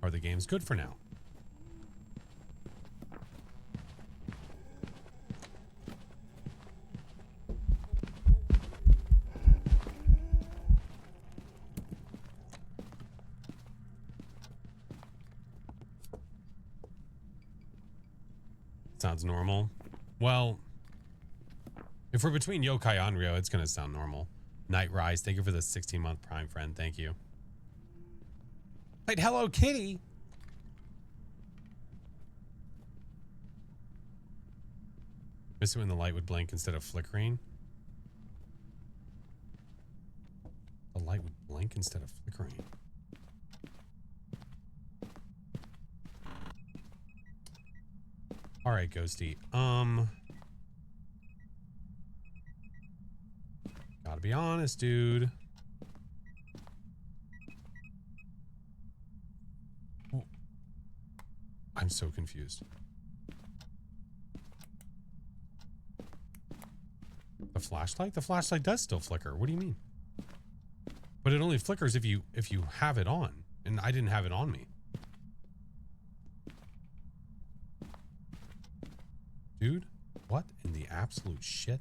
Speaker 1: Are the games good for now? Sounds normal. Well, if we're between Yokai Onryo, it's going to sound normal. Night Rise, thank you for the 16-month Prime friend. Thank you. Played Hello Kitty. Miss it when the light would blink instead of flickering. The light would blink instead of flickering. All right, Ghosty. Gotta be honest, dude. Ooh. I'm so confused. The flashlight? The flashlight does still flicker. What do you mean? But it only flickers if you have it on, and I didn't have it on me. Dude, what in the absolute shit?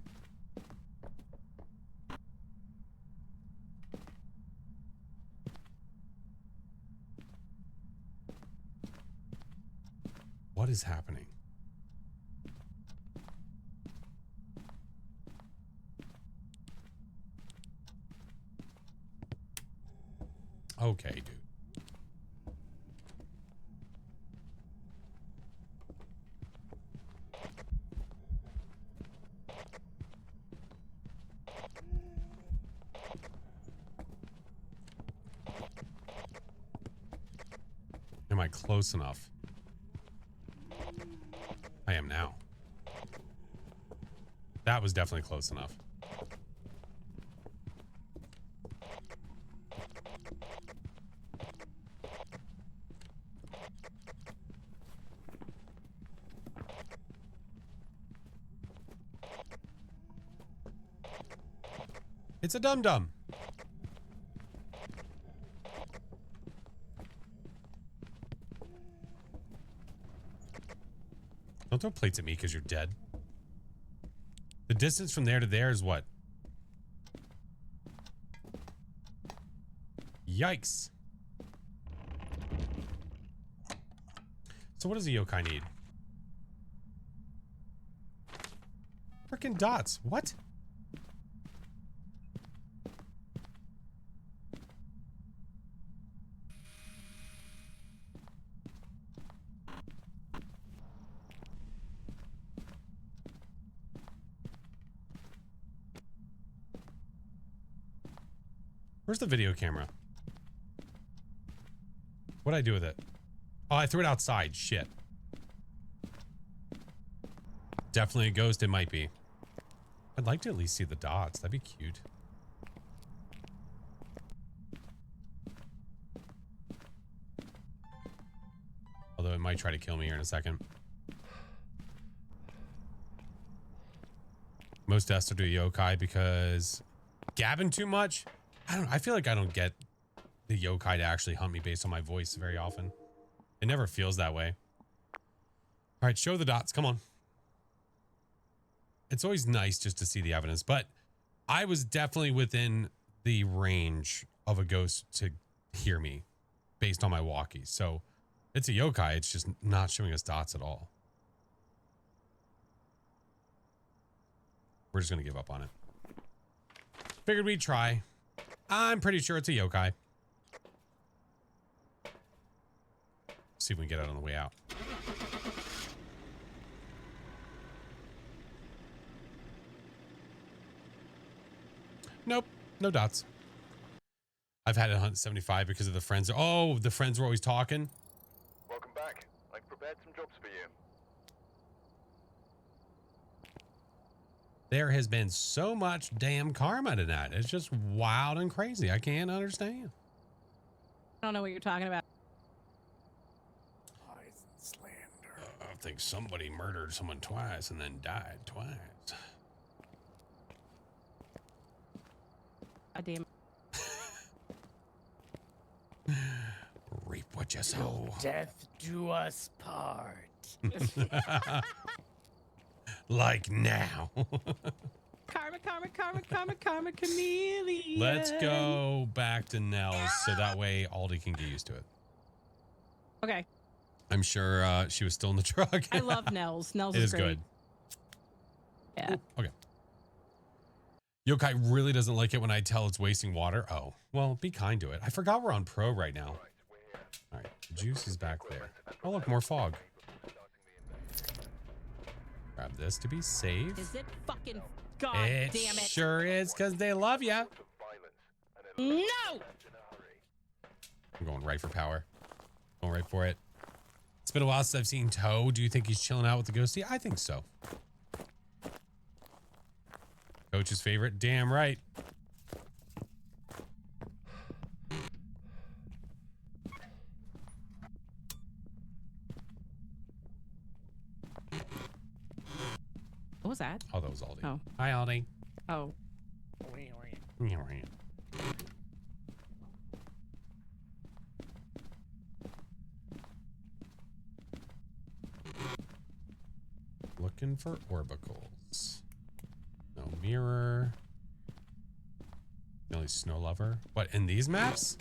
Speaker 1: What is happening? Okay, dude. Am I close enough? I am now. That was definitely close enough. It's a dum-dum. Don't throw plates at me because you're dead. The distance from there to there is what? Yikes. So what does a yokai need? Frickin' dots. What? Where's the video camera? What'd I do with it? Oh, I threw it outside. Shit. Definitely a ghost. It might be. I'd like to at least see the dots. That'd be cute. Although it might try to kill me here in a second. Most deaths are to yokai because gabbing too much. I feel like I don't get the yokai to actually hunt me based on my voice very often. It never feels that way. All right, show the dots. Come on. It's always nice just to see the evidence, but I was definitely within the range of a ghost to hear me based on my walkie. So it's a yokai. It's just not showing us dots at all. We're just going to give up on it. Figured we'd try. I'm pretty sure it's a yokai. See if we can get out on the way out. Nope, no dots. I've had to hunt 75 because of the friends. Oh, the friends were always talking.
Speaker 2: Welcome back. I've prepared some jobs for you.
Speaker 1: There has been so much damn karma tonight. It's just wild and crazy. I can't understand.
Speaker 3: I don't know what you're talking about.
Speaker 5: Lies and slander.
Speaker 1: I think somebody murdered someone twice and then died twice.
Speaker 3: God damn.
Speaker 1: Reap what you sow.
Speaker 5: Death do us part.
Speaker 1: Like now.
Speaker 3: Karma, chameleon.
Speaker 1: Let's go back to Nell's so that way Aldi can get used to it.
Speaker 3: Okay.
Speaker 1: I'm sure she was still in the truck.
Speaker 3: I love Nell's. Nell's
Speaker 1: It
Speaker 3: is
Speaker 1: is
Speaker 3: great.
Speaker 1: good.
Speaker 3: Yeah.
Speaker 1: Ooh, okay. Yokai really doesn't like it when I tell it's wasting water. Oh, well, be kind to it. I forgot we're on pro right now. All right, the juice is back there. Oh, look, more fog. Grab this to be safe.
Speaker 3: Is it fucking God
Speaker 1: It
Speaker 3: damn it?
Speaker 1: sure is, because they love you.
Speaker 3: No!
Speaker 1: I'm going right for power. Going right for it. It's been a while since I've seen Toe. Do you think he's chilling out with the ghostie? I think so. Coach's favorite? Damn right.
Speaker 3: What was that?
Speaker 1: Oh, that was Aldi.
Speaker 3: Oh.
Speaker 1: Hi, Aldi.
Speaker 3: Oh.
Speaker 1: Looking for orbicals. No mirror. The only snow lover. What, in these maps?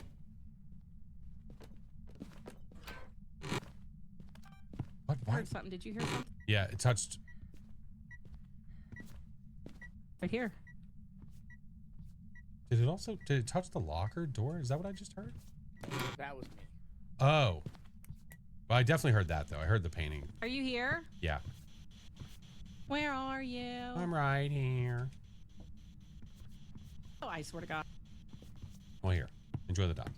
Speaker 1: What?
Speaker 3: I
Speaker 1: Why?
Speaker 3: heard something. Did you hear something?
Speaker 1: Yeah, it touched.
Speaker 3: Right here.
Speaker 1: Did it touch the locker door? Is that what I just heard?
Speaker 5: That was me.
Speaker 1: Oh. Well, I definitely heard that, though. I heard the painting.
Speaker 3: Are you here?
Speaker 1: Yeah.
Speaker 3: Where are you?
Speaker 1: I'm right here.
Speaker 3: Oh, I swear to God.
Speaker 1: Well, here. Enjoy the dock.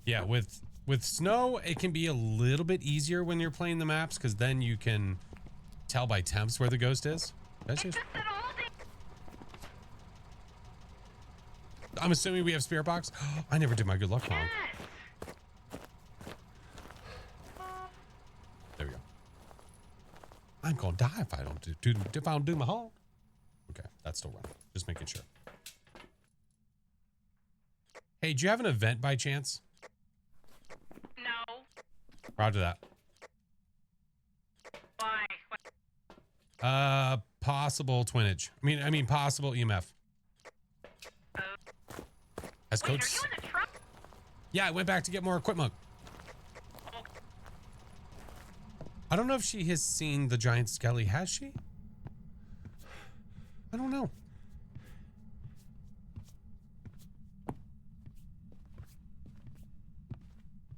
Speaker 1: Yeah, with snow, it can be a little bit easier when you're playing the maps because then you can tell by temps where the ghost is. That's just. I'm assuming we have spirit box. I never did my good luck wrong. There we go. I'm gonna die if I don't do my haul. Okay, that's still running. Just making sure. Hey, do you have an event by chance?
Speaker 6: No.
Speaker 1: Roger that.
Speaker 6: Why?
Speaker 1: Possible twinage. I mean possible EMF. As
Speaker 6: Wait,
Speaker 1: coach.
Speaker 6: are you in the truck?
Speaker 1: Yeah, I went back to get more equipment. I don't know if she has seen the giant skelly. Has she? I don't know.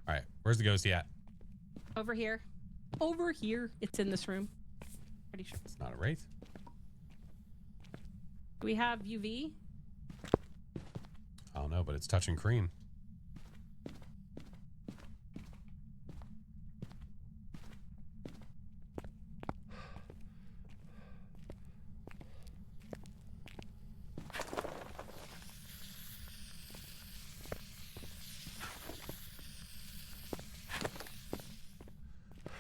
Speaker 1: All right, where's the ghosty at?
Speaker 3: Over here. Over here. It's in this room. Pretty sure.
Speaker 1: It's not a wraith.
Speaker 3: Do we have UV?
Speaker 1: I don't know, but it's touching cream.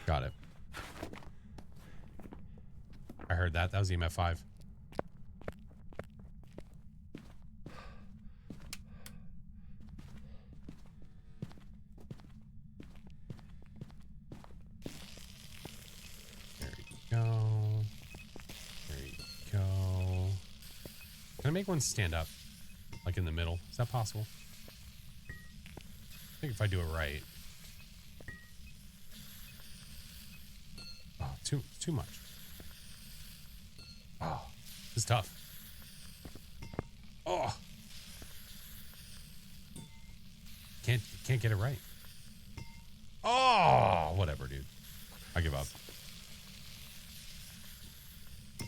Speaker 1: Got it. I heard that. That was EMF 5. There you go. There you go. Can I make one stand up? Like in the middle? Is that possible? I think if I do it right. Oh, too much. Oh, this is tough. Oh. Can't get it right. Oh, whatever, dude. I give up.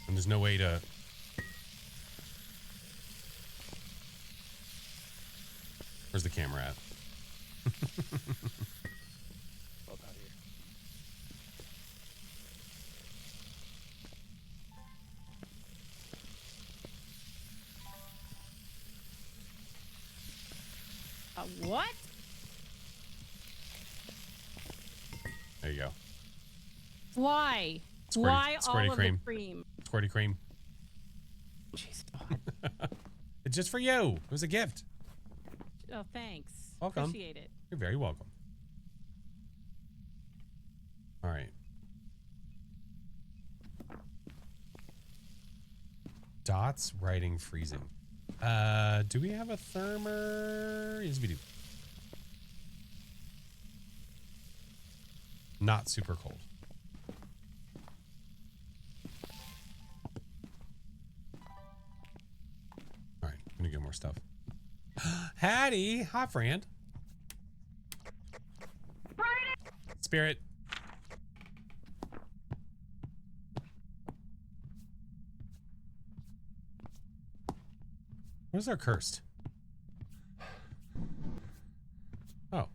Speaker 1: And there's no way to... Where's the camera at?
Speaker 3: What?
Speaker 1: There you go.
Speaker 3: Why?
Speaker 1: Squirty-
Speaker 3: Why
Speaker 1: squirty
Speaker 3: all of
Speaker 1: cream.
Speaker 3: the cream?
Speaker 1: Squirty cream.
Speaker 3: Jeez.
Speaker 1: It's just for you. It was a gift.
Speaker 3: Oh, thanks.
Speaker 1: Welcome.
Speaker 3: Appreciate it.
Speaker 1: You're very welcome. All right. Dots writing freezing. Do we have a thermer? Yes, we do. Not super cold. All right, I'm gonna get more stuff. Hattie, hi friend. Spirit. What is our cursed? Oh.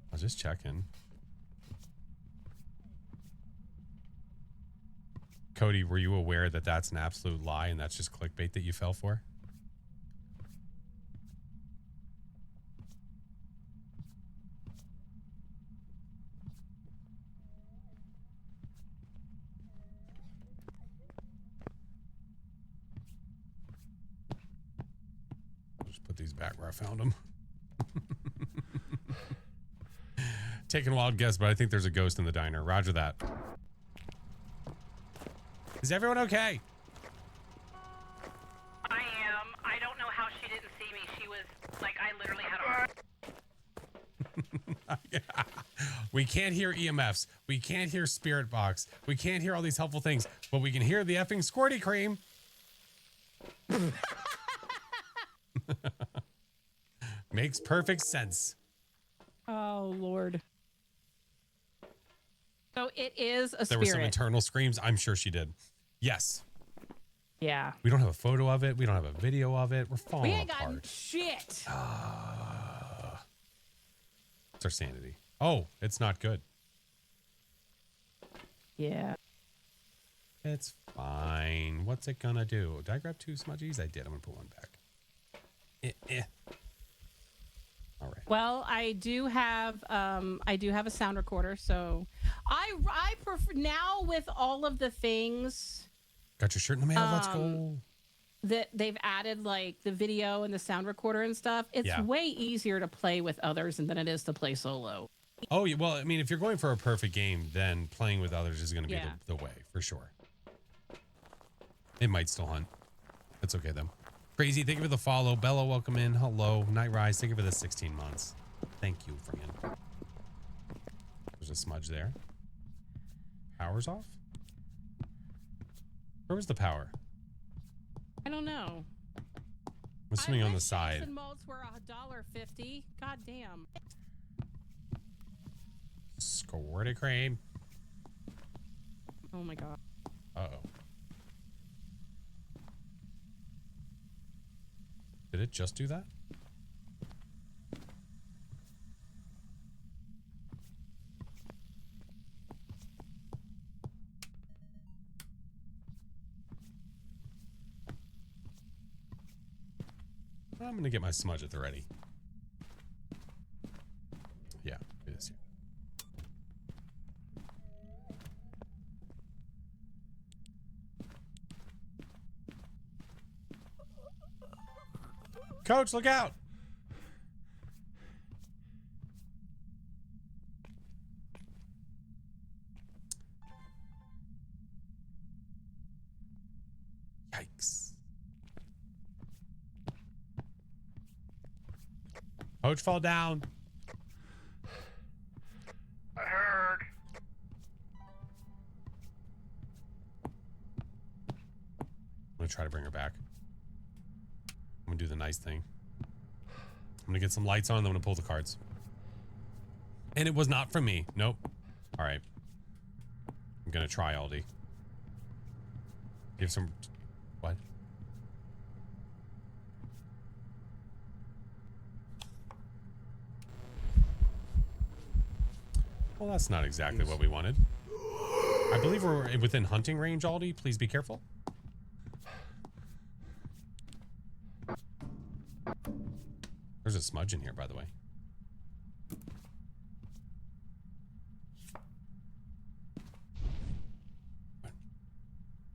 Speaker 1: I was just checking. Cody, were you aware that that's an absolute lie and that's just clickbait that you fell for? I'll just put these back where I found them. Taking a wild guess, but I think there's a ghost in the diner. Roger that. Is everyone okay?
Speaker 6: I am. I don't know how she didn't see me. She was like, I literally had a
Speaker 1: Yeah. We can't hear EMFs. We can't hear Spirit Box. We can't hear all these helpful things, but we can hear the effing squirty cream. Makes perfect sense.
Speaker 7: Oh, Lord.
Speaker 3: So it is a
Speaker 1: There
Speaker 3: spirit.
Speaker 1: were some internal screams. I'm sure she did. Yes.
Speaker 3: Yeah.
Speaker 1: We don't have a photo of it. We don't have a video of it. We're falling
Speaker 3: We ain't
Speaker 1: apart.
Speaker 3: got shit.
Speaker 1: It's our sanity. Oh, it's not good.
Speaker 3: Yeah.
Speaker 1: It's fine. What's it gonna do? Did I grab 2 smudgies? I did. I'm gonna put 1 back. All right.
Speaker 3: Well, I do have a sound recorder, so I prefer now with all of the things
Speaker 1: Got your shirt in the mail. Let's go.
Speaker 3: that they've added, like the video and the sound recorder and stuff. It's
Speaker 1: Yeah.
Speaker 3: way easier to play with others than it is to play solo.
Speaker 1: Oh, yeah. Well, I mean, if you're going for a perfect game, then playing with others is going to be
Speaker 3: Yeah.
Speaker 1: the way for sure. It might still hunt. That's okay though. Crazy, thank you for the follow. Bella, welcome in. Hello. Night Rise, thank you for the 16 months. Thank you, friend. There's a smudge there. Power's off? Where was the power?
Speaker 3: I don't know.
Speaker 1: I'm assuming on the side.
Speaker 3: And molds were $1.50. God damn.
Speaker 1: Squirty cream.
Speaker 3: Oh my god.
Speaker 1: Uh-oh. Did it just do that? I'm going to get my smudge at the ready. Yeah, it is. Coach, look out! Yikes. Coach, fall down.
Speaker 2: I heard.
Speaker 1: I'm going to try to bring her back. I'm going to do the nice thing. I'm going to get some lights on, then I'm going to pull the cards. And it was not from me. Nope. All right. I'm going to try, Aldi. Give some... What? Well, that's not exactly what we wanted. I believe we're within hunting range, Aldi. Please be careful. There's a smudge in here, by the way.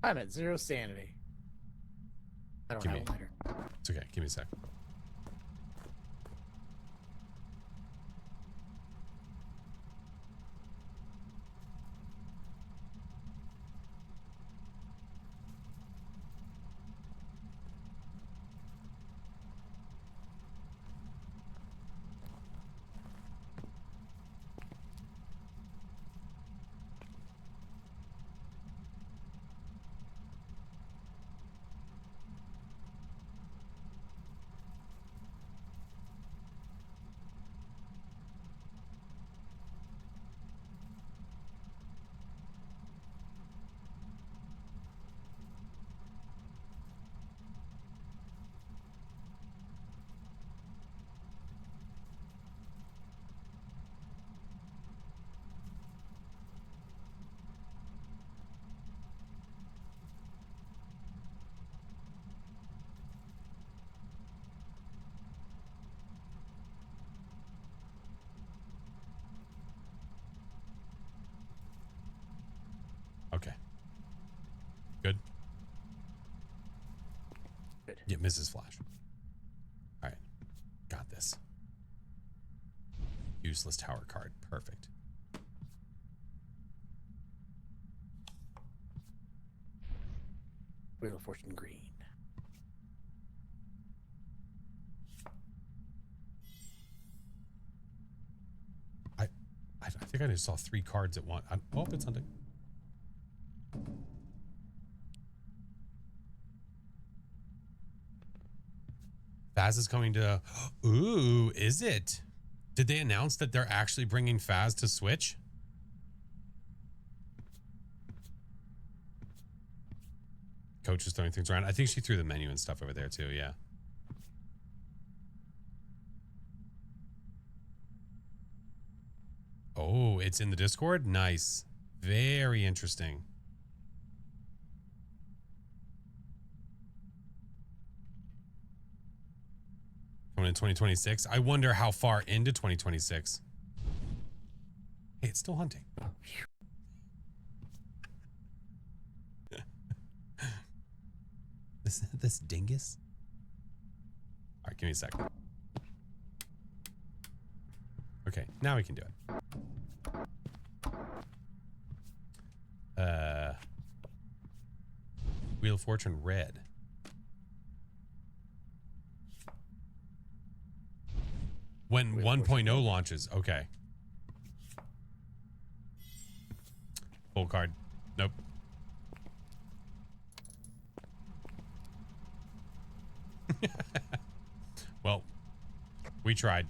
Speaker 5: I'm at 0 sanity. I don't
Speaker 1: Give
Speaker 5: have
Speaker 1: me-
Speaker 5: a lighter.
Speaker 1: It's okay. Give me a sec. Okay. Good.
Speaker 5: Good.
Speaker 1: Yeah, Mrs. Flash. All right. Got this. Useless tower card. Perfect.
Speaker 5: Wheel of Fortune green.
Speaker 1: think I just saw 3 cards at once. Oh, it's hunting. Phaz is coming to... Ooh, is it? Did they announce that they're actually bringing Phaz to Switch? Coach is throwing things around. I think she threw the menu and stuff over there too, yeah. Oh, it's in the Discord? Nice. Very interesting. Coming in 2026. I wonder how far into 2026. Hey, it's still hunting. This dingus. All right, give me a second. Okay, now we can do it. Wheel of Fortune red. When 1.0 launches, okay. Full card. Nope. Well, we tried.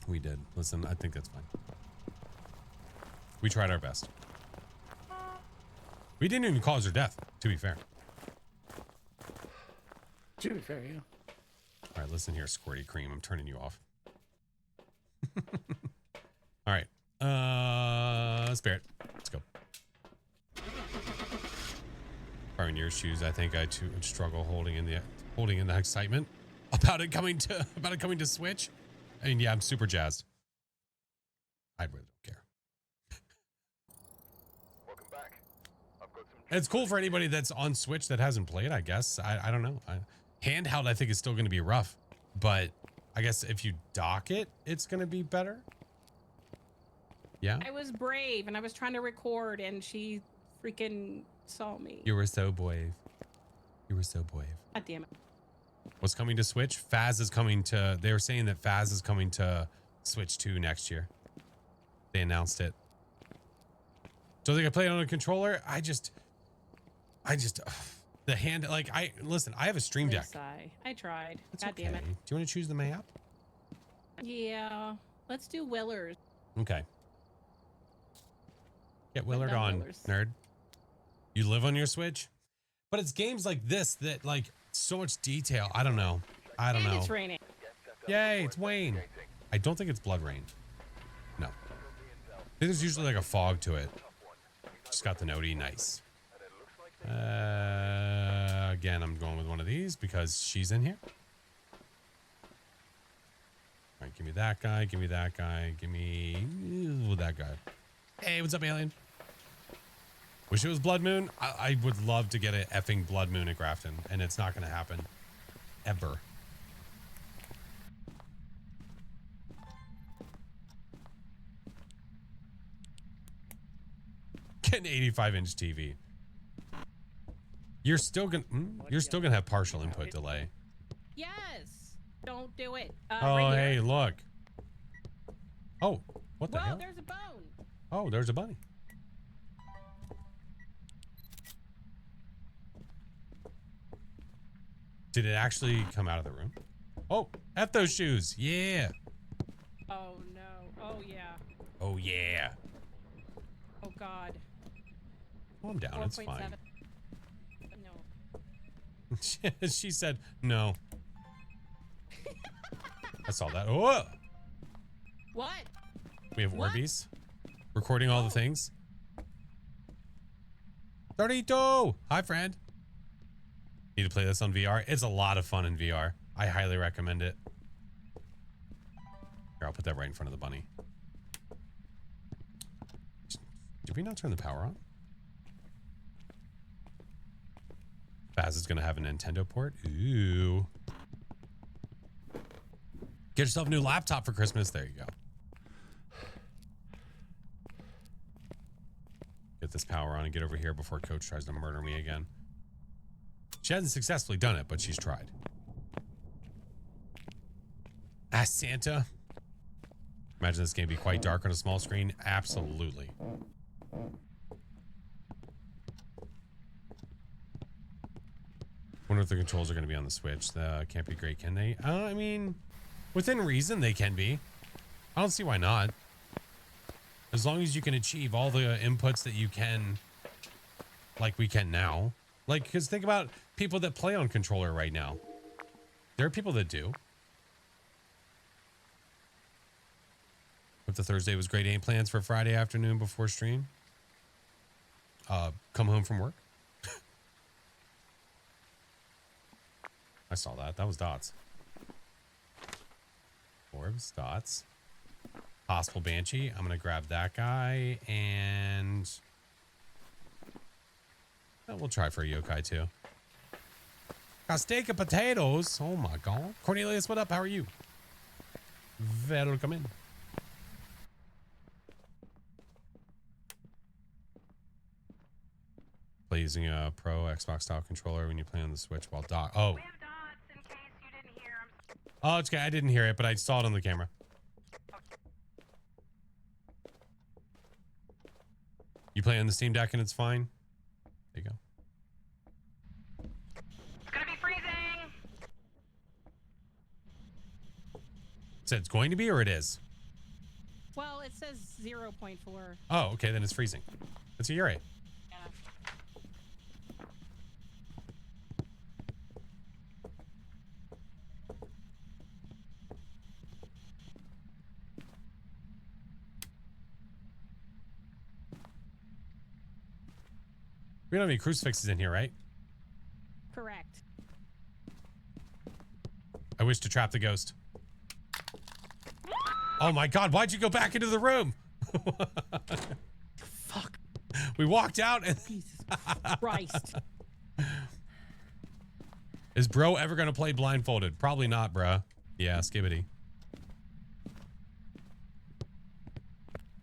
Speaker 1: We did. Listen, I think that's fine. We tried our best. We didn't even cause her death, to be fair.
Speaker 5: To be fair, yeah.
Speaker 1: All right, listen here, Squirty Cream. I'm turning you off. All right. Spirit. Let's go. If I were in your shoes, I think I too would struggle holding in the excitement about it coming to Switch. I mean, yeah, I'm super jazzed. I really don't care.
Speaker 2: Welcome back. I've got some...
Speaker 1: It's cool for anybody that's on Switch that hasn't played, I guess. I don't know. Handheld, I think, is still going to be rough. But I guess if you dock it, it's going to be better. Yeah?
Speaker 3: I was brave and I was trying to record and she freaking saw me.
Speaker 1: You were so brave. You were so brave.
Speaker 3: God damn it.
Speaker 1: What's coming to Switch? Phaz is coming to... They were saying that Phaz is coming to Switch 2 next year. They announced it. So they can play it on a controller? I just... the hand... Like, listen, I have a Stream Deck.
Speaker 3: I tried.
Speaker 1: It's
Speaker 3: God
Speaker 1: okay.
Speaker 3: damn it.
Speaker 1: Do you want to choose the map?
Speaker 3: Yeah. Let's do Willers.
Speaker 1: Okay. Get Willard
Speaker 3: done
Speaker 1: on,
Speaker 3: Willers.
Speaker 1: nerd. You live on your Switch? But it's games like this that, like, so much detail. I don't know.
Speaker 3: And it's raining.
Speaker 1: Yay, it's Wayne. I don't think it's Blood Rain. No. I think there's usually like a fog to it. Just got the notey. Nice. Again, I'm going with one of these because she's in here. All right, give me that guy. Give me that guy. Give me that guy. Hey, what's up, alien? Wish it was Blood Moon. I would love to get an effing Blood Moon at Grafton, and it's not going to happen. Ever. Get an 85-inch TV. You're still gonna have partial input delay.
Speaker 3: Yes. Don't do it.
Speaker 1: Oh,
Speaker 3: right
Speaker 1: hey,
Speaker 3: here.
Speaker 1: look. Oh, what the
Speaker 3: Whoa,
Speaker 1: hell?
Speaker 3: there's a bone.
Speaker 1: Oh, there's a bunny. Did it actually come out of the room? Oh, F those shoes. Yeah.
Speaker 3: Oh no. Oh yeah.
Speaker 1: Oh, yeah.
Speaker 3: Oh god.
Speaker 1: Calm down. It's fine.
Speaker 3: No.
Speaker 1: She said no. I saw that. Oh,
Speaker 3: What?
Speaker 1: we have
Speaker 3: What?
Speaker 1: Orbeez recording all the things. 32. Hi, friend. Need to play this on VR. It's a lot of fun in VR. I highly recommend it. Here, I'll put that right in front of the bunny. Did we not turn the power on? Phaz is going to have a Nintendo port. Ooh. Get yourself a new laptop for Christmas. There you go. Get this power on and get over here before Coach tries to murder me again. She hasn't successfully done it, but she's tried. Ah, Santa. Imagine this game be quite dark on a small screen. Absolutely. Wonder if the controls are going to be on the Switch. Can't be great, can they? I mean, within reason, they can be. I don't see why not. As long as you can achieve all the inputs that you can, like we can now. Like, because think about people that play on controller right now. There are people that do. If the Thursday was great, any plans for Friday afternoon before stream? Come home from work. I saw that. That was Dots. Orbs, Dots. Possible Banshee. I'm going to grab that guy and... we'll try for a yokai too. Got steak and potatoes. Oh my god. Cornelius, what up? How are you? Welcome in. Play using a Pro Xbox style controller when you play on the Switch while dock. Oh.
Speaker 6: We have dots in case you didn't hear 'em.
Speaker 1: Oh, it's okay. I didn't hear it, but I saw it on the camera. You play on the Steam Deck and it's fine? There you go.
Speaker 6: It's gonna be freezing.
Speaker 1: It said it's going to be or it is?
Speaker 7: Well, it says 0.4.
Speaker 1: Oh, okay. Then it's freezing. That's a Uri.
Speaker 7: Yeah.
Speaker 1: We don't have any crucifixes in here, right?
Speaker 7: Correct.
Speaker 1: I wish to trap the ghost. Oh my god, why'd you go back into the room?
Speaker 7: Fuck.
Speaker 1: We walked out and...
Speaker 7: Jesus Christ.
Speaker 1: Is bro ever gonna play blindfolded? Probably not, bruh. Yeah, skibbity.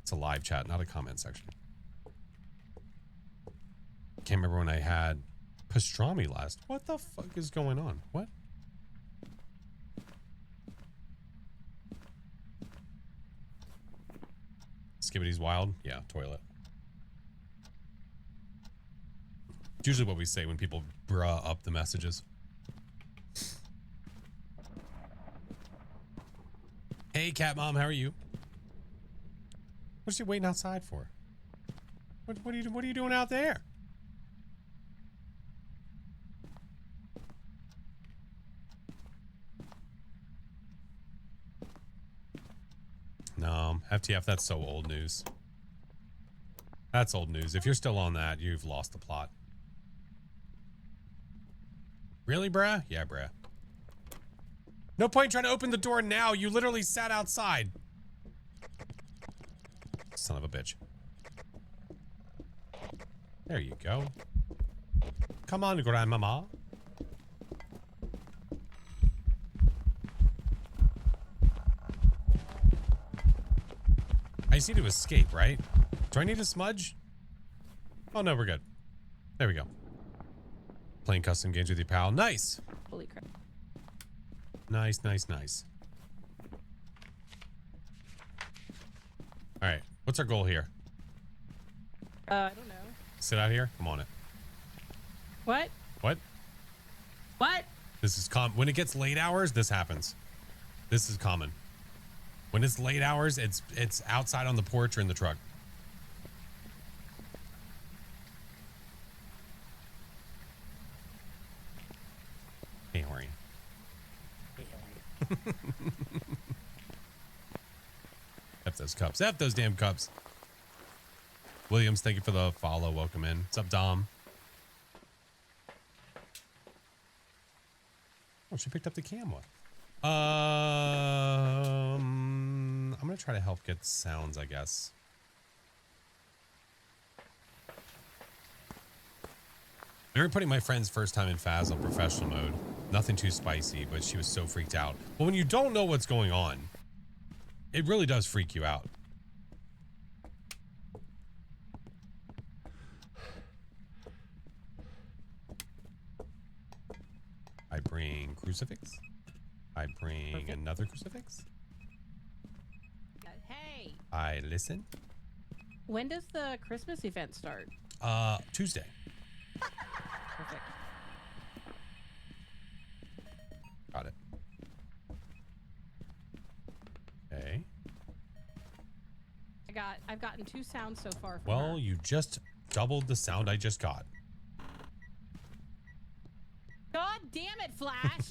Speaker 1: It's a live chat, not a comment section. Can't remember when I had pastrami last. What the fuck is going on? What? Skibbity's wild? Yeah, toilet. It's usually what we say when people bruh up the messages. Hey, cat mom, how are you? What's she waiting outside for? What are you doing out there? No, FTF, that's so old news. That's old news. If you're still on that, you've lost the plot. Really, bruh? Yeah, bruh. No point trying to open the door now. You literally sat outside. Son of a bitch. There you go. Come on, grandmama. I just need to escape, right? Do I need a smudge? Oh, no, we're good. There we go. Playing custom games with your pal. Nice.
Speaker 3: Holy crap.
Speaker 1: Nice, nice, nice. All right. What's our goal here?
Speaker 3: I don't know.
Speaker 1: Sit out here? I'm on it.
Speaker 3: What?
Speaker 1: What?
Speaker 3: What?
Speaker 1: This is when it gets late hours, this happens. This is common. When it's late hours, it's outside on the porch or in the truck. Hey, how are you? F those cups. F those damn cups. Williams, thank you for the follow. Welcome in. What's up, Dom? Oh, she picked up the camera. I'm gonna try to help get sounds, I guess. I remember putting my friend's first time in Phas on professional mode. Nothing too spicy, but she was so freaked out. But when you don't know what's going on, it really does freak you out. I bring crucifix. I bring another crucifix. I listen.
Speaker 3: When does the Christmas event start?
Speaker 1: Tuesday.
Speaker 3: Perfect.
Speaker 1: Got it. Okay.
Speaker 3: I've gotten 2 sounds so far. From
Speaker 1: Well,
Speaker 3: her.
Speaker 1: you just doubled the sound I just got.
Speaker 3: God damn it, Flash!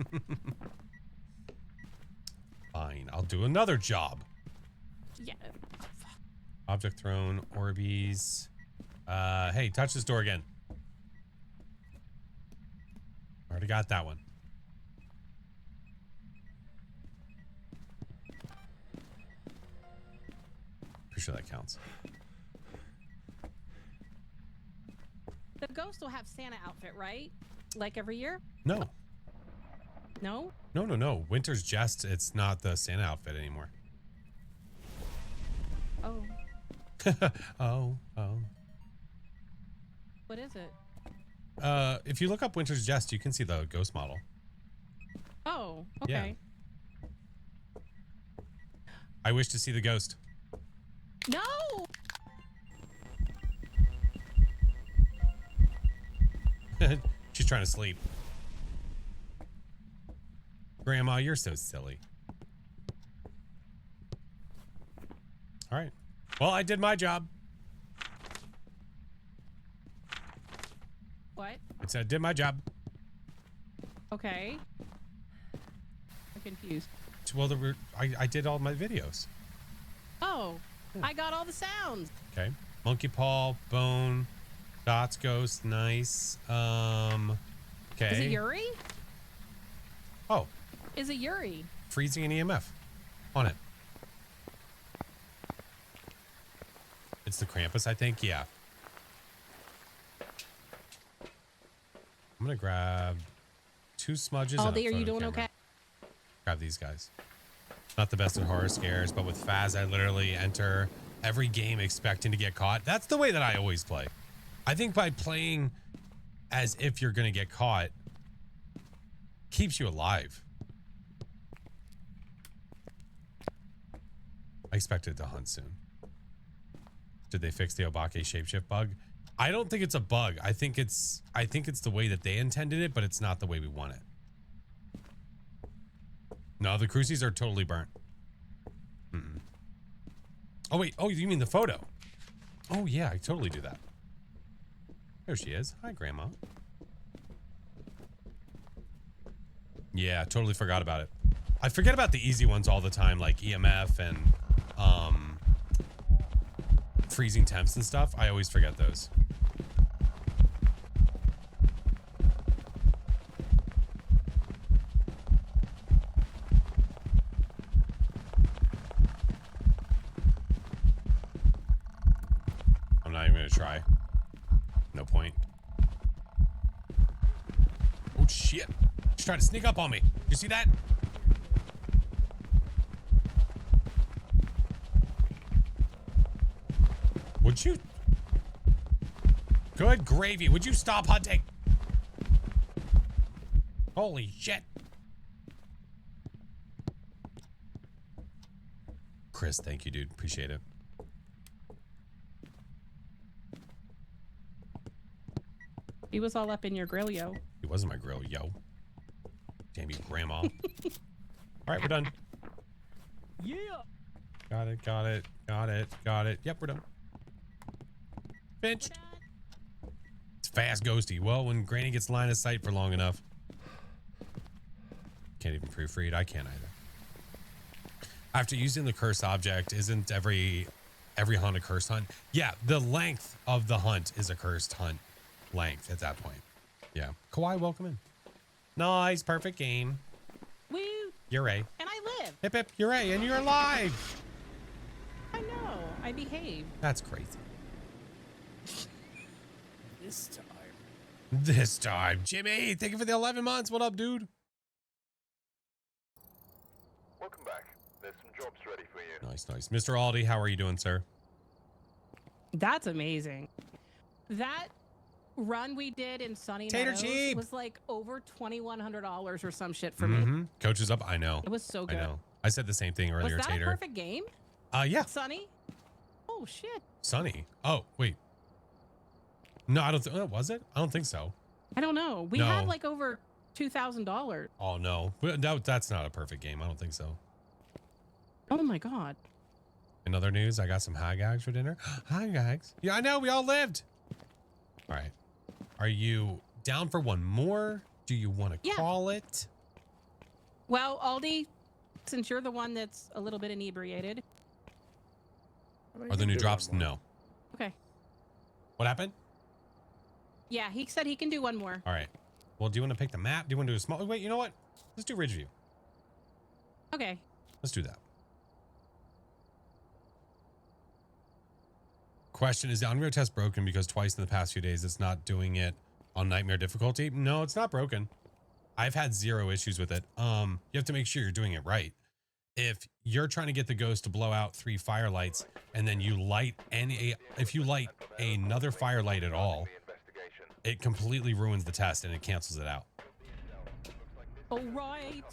Speaker 1: Fine, I'll do another job.
Speaker 3: Yeah.
Speaker 1: Object thrown, Orbeez. Hey, touch this door again. Already got that one. Pretty sure that counts.
Speaker 3: The ghost will have Santa outfit, right? Like every year?
Speaker 1: No.
Speaker 3: No?
Speaker 1: No. Winter's Jest, it's not the Santa outfit anymore.
Speaker 3: Oh.
Speaker 1: Oh.
Speaker 3: What is it?
Speaker 1: If you look up Winter's Jest, you can see the ghost model.
Speaker 3: Oh, okay.
Speaker 1: I wish to see the ghost.
Speaker 3: No!
Speaker 1: She's trying to sleep. Grandma, you're so silly. All right. Well, I did my job.
Speaker 3: What?
Speaker 1: I said I did my job.
Speaker 3: Okay. I'm confused.
Speaker 1: Well, I did all my videos.
Speaker 3: Oh, I got all the sounds.
Speaker 1: Okay. Monkey paw, bone, dots, ghost, nice. Okay.
Speaker 3: Is it Yuri?
Speaker 1: Oh,
Speaker 3: Is it Yuri?
Speaker 1: freezing an EMF on it. It's the Krampus, I think. Yeah. I'm gonna grab 2 smudges.
Speaker 3: Aldi,
Speaker 1: and a
Speaker 3: are you
Speaker 1: photo
Speaker 3: doing
Speaker 1: camera.
Speaker 3: okay?
Speaker 1: Grab these guys. Not the best at horror scares, but with Phaz, I literally enter every game expecting to get caught. That's the way that I always play. I think by playing as if you're gonna get caught keeps you alive. I expect it to hunt soon. Did they fix the Obake shapeshift bug? I don't think it's a bug. I think it's the way that they intended it, but it's not the way we want it. No, the crucies are totally burnt. Mm-mm. Oh wait, oh, you mean the photo? Oh yeah, I totally do that. There she is. Hi, Grandma. Yeah, totally forgot about it. I forget about the easy ones all the time, like EMF and freezing temps and stuff. I always forget those. I'm not even gonna try. No point. Oh shit. She's trying to sneak up on me. You see that? Would you? Good gravy. Would you stop hunting? Holy shit. Chris, thank you, dude. Appreciate it.
Speaker 3: He was all up in your grill, yo.
Speaker 1: He wasn't my grill, yo. Damn you, Grandma. All right, we're done.
Speaker 7: Yeah.
Speaker 1: Got it, got it, got it, got it. Yep, we're done. Finch. It's fast ghosty. Well, when Granny gets line of sight for long enough. Can't even proofread. I can't either. After using the curse object, isn't every hunt a cursed hunt? Yeah, the length of the hunt is a cursed hunt length at that point. Yeah. Kawhi, welcome in. Nice, perfect game.
Speaker 3: Woo!
Speaker 1: You're A.
Speaker 3: And I live.
Speaker 1: Hip hip, you're A, and you're alive.
Speaker 3: I know. I behave.
Speaker 1: That's crazy.
Speaker 5: This time.
Speaker 1: This time, Jimmy, thank you for the 11 months. What up, dude?
Speaker 2: Welcome back. There's some jobs ready for you.
Speaker 1: Nice, nice. Mr. Aldi, how are you doing, sir?
Speaker 3: That's amazing. That run we did in Sunny
Speaker 1: Tater
Speaker 3: Meadows
Speaker 1: cheap.
Speaker 3: was like over $2,100 or some shit for me.
Speaker 1: Coach is up. I know.
Speaker 3: It was so
Speaker 1: I
Speaker 3: good.
Speaker 1: know. I said the same thing earlier,
Speaker 3: Was that
Speaker 1: Tater.
Speaker 3: a perfect game?
Speaker 1: Yeah.
Speaker 3: Sunny?
Speaker 7: Oh shit.
Speaker 1: Sunny. Oh, wait. No, I don't think, was it? I don't think so.
Speaker 7: I don't know. We
Speaker 1: No.
Speaker 7: had like over $2,000.
Speaker 1: Oh, no. No, that's not a perfect game. I don't think so.
Speaker 7: Oh my god.
Speaker 1: In other news, I got some hot gags for dinner. Hot gags. Yeah, I know. We all lived. All right. Are you down for one more? Do you want to
Speaker 7: Yeah.
Speaker 1: call it?
Speaker 7: Well, Aldi, since you're the one that's a little bit inebriated.
Speaker 1: Are the new drops? No.
Speaker 7: Okay.
Speaker 1: What happened?
Speaker 7: Yeah, he said he can do one more.
Speaker 1: All right. Well, do you want to pick the map? Do you want to do a small? Wait, you know what? Let's do Ridgeview.
Speaker 7: Okay.
Speaker 1: Let's do that. Question, is the Unreal test broken because twice in the past few days it's not doing it on nightmare difficulty? No, it's not broken. I've had zero issues with it. You have to make sure you're doing it right. If you're trying to get the ghost to blow out 3 firelights and then you light if you light another firelight at all, it completely ruins the test and it cancels it out.
Speaker 7: All right.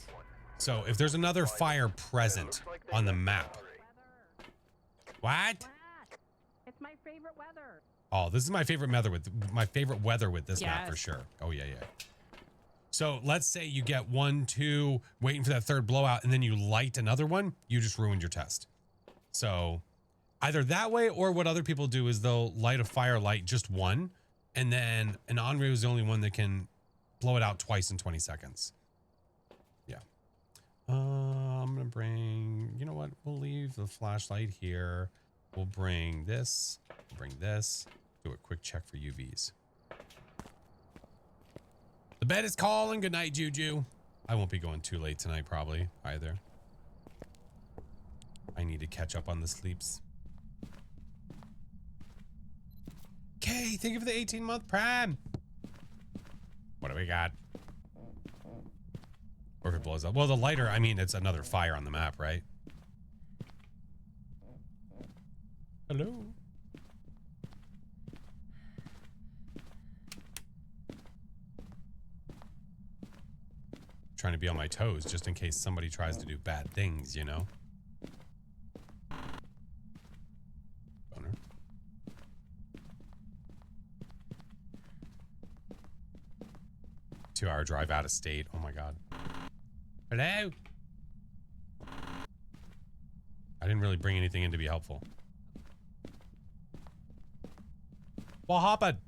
Speaker 1: So if there's another fire present on the map. What?
Speaker 7: It's my favorite weather.
Speaker 1: Oh, this is my favorite weather with this map for
Speaker 7: Yes.
Speaker 1: sure. Oh yeah, yeah. So let's say you get 1, 2, waiting for that third blowout, and then you light another one, you just ruined your test. So either that way, or what other people do is they'll light a firelight, just one, and then an Onryo is the only one that can blow it out twice in 20 seconds. Yeah. I'm gonna bring, you know what? We'll leave the flashlight here. We'll bring this, do a quick check for UVs. The bed is calling. Good night, Juju. I won't be going too late tonight, probably, either. I need to catch up on the sleeps. Okay, thank you for the 18-month Prime. What do we got? Or if it blows up. Well, the lighter, I mean, it's another fire on the map, right? Hello? Trying to be on my toes just in case somebody tries to do bad things, you know? Boner. Two-hour drive out of state. Oh my god. Hello? I didn't really bring anything in to be helpful. Well, happened?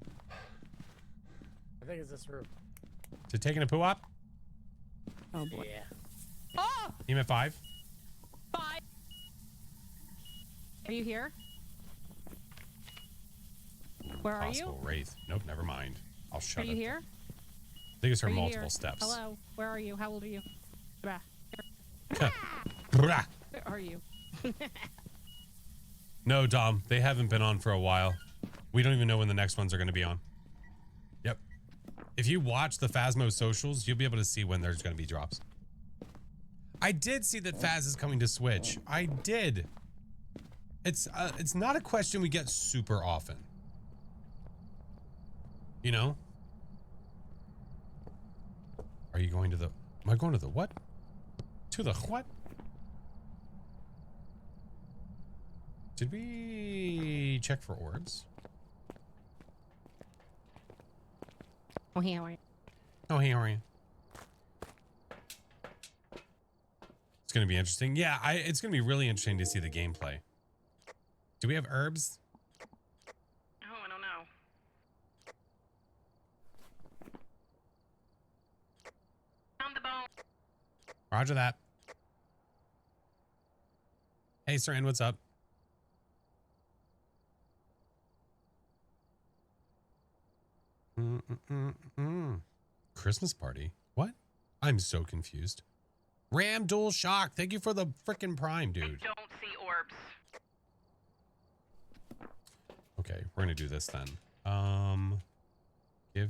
Speaker 5: I think it's this room.
Speaker 1: To taking a poo up?
Speaker 7: Oh boy.
Speaker 5: Yeah.
Speaker 7: Oh!
Speaker 1: Team at 5.
Speaker 7: 5. Are you here? Where are you?
Speaker 1: Possible wraith. Nope, never mind. I'll shut
Speaker 7: Are
Speaker 1: it.
Speaker 7: you here?
Speaker 1: I think it's her
Speaker 7: Are you
Speaker 1: multiple
Speaker 7: here?
Speaker 1: steps.
Speaker 7: Hello. Where are you? How old are you? Blah.
Speaker 1: Brah.
Speaker 7: Where are you?
Speaker 1: No, Dom, they haven't been on for a while. We don't even know when the next ones are going to be on. Yep. If you watch the Phasmo socials, you'll be able to see when there's going to be drops. I did see that Phaz is coming to Switch. I did. It's not a question we get super often. You know? Are you going to the... Am I going to the what? To the what? Did we check for orbs?
Speaker 7: Oh, here are you?
Speaker 1: Oh, hey, how are you? It's going to be interesting. Yeah, it's going to be really interesting to see the gameplay. Do we have herbs?
Speaker 6: Oh, I don't know. Found the bone.
Speaker 1: Roger that. Hey, Saran, what's up? Christmas party? What? I'm so confused. Ram Dual Shock, thank you for the frickin' Prime,
Speaker 6: I
Speaker 1: dude.
Speaker 6: don't see orbs.
Speaker 1: Okay, we're gonna do this then.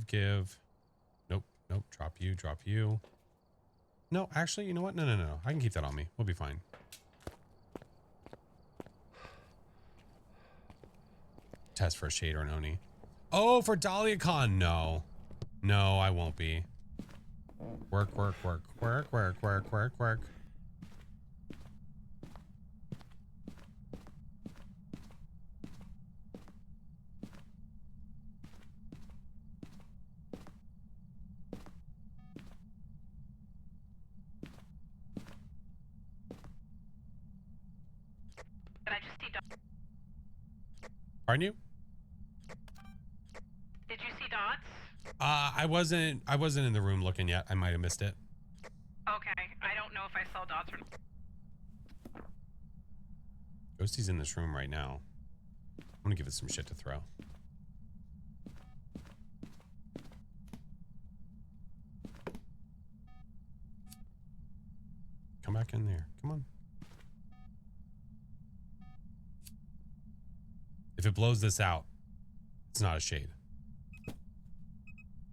Speaker 1: Give. Nope, drop you. No, actually, you know what? No. I can keep that on me. We'll be fine. Test for a Shade or an Oni. Oh, for DahliaCon, no. No, I won't be. Work. Pardon you?
Speaker 6: Did you see dots?
Speaker 1: I wasn't in the room looking yet. I might have missed it.
Speaker 6: Okay, I don't know if I saw dots or not.
Speaker 1: Ghosty's in this room right now. I'm gonna give it some shit to throw. Come back in there. Come on. If it blows this out, it's not a shade.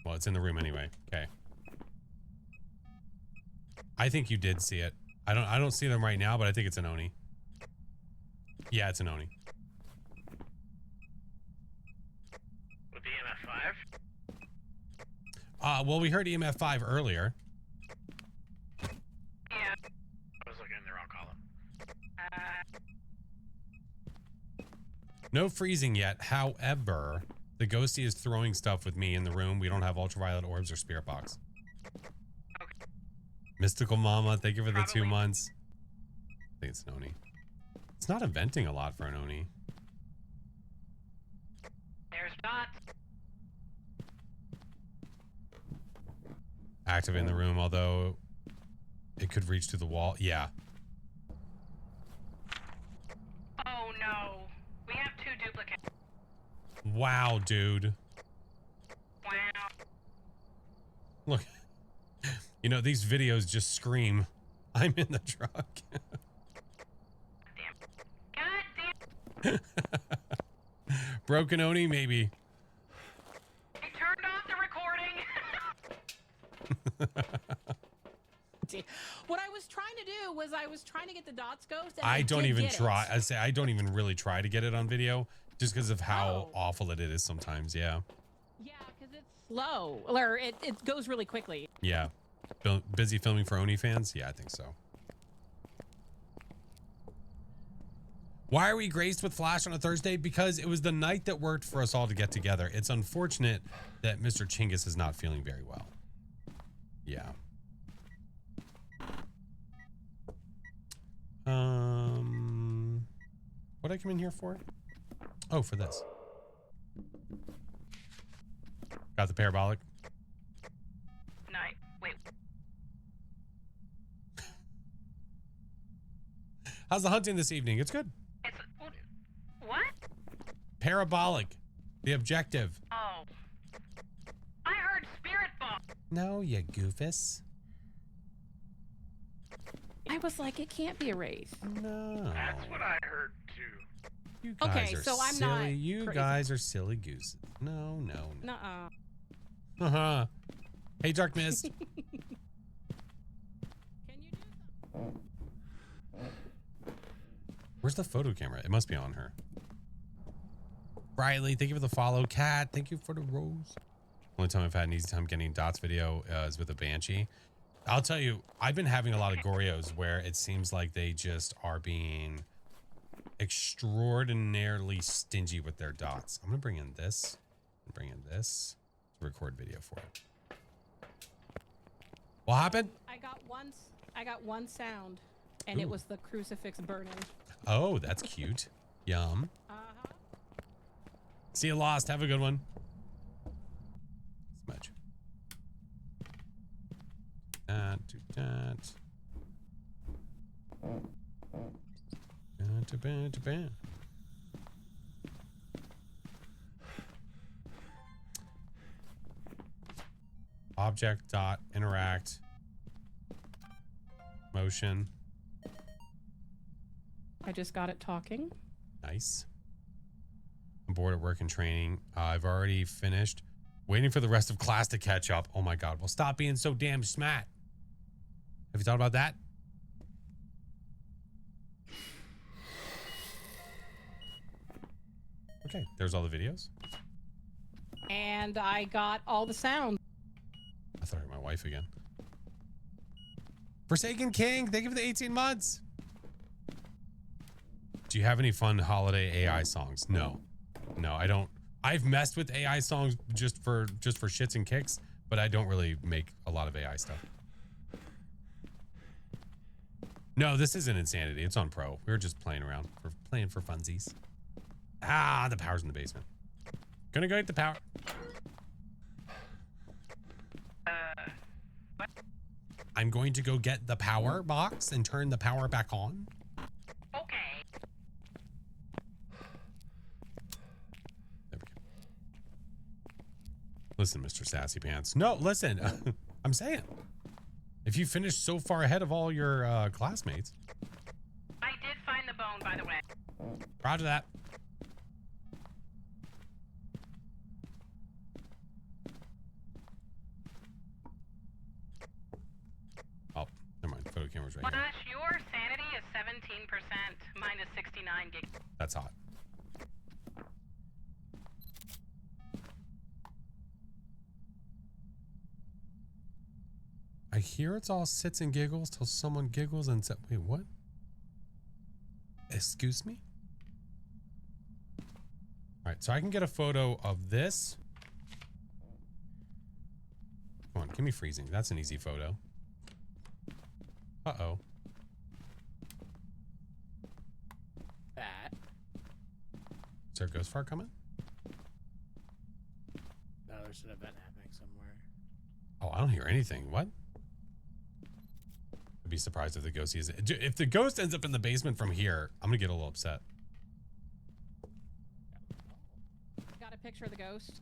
Speaker 1: Well, it's in the room anyway. Okay. I think you did see it. I don't see them right now, but I think it's an Oni. Yeah, it's an Oni.
Speaker 2: With the EMF 5?
Speaker 1: Well, we heard EMF 5 earlier.
Speaker 6: Yeah.
Speaker 2: I was looking in the wrong column.
Speaker 1: No freezing yet. However, the ghosty is throwing stuff with me in the room. We don't have ultraviolet orbs or spirit box.
Speaker 6: Okay.
Speaker 1: Mystical Mama, thank you for the 2
Speaker 6: Probably.
Speaker 1: months. I think it's an Oni. It's not inventing a lot for an Oni.
Speaker 6: There's dots.
Speaker 1: Active in the room, although it could reach through the wall. Yeah.
Speaker 6: Oh no. We have 2 duplicates.
Speaker 1: Wow, dude.
Speaker 6: Wow.
Speaker 1: Look. You know, these videos just scream, I'm in the truck.
Speaker 6: God damn.
Speaker 1: Broken Oni, maybe.
Speaker 6: I turned off the recording.
Speaker 3: What I was trying to do was I was trying to get the dots ghost. And
Speaker 1: I don't
Speaker 3: did
Speaker 1: even
Speaker 3: get it.
Speaker 1: try. I say I don't even really try to get it on video just because of how
Speaker 3: Oh.
Speaker 1: awful it is sometimes. Yeah.
Speaker 3: Yeah, because it's slow, or it goes really quickly.
Speaker 1: Yeah. Busy filming for Oni fans? Yeah, I think so. Why are we graced with Flash on a Thursday? Because it was the night that worked for us all to get together. It's unfortunate that Mr. Chingus is not feeling very well. Yeah. What did I come in here for? Oh, for this. Got the parabolic.
Speaker 6: Night. Wait.
Speaker 1: How's the hunting this evening? It's good.
Speaker 6: It's what?
Speaker 1: Parabolic. The objective.
Speaker 6: Oh. I heard spirit bomb.
Speaker 1: No, you goofus.
Speaker 3: I was like, it can't be erased.
Speaker 1: No.
Speaker 2: That's what I heard too.
Speaker 1: You guys
Speaker 3: Okay,
Speaker 1: are
Speaker 3: so I'm
Speaker 1: silly.
Speaker 3: not
Speaker 1: You
Speaker 3: crazy.
Speaker 1: guys are silly gooses. No, no, no.
Speaker 3: Nuh-uh.
Speaker 1: Uh-huh. Hey, Dark Mist.
Speaker 3: Can you do something?
Speaker 1: Where's the photo camera? It must be on her. Riley, thank you for the follow. Cat, thank you for the rose. Only time I've had an easy time getting Dots video is with a Banshee. I'll tell you, I've been having a lot of Gorios where it seems like they just are being extraordinarily stingy with their dots. I'm gonna bring in this and bring in this to record video for it. What happened?
Speaker 3: I got one sound, and
Speaker 1: Ooh.
Speaker 3: it was the crucifix burning.
Speaker 1: Oh, that's cute. Yum.
Speaker 3: Uh-huh.
Speaker 1: See you, Lost. Have a good one. Smudge. Do that. Object dot interact motion.
Speaker 3: I just got it talking.
Speaker 1: Nice. I'm bored at work and training. I've already finished. Waiting for the rest of class to catch up. Oh my god. Well, stop being so damn smart. Have you thought about that? Okay, there's all the videos.
Speaker 3: And I got all the sound.
Speaker 1: I thought I heard my wife again. Forsaken King, thank you for the 18 months. Do you have any fun holiday AI songs? No. No, I don't. I've messed with AI songs just for shits and kicks, but I don't really make a lot of AI stuff. No, this isn't Insanity. It's on Pro. We were just playing around. We're playing for funsies. Ah, the power's in the basement. Gonna go get the power.
Speaker 6: What?
Speaker 1: I'm going to go get the power box and turn the power back on.
Speaker 6: Okay.
Speaker 1: There we go. Listen, Mr. Sassy Pants. No, listen. I'm saying, if you finish so far ahead of all your classmates.
Speaker 6: I did find the bone, by the way.
Speaker 1: Roger that. Oh, never mind. Photo camera's right here.
Speaker 6: Flash, your sanity is 17%. Mine is 69 gig.
Speaker 1: That's hot. I hear it's all sits and giggles till someone giggles and says, wait, what? Excuse me? All right, so I can get a photo of this. Come on, give me freezing. That's an easy photo. Uh-oh.
Speaker 5: That.
Speaker 1: Is there a ghost fart coming?
Speaker 5: No, there's an event happening somewhere.
Speaker 1: Oh, I don't hear anything. What? I'd be surprised if the ghost is. If the ghost ends up in the basement from here, I'm gonna get a little upset.
Speaker 3: Got a picture of the ghost.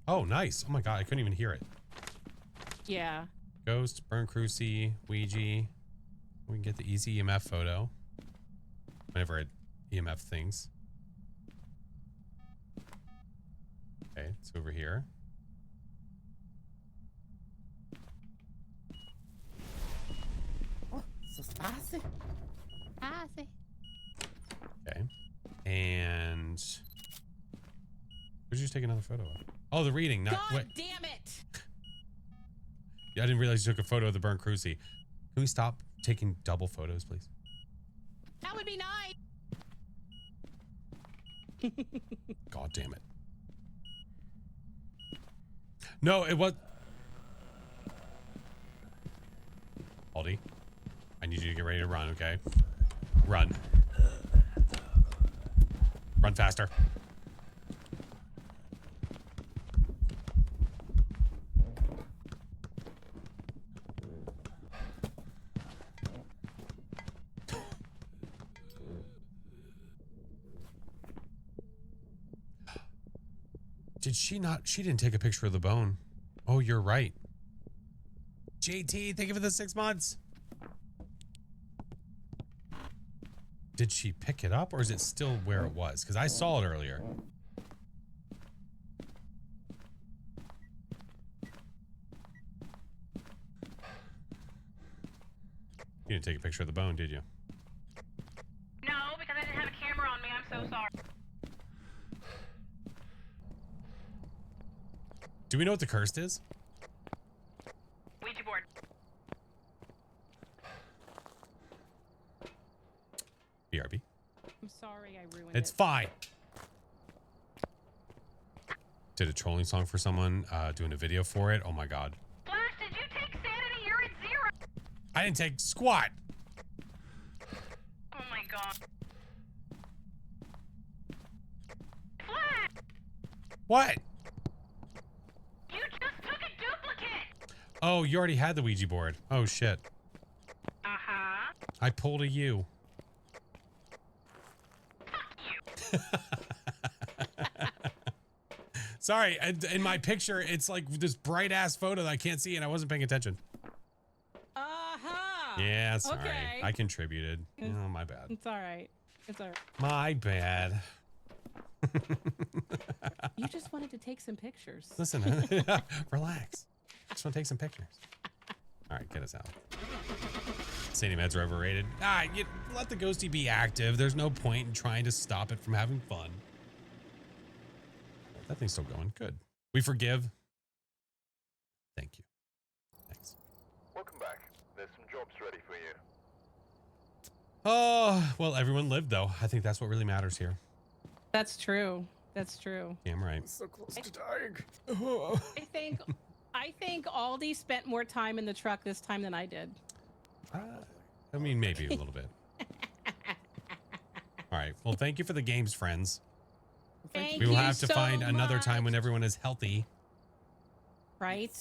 Speaker 1: Oh, nice. Oh my god, I couldn't even hear it.
Speaker 3: Yeah.
Speaker 1: Ghost, Burn Cruci, Ouija. We can get the easy EMF photo. Whenever it EMF things. Okay, it's over here.
Speaker 5: Oh, so spicy.
Speaker 3: Spicy.
Speaker 1: Okay. And who'd you just take another photo of? Oh, the reading. Not
Speaker 3: God
Speaker 1: wait.
Speaker 3: damn it!
Speaker 1: Yeah, I didn't realize you took a photo of the Burn Cruci. Can we stop taking double photos, please?
Speaker 3: That would be nice.
Speaker 1: God damn it. No, it was. Aldi, I need you to get ready to run, okay? Run. Run faster. Did she not? She didn't take a picture of the bone. Oh, you're right. JT, thank you for the 6 months. Did she pick it up or is it still where it was? Because I saw it earlier. You didn't take a picture of the bone, did you?
Speaker 6: No, because I didn't have a camera on me. I'm so sorry.
Speaker 1: Do we know what the cursed is?
Speaker 6: Ouija board.
Speaker 1: BRB.
Speaker 3: I'm sorry I ruined
Speaker 1: It's
Speaker 3: it.
Speaker 1: fine. Did a trolling song for someone, doing a video for it. Oh my god.
Speaker 6: Flash, did you take sanity? You're at 0.
Speaker 1: I didn't take squat.
Speaker 6: Oh my god. Flash,
Speaker 1: What?
Speaker 6: you just took a duplicate.
Speaker 1: Oh, you already had the Ouija board. Oh shit.
Speaker 6: Uh-huh.
Speaker 1: I pulled a U.
Speaker 6: Fuck you.
Speaker 1: Sorry, in my picture, it's like this bright ass photo that I can't see and I wasn't paying attention.
Speaker 3: Uh-huh.
Speaker 1: Yeah, sorry.
Speaker 3: Okay.
Speaker 1: I contributed. Oh, my bad.
Speaker 3: It's all right. It's all right.
Speaker 1: My bad.
Speaker 3: You just wanted to take some pictures.
Speaker 1: Listen, relax. Just want to take some pictures. All right, get us out. Sandy meds are overrated. Let the ghosty be active. There's no point in trying to stop it from having fun. That thing's still going. Good. We forgive. Thank you. Thanks.
Speaker 2: Welcome back. There's some jobs ready for you.
Speaker 1: Oh, well, everyone lived, though. I think that's what really matters here.
Speaker 3: That's true. That's true.
Speaker 1: Damn right.
Speaker 4: I'm so close to dying.
Speaker 3: I think Aldi spent more time in the truck this time than I did.
Speaker 1: I mean, maybe a little bit. All right. Well, thank you for the games, friends.
Speaker 3: Thank
Speaker 1: We will
Speaker 3: you
Speaker 1: have to
Speaker 3: so
Speaker 1: find another time when
Speaker 3: much.
Speaker 1: everyone is healthy.
Speaker 3: Right.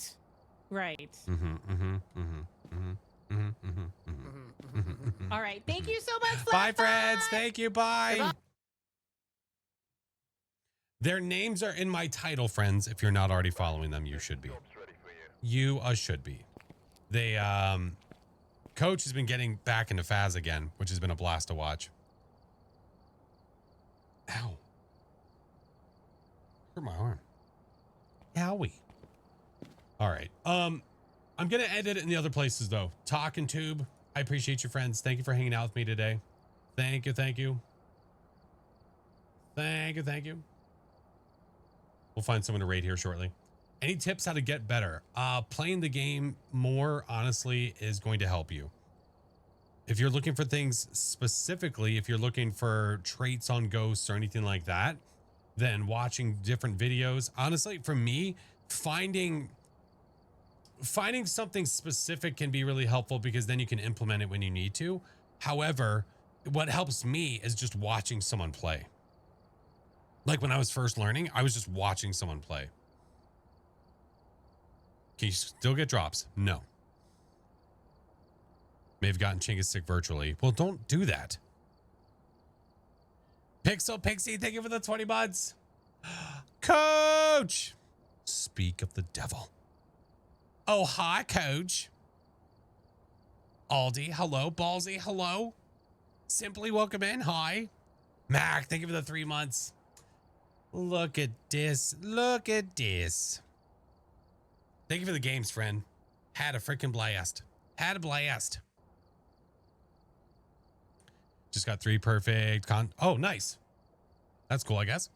Speaker 3: Right. All right. Thank you so much.
Speaker 1: Bye,
Speaker 3: Flash
Speaker 1: friends.
Speaker 3: Bot.
Speaker 1: Thank you. Bye.
Speaker 5: Bye-bye.
Speaker 1: Their names are in my title, friends. If you're not already following them, you should be. You should be. They, Coach has been getting back into Phaz again, which has been a blast to watch. Ow. Hurt my arm. Owie. All right. I'm going to edit it in the other places, though. Talk and Tube. I appreciate you, friends. Thank you for hanging out with me today. Thank you. Thank you. Thank you. Thank you. We'll find someone to raid here shortly. Any tips how to get better? Playing the game more, honestly, is going to help you. If you're looking for things specifically, if you're looking for traits on ghosts or anything like that, then watching different videos. Honestly, for me, finding something specific can be really helpful because then you can implement it when you need to. However, what helps me is just watching someone play. Like when I was first learning, I was just watching someone play. Can you still get drops? No. May have gotten Chingus sick virtually. Well, don't do that. Pixel Pixie, thank you for the 20 buds. Coach! Speak of the devil. Oh, hi, Coach. Aldi, hello. Ballsy, hello. Simply welcome in. Hi. Mac, thank you for the 3 months. Look at this. Look at this. Thank you for the games, friend. Had a freaking blast. Had a blast. Just got 3 perfect. Oh, nice. That's cool, I guess.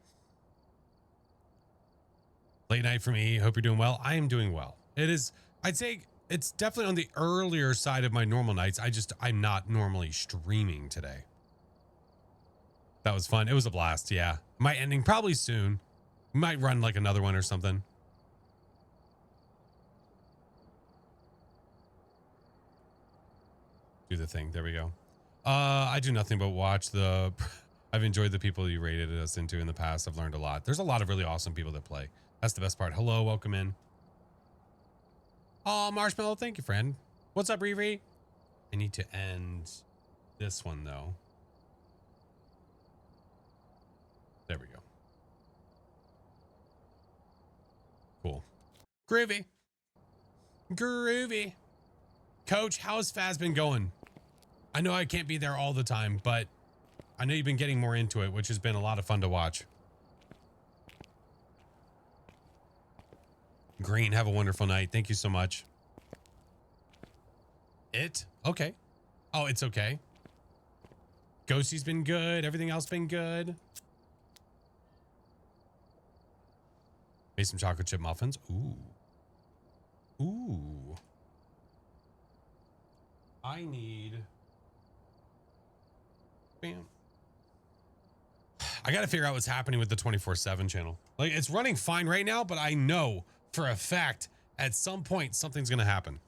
Speaker 1: Late night for me. Hope you're doing well. I am doing well. It is, I'd say it's definitely on the earlier side of my normal nights. I'm not normally streaming today. That was fun. It was a blast. Yeah. Might ending probably soon. Might run like another one or something. Do the thing. There we go. I do nothing but watch the... I've enjoyed the people you rated us into in the past. I've learned a lot. There's a lot of really awesome people that play. That's the best part. Hello, welcome in. Oh, Marshmallow, thank you, friend. What's up, Riri? I need to end this one, though. There we go. Cool. Groovy. Groovy. Coach, how's Phaz been going? I know I can't be there all the time, but I know you've been getting more into it, which has been a lot of fun to watch. Green, have a wonderful night. Thank you so much. Okay. Oh, it's okay. Ghosty's been good. Everything else been good. Made some chocolate chip muffins. Ooh. Ooh. I need... Bam. I got to figure out what's happening with the 24/7 channel. Like, it's running fine right now, but I know for a fact at some point something's going to happen.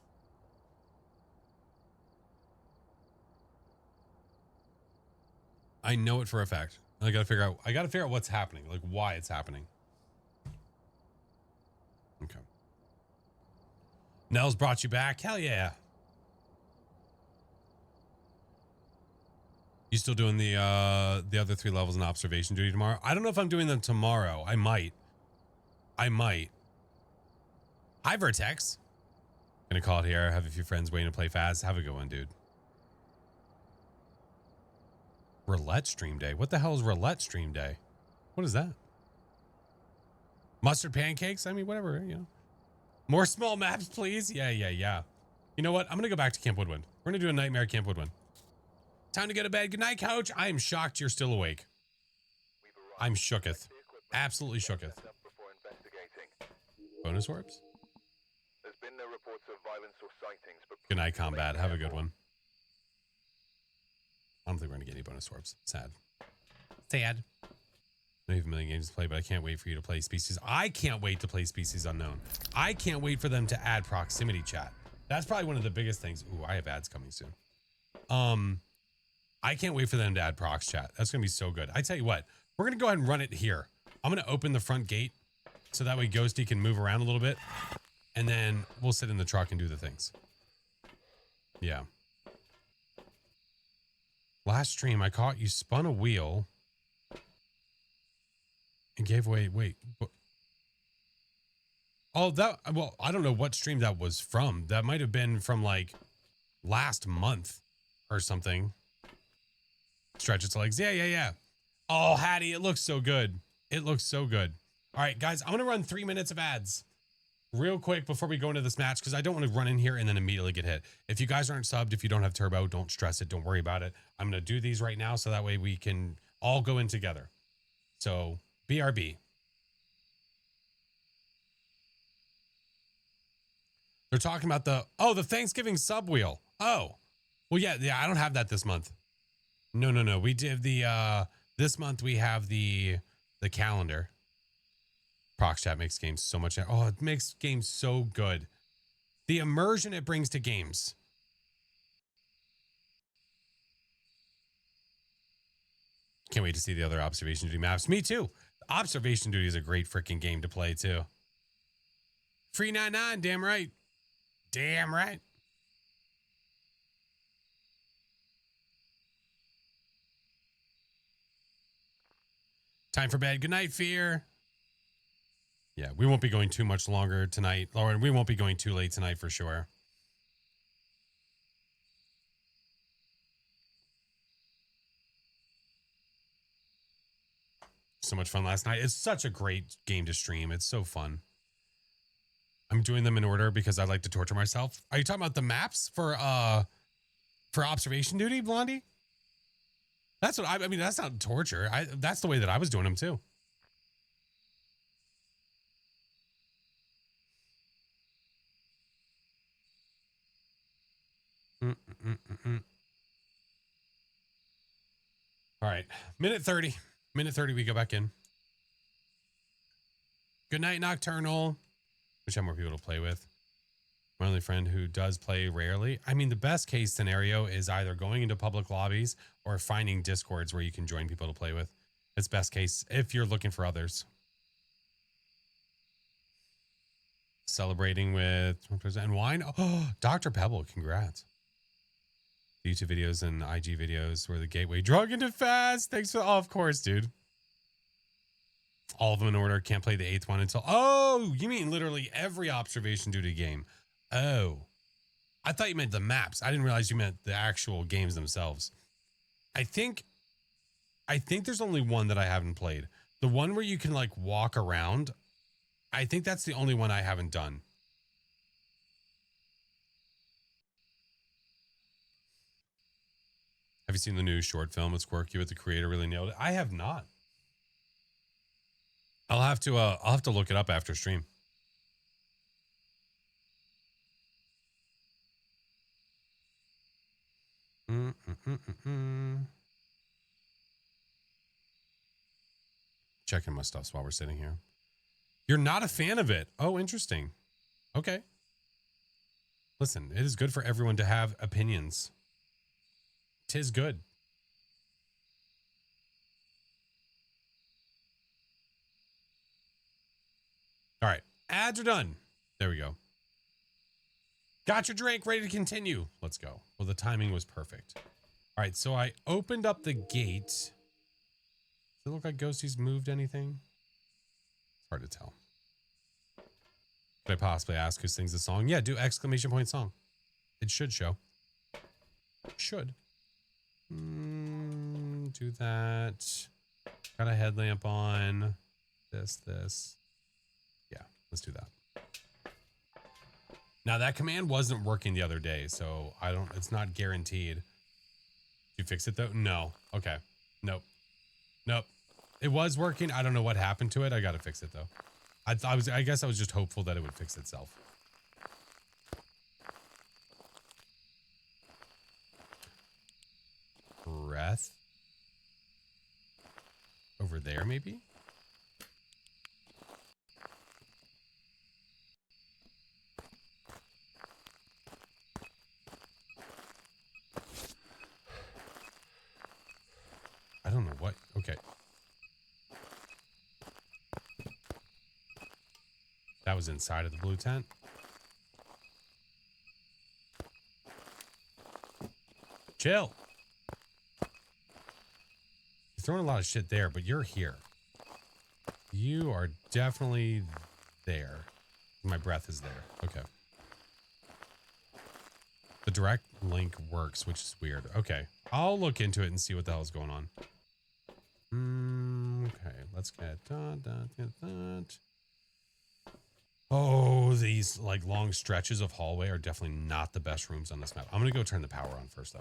Speaker 1: I know it for a fact. I got to figure out what's happening, like why it's happening. Okay. Nels brought you back. Hell yeah. You still doing the other 3 levels in observation duty tomorrow? I don't know if I'm doing them tomorrow. I might. Hi, Vertex. Gonna call it here. I have a few friends waiting to play Phaz. Have a good one, dude. Roulette stream day. What the hell is roulette stream day? What is that? Mustard pancakes? I mean, whatever, you know. More small maps, please. Yeah. You know what? I'm gonna go back to Camp Woodwind. We're gonna do a nightmare at Camp Woodwind. Time to go to bed. Good night, Coach. I am shocked you're still awake. I'm shooketh. Absolutely shooketh. Bonus orbs? Good night, Combat. Have a good one. I don't think we're going to get any bonus orbs. Sad. Sad. I know you have a million games to play, but I can't wait for you to play Species. I can't wait to play Species Unknown. I can't wait for them to add proximity chat. That's probably one of the biggest things. Ooh, I have ads coming soon. I can't wait for them to add prox chat. That's going to be so good. I tell you what, we're going to go ahead and run it here. I'm going to open the front gate so that way Ghosty can move around a little bit. And then we'll sit in the truck and do the things. Yeah. Last stream, I caught you spun a wheel and gave away. Wait. Oh, well, I don't know what stream that was from. That might have been from like last month or something. Stretch its legs. Yeah. Oh, Hattie, it looks so good. It looks so good. All right, guys, I'm going to run 3 minutes of ads real quick before we go into this match because I don't want to run in here and then immediately get hit. If you guys aren't subbed, if you don't have turbo, don't stress it. Don't worry about it. I'm going to do these right now so that way we can all go in together. So, BRB. They're talking about the Thanksgiving sub wheel. Oh, well, yeah, I don't have that this month. No. We did this month we have the calendar. Prox chat makes games so much. Oh, it makes games so good. The immersion it brings to games. Can't wait to see the other observation duty maps. Me too. Observation duty is a great freaking game to play too. Free 99, damn right. Damn right. Time for bed. Good night, Fear. Yeah, we won't be going too much longer tonight. Lauren, we won't be going too late tonight for sure. So much fun last night. It's such a great game to stream. It's so fun. I'm doing them in order because I like to torture myself. Are you talking about the maps for observation duty, Blondie? That's what I mean. That's not torture. That's the way that I was doing them too. All right. Minute 30. Minute 30, we go back in. Good night, Nocturnal. Wish I had more people to play with. My only friend who does play rarely. I mean, the best case scenario is either going into public lobbies or finding Discords where you can join people to play with. It's best case if you're looking for others. Celebrating with and wine. Oh, Dr. Pebble, congrats. The YouTube videos and IG videos were the gateway drug into fast. Thanks for, of course, dude. All of them in order. Can't play the 8th one until, oh, you mean literally every observation duty game. Oh, I thought you meant the maps. I didn't realize you meant the actual games themselves. I think there's only one that I haven't played. The one where you can like walk around. I think that's the only one I haven't done. Have you seen the new short film? It's quirky, but the creator really nailed it. I have not. I'll have to look it up after stream. Checking my stuffs while we're sitting here. You're not a fan of it. Oh, interesting. Okay. Listen, it is good for everyone to have opinions. 'Tis good. All right. Ads are done. There we go. Got your drink, ready to continue. Let's go. Well, the timing was perfect. All right, so I opened up the gate. Does it look like Ghosty's moved anything? It's hard to tell. Could I possibly ask who sings the song? Yeah, do exclamation point song. It should show. Should. Do that. Got a headlamp on. This. Yeah, let's do that. Now that command wasn't working the other day, so it's not guaranteed. Did you fix it though? No. Okay. Nope. It was working. I don't know what happened to it. I got to fix it though. I guess I was just hopeful that it would fix itself. Breath. Over there, maybe? I don't know what. Okay. That was inside of the blue tent. Chill. You're throwing a lot of shit there, but you're here. You are definitely there. My breath is there. Okay. The direct link works, which is weird. Okay. I'll look into it and see what the hell is going on. Okay. Let's get that. Oh, these like long stretches of hallway are definitely not the best rooms on this map. I'm going to go turn the power on first, though.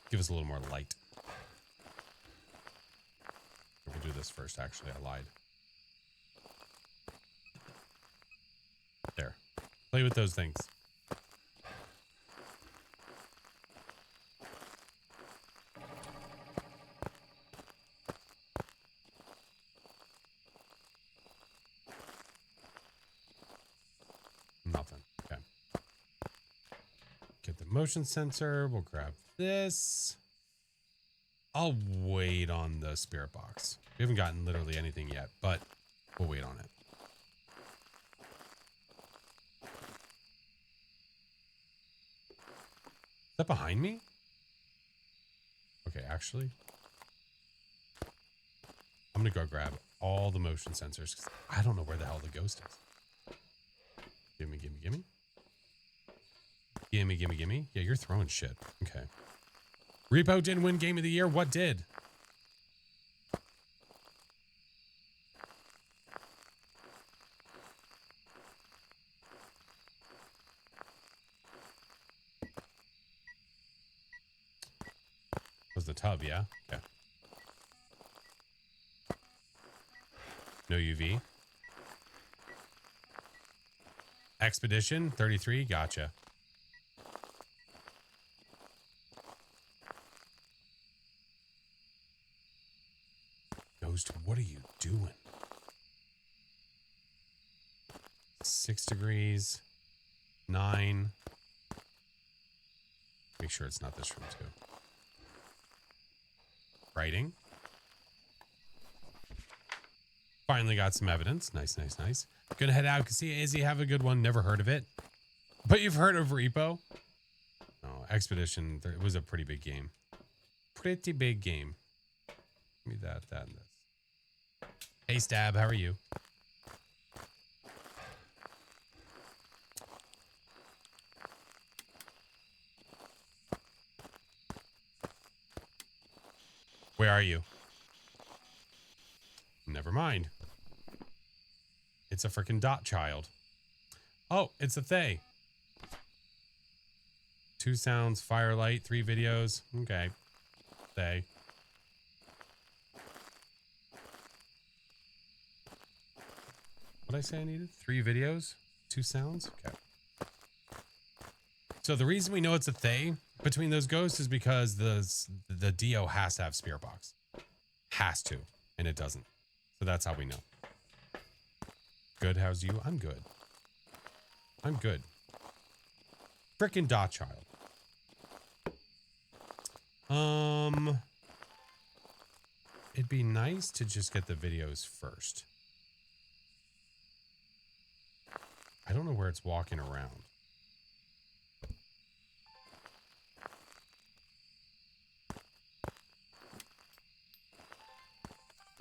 Speaker 1: Give us a little more light. We'll do this first, actually. I lied. There. Play with those things. Nothing. Okay. Get the motion sensor. We'll grab this. I'll wait on the spirit box. We haven't gotten literally anything yet, but we'll wait on it. Is that behind me? Okay, actually, I'm gonna go grab all the motion sensors because I don't know where the hell the ghost is. Gimme, gimme, gimme. Gimme, gimme, gimme. Yeah, you're throwing shit. Okay. Repo didn't win Game of the Year. What did? Was the tub, yeah? Okay. No UV. Expedition 33. Gotcha. Ghost, what are you doing? 6 degrees. 9. Make sure it's not this room too. Writing. Finally got some evidence. Nice, nice, nice. Gonna head out. See Izzy, have a good one. Never heard of it. But you've heard of Repo? Oh, Expedition. It was a pretty big game. Pretty big game. Give me that, and this. Hey, Stab, how are you? Where are you? Never mind. It's a freaking dot child. Oh, it's a Thay. 2 sounds, firelight, 3 videos. Okay. Thay. What did I say I needed? 3 videos? 2 sounds? Okay. So the reason we know it's a Thay between those ghosts is because the Dio has to have spirit box. Has to. And it doesn't. So that's how we know. Good, how's you? I'm good. I'm good. Frickin' dot child. It'd be nice to just get the videos first. I don't know where it's walking around.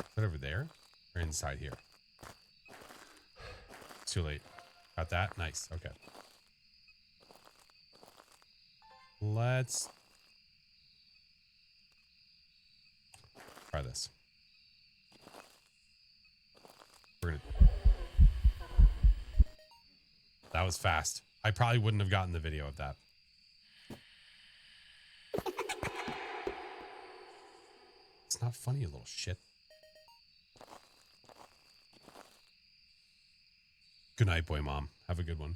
Speaker 1: Is that over there? Or inside here? It's too late. Got that? Nice. Okay. Let's try this. We're gonna... That was fast. I probably wouldn't have gotten the video of that. It's not funny, you little shit. Good night, boy mom. Have a good one.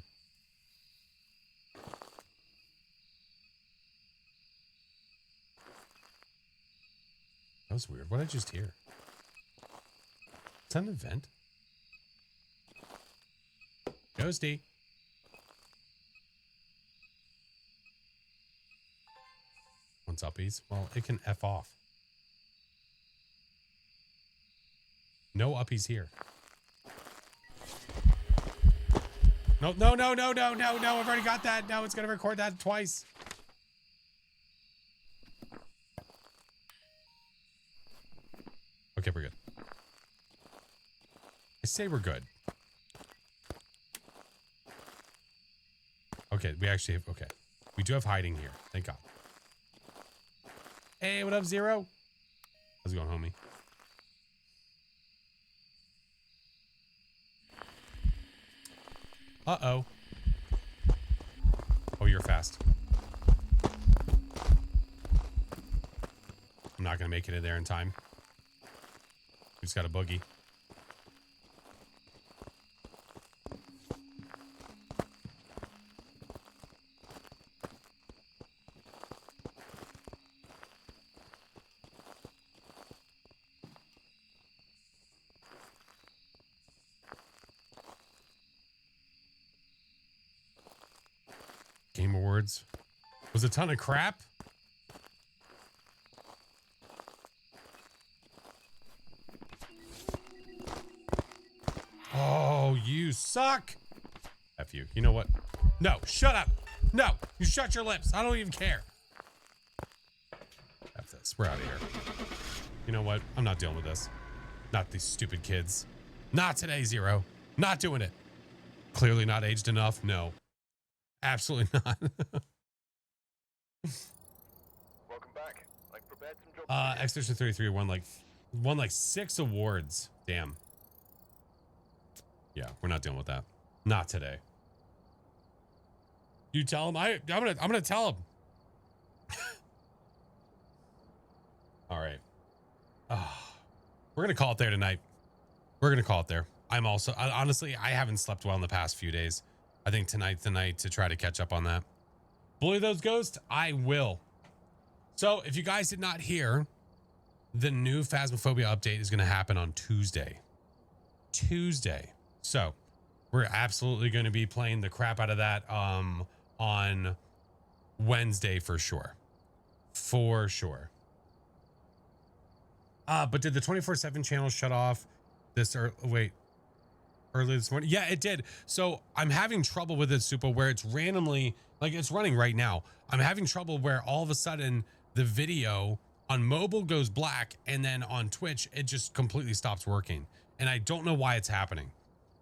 Speaker 1: That was weird. What did I just hear? Is that an event? Ghosty. What's uppies? Well, it can F off. No uppies here. No, no, no, no, no, no, no. I've already got that. No, it's going to record that twice. Okay, we're good. I say we're good. Okay, we actually have, okay. We do have hiding here. Thank God. Hey, what up, Zero? How's it going, homie? Uh-oh. Oh, you're fast. I'm not going to make it in there in time. We just got a boogie. Game Awards was a ton of crap. Oh, you suck. F you. You know what? No, shut up. No, you shut your lips. I don't even care. F this. We're out of here. You know what? I'm not dealing with this. Not these stupid kids. Not today, Zero. Not doing it. Clearly not aged enough. No. Absolutely not.
Speaker 2: Welcome back. I prepared some jobs.
Speaker 1: Expedition 33 won like 6 awards. Damn. Yeah, we're not dealing with that. Not today. You tell him. I'm gonna tell him. All right. We're gonna call it there tonight. We're gonna call it there. Honestly, I haven't slept well in the past few days. I think tonight's the night to try to catch up on that. Bully those ghosts? I will. So if you guys did not hear, the new Phasmophobia update is going to happen on Tuesday. So we're absolutely going to be playing the crap out of that on Wednesday for sure. For sure. But did the 24/7 channel shut off early this morning? Yeah, it did. So I'm having trouble with it, Supa, where it's randomly, like it's running right now. I'm having trouble where all of a sudden the video on mobile goes black and then on Twitch, it just completely stops working. And I don't know why it's happening.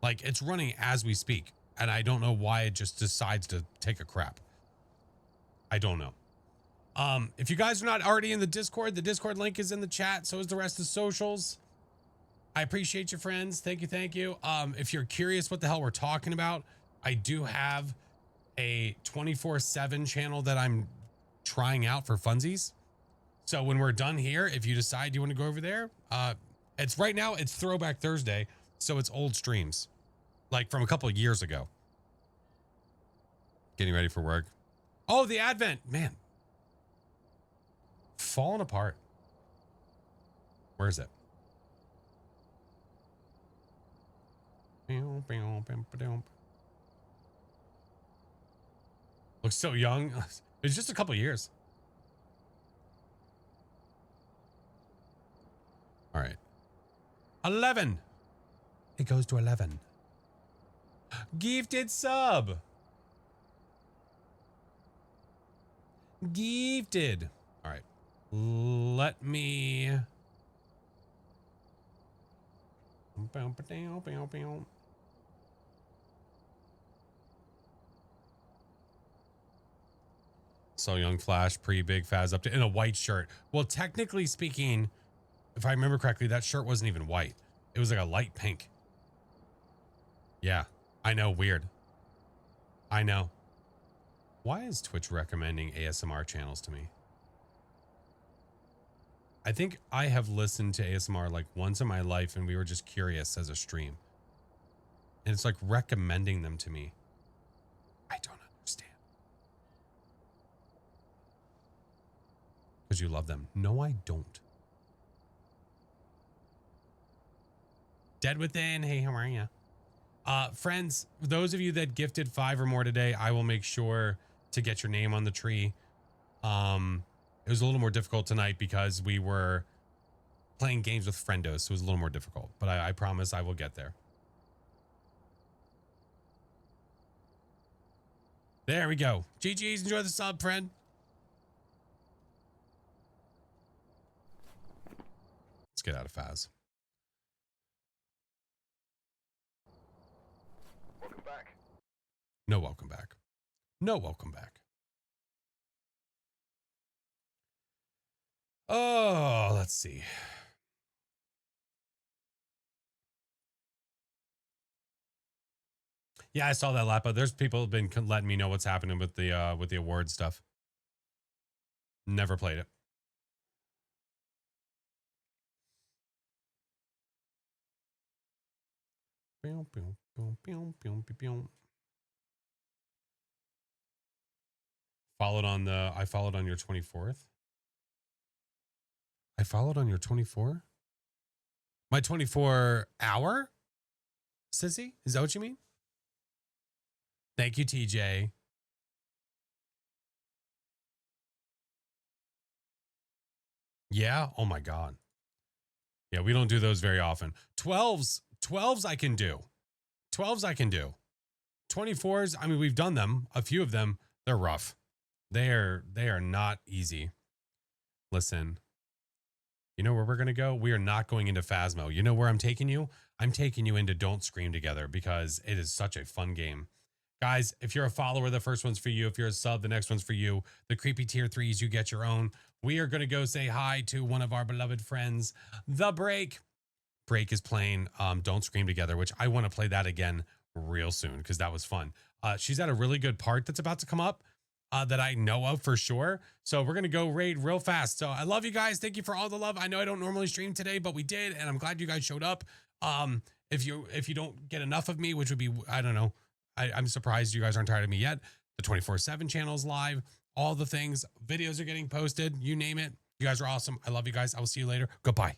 Speaker 1: Like it's running as we speak. And I don't know why it just decides to take a crap. I don't know. If you guys are not already in the Discord link is in the chat. So is the rest of the socials. I appreciate you, friends. Thank you. Thank you. If you're curious what the hell we're talking about, I do have a 24/7 channel that I'm trying out for funsies. So when we're done here, if you decide you want to go over there, it's right now it's Throwback Thursday. So it's old streams like from a couple of years ago. Getting ready for work. Oh, the Advent, man. Falling apart. Where is it? Looks so young. It's just a couple years. All right. 11. It goes to 11. Gifted sub. Gifted. All right. Let me. So young Flash pre-big Phaz update in a white shirt. Well, technically speaking, if I remember correctly, that shirt wasn't even white. It was like a light pink. Yeah, I know. Weird. I know. Why is Twitch recommending ASMR channels to me? I think I have listened to ASMR like once in my life and we were just curious as a stream. And it's like recommending them to me. I don't understand. Because you love them. No, I don't. Dead Within. Hey, how are you? Friends, those of you that gifted 5 or more today, I will make sure to get your name on the tree. It was a little more difficult tonight because we were playing games with friendos, so it was a little more difficult. But I promise I will get there. There we go. GG's, enjoy the sub, friend. Let's get out of Phaz.
Speaker 2: Welcome back.
Speaker 1: No welcome back. No welcome back. Oh, let's see. Yeah, I saw that Lapa. There's people who've been letting me know what's happening with the award stuff. Never played it. I followed on your 24th. I followed on your 24? My 24 hour? Sissy? Is that what you mean? Thank you, TJ. Yeah. Oh my God. Yeah, we don't do those very often. 12s I can do. 12s I can do. 24s, I mean, we've done them. A few of them, they're rough. They are not easy. Listen, you know where we're going to go? We are not going into Phasmo. You know where I'm taking you? I'm taking you into Don't Scream Together because it is such a fun game. Guys, if you're a follower, the first one's for you. If you're a sub, the next one's for you. The creepy tier 3s, you get your own. We are going to go say hi to one of our beloved friends, The Break. Break is playing Don't Scream Together, which I want to play that again real soon because that was fun. She's at a really good part that's about to come up that I know of for sure. So we're going to go raid real fast. So I love you guys. Thank you for all the love. I know I don't normally stream today, but we did. And I'm glad you guys showed up. If you don't get enough of me, which would be, I don't know. I'm surprised you guys aren't tired of me yet. The 24/7 channel's live. All the things. Videos are getting posted. You name it. You guys are awesome. I love you guys. I will see you later. Goodbye.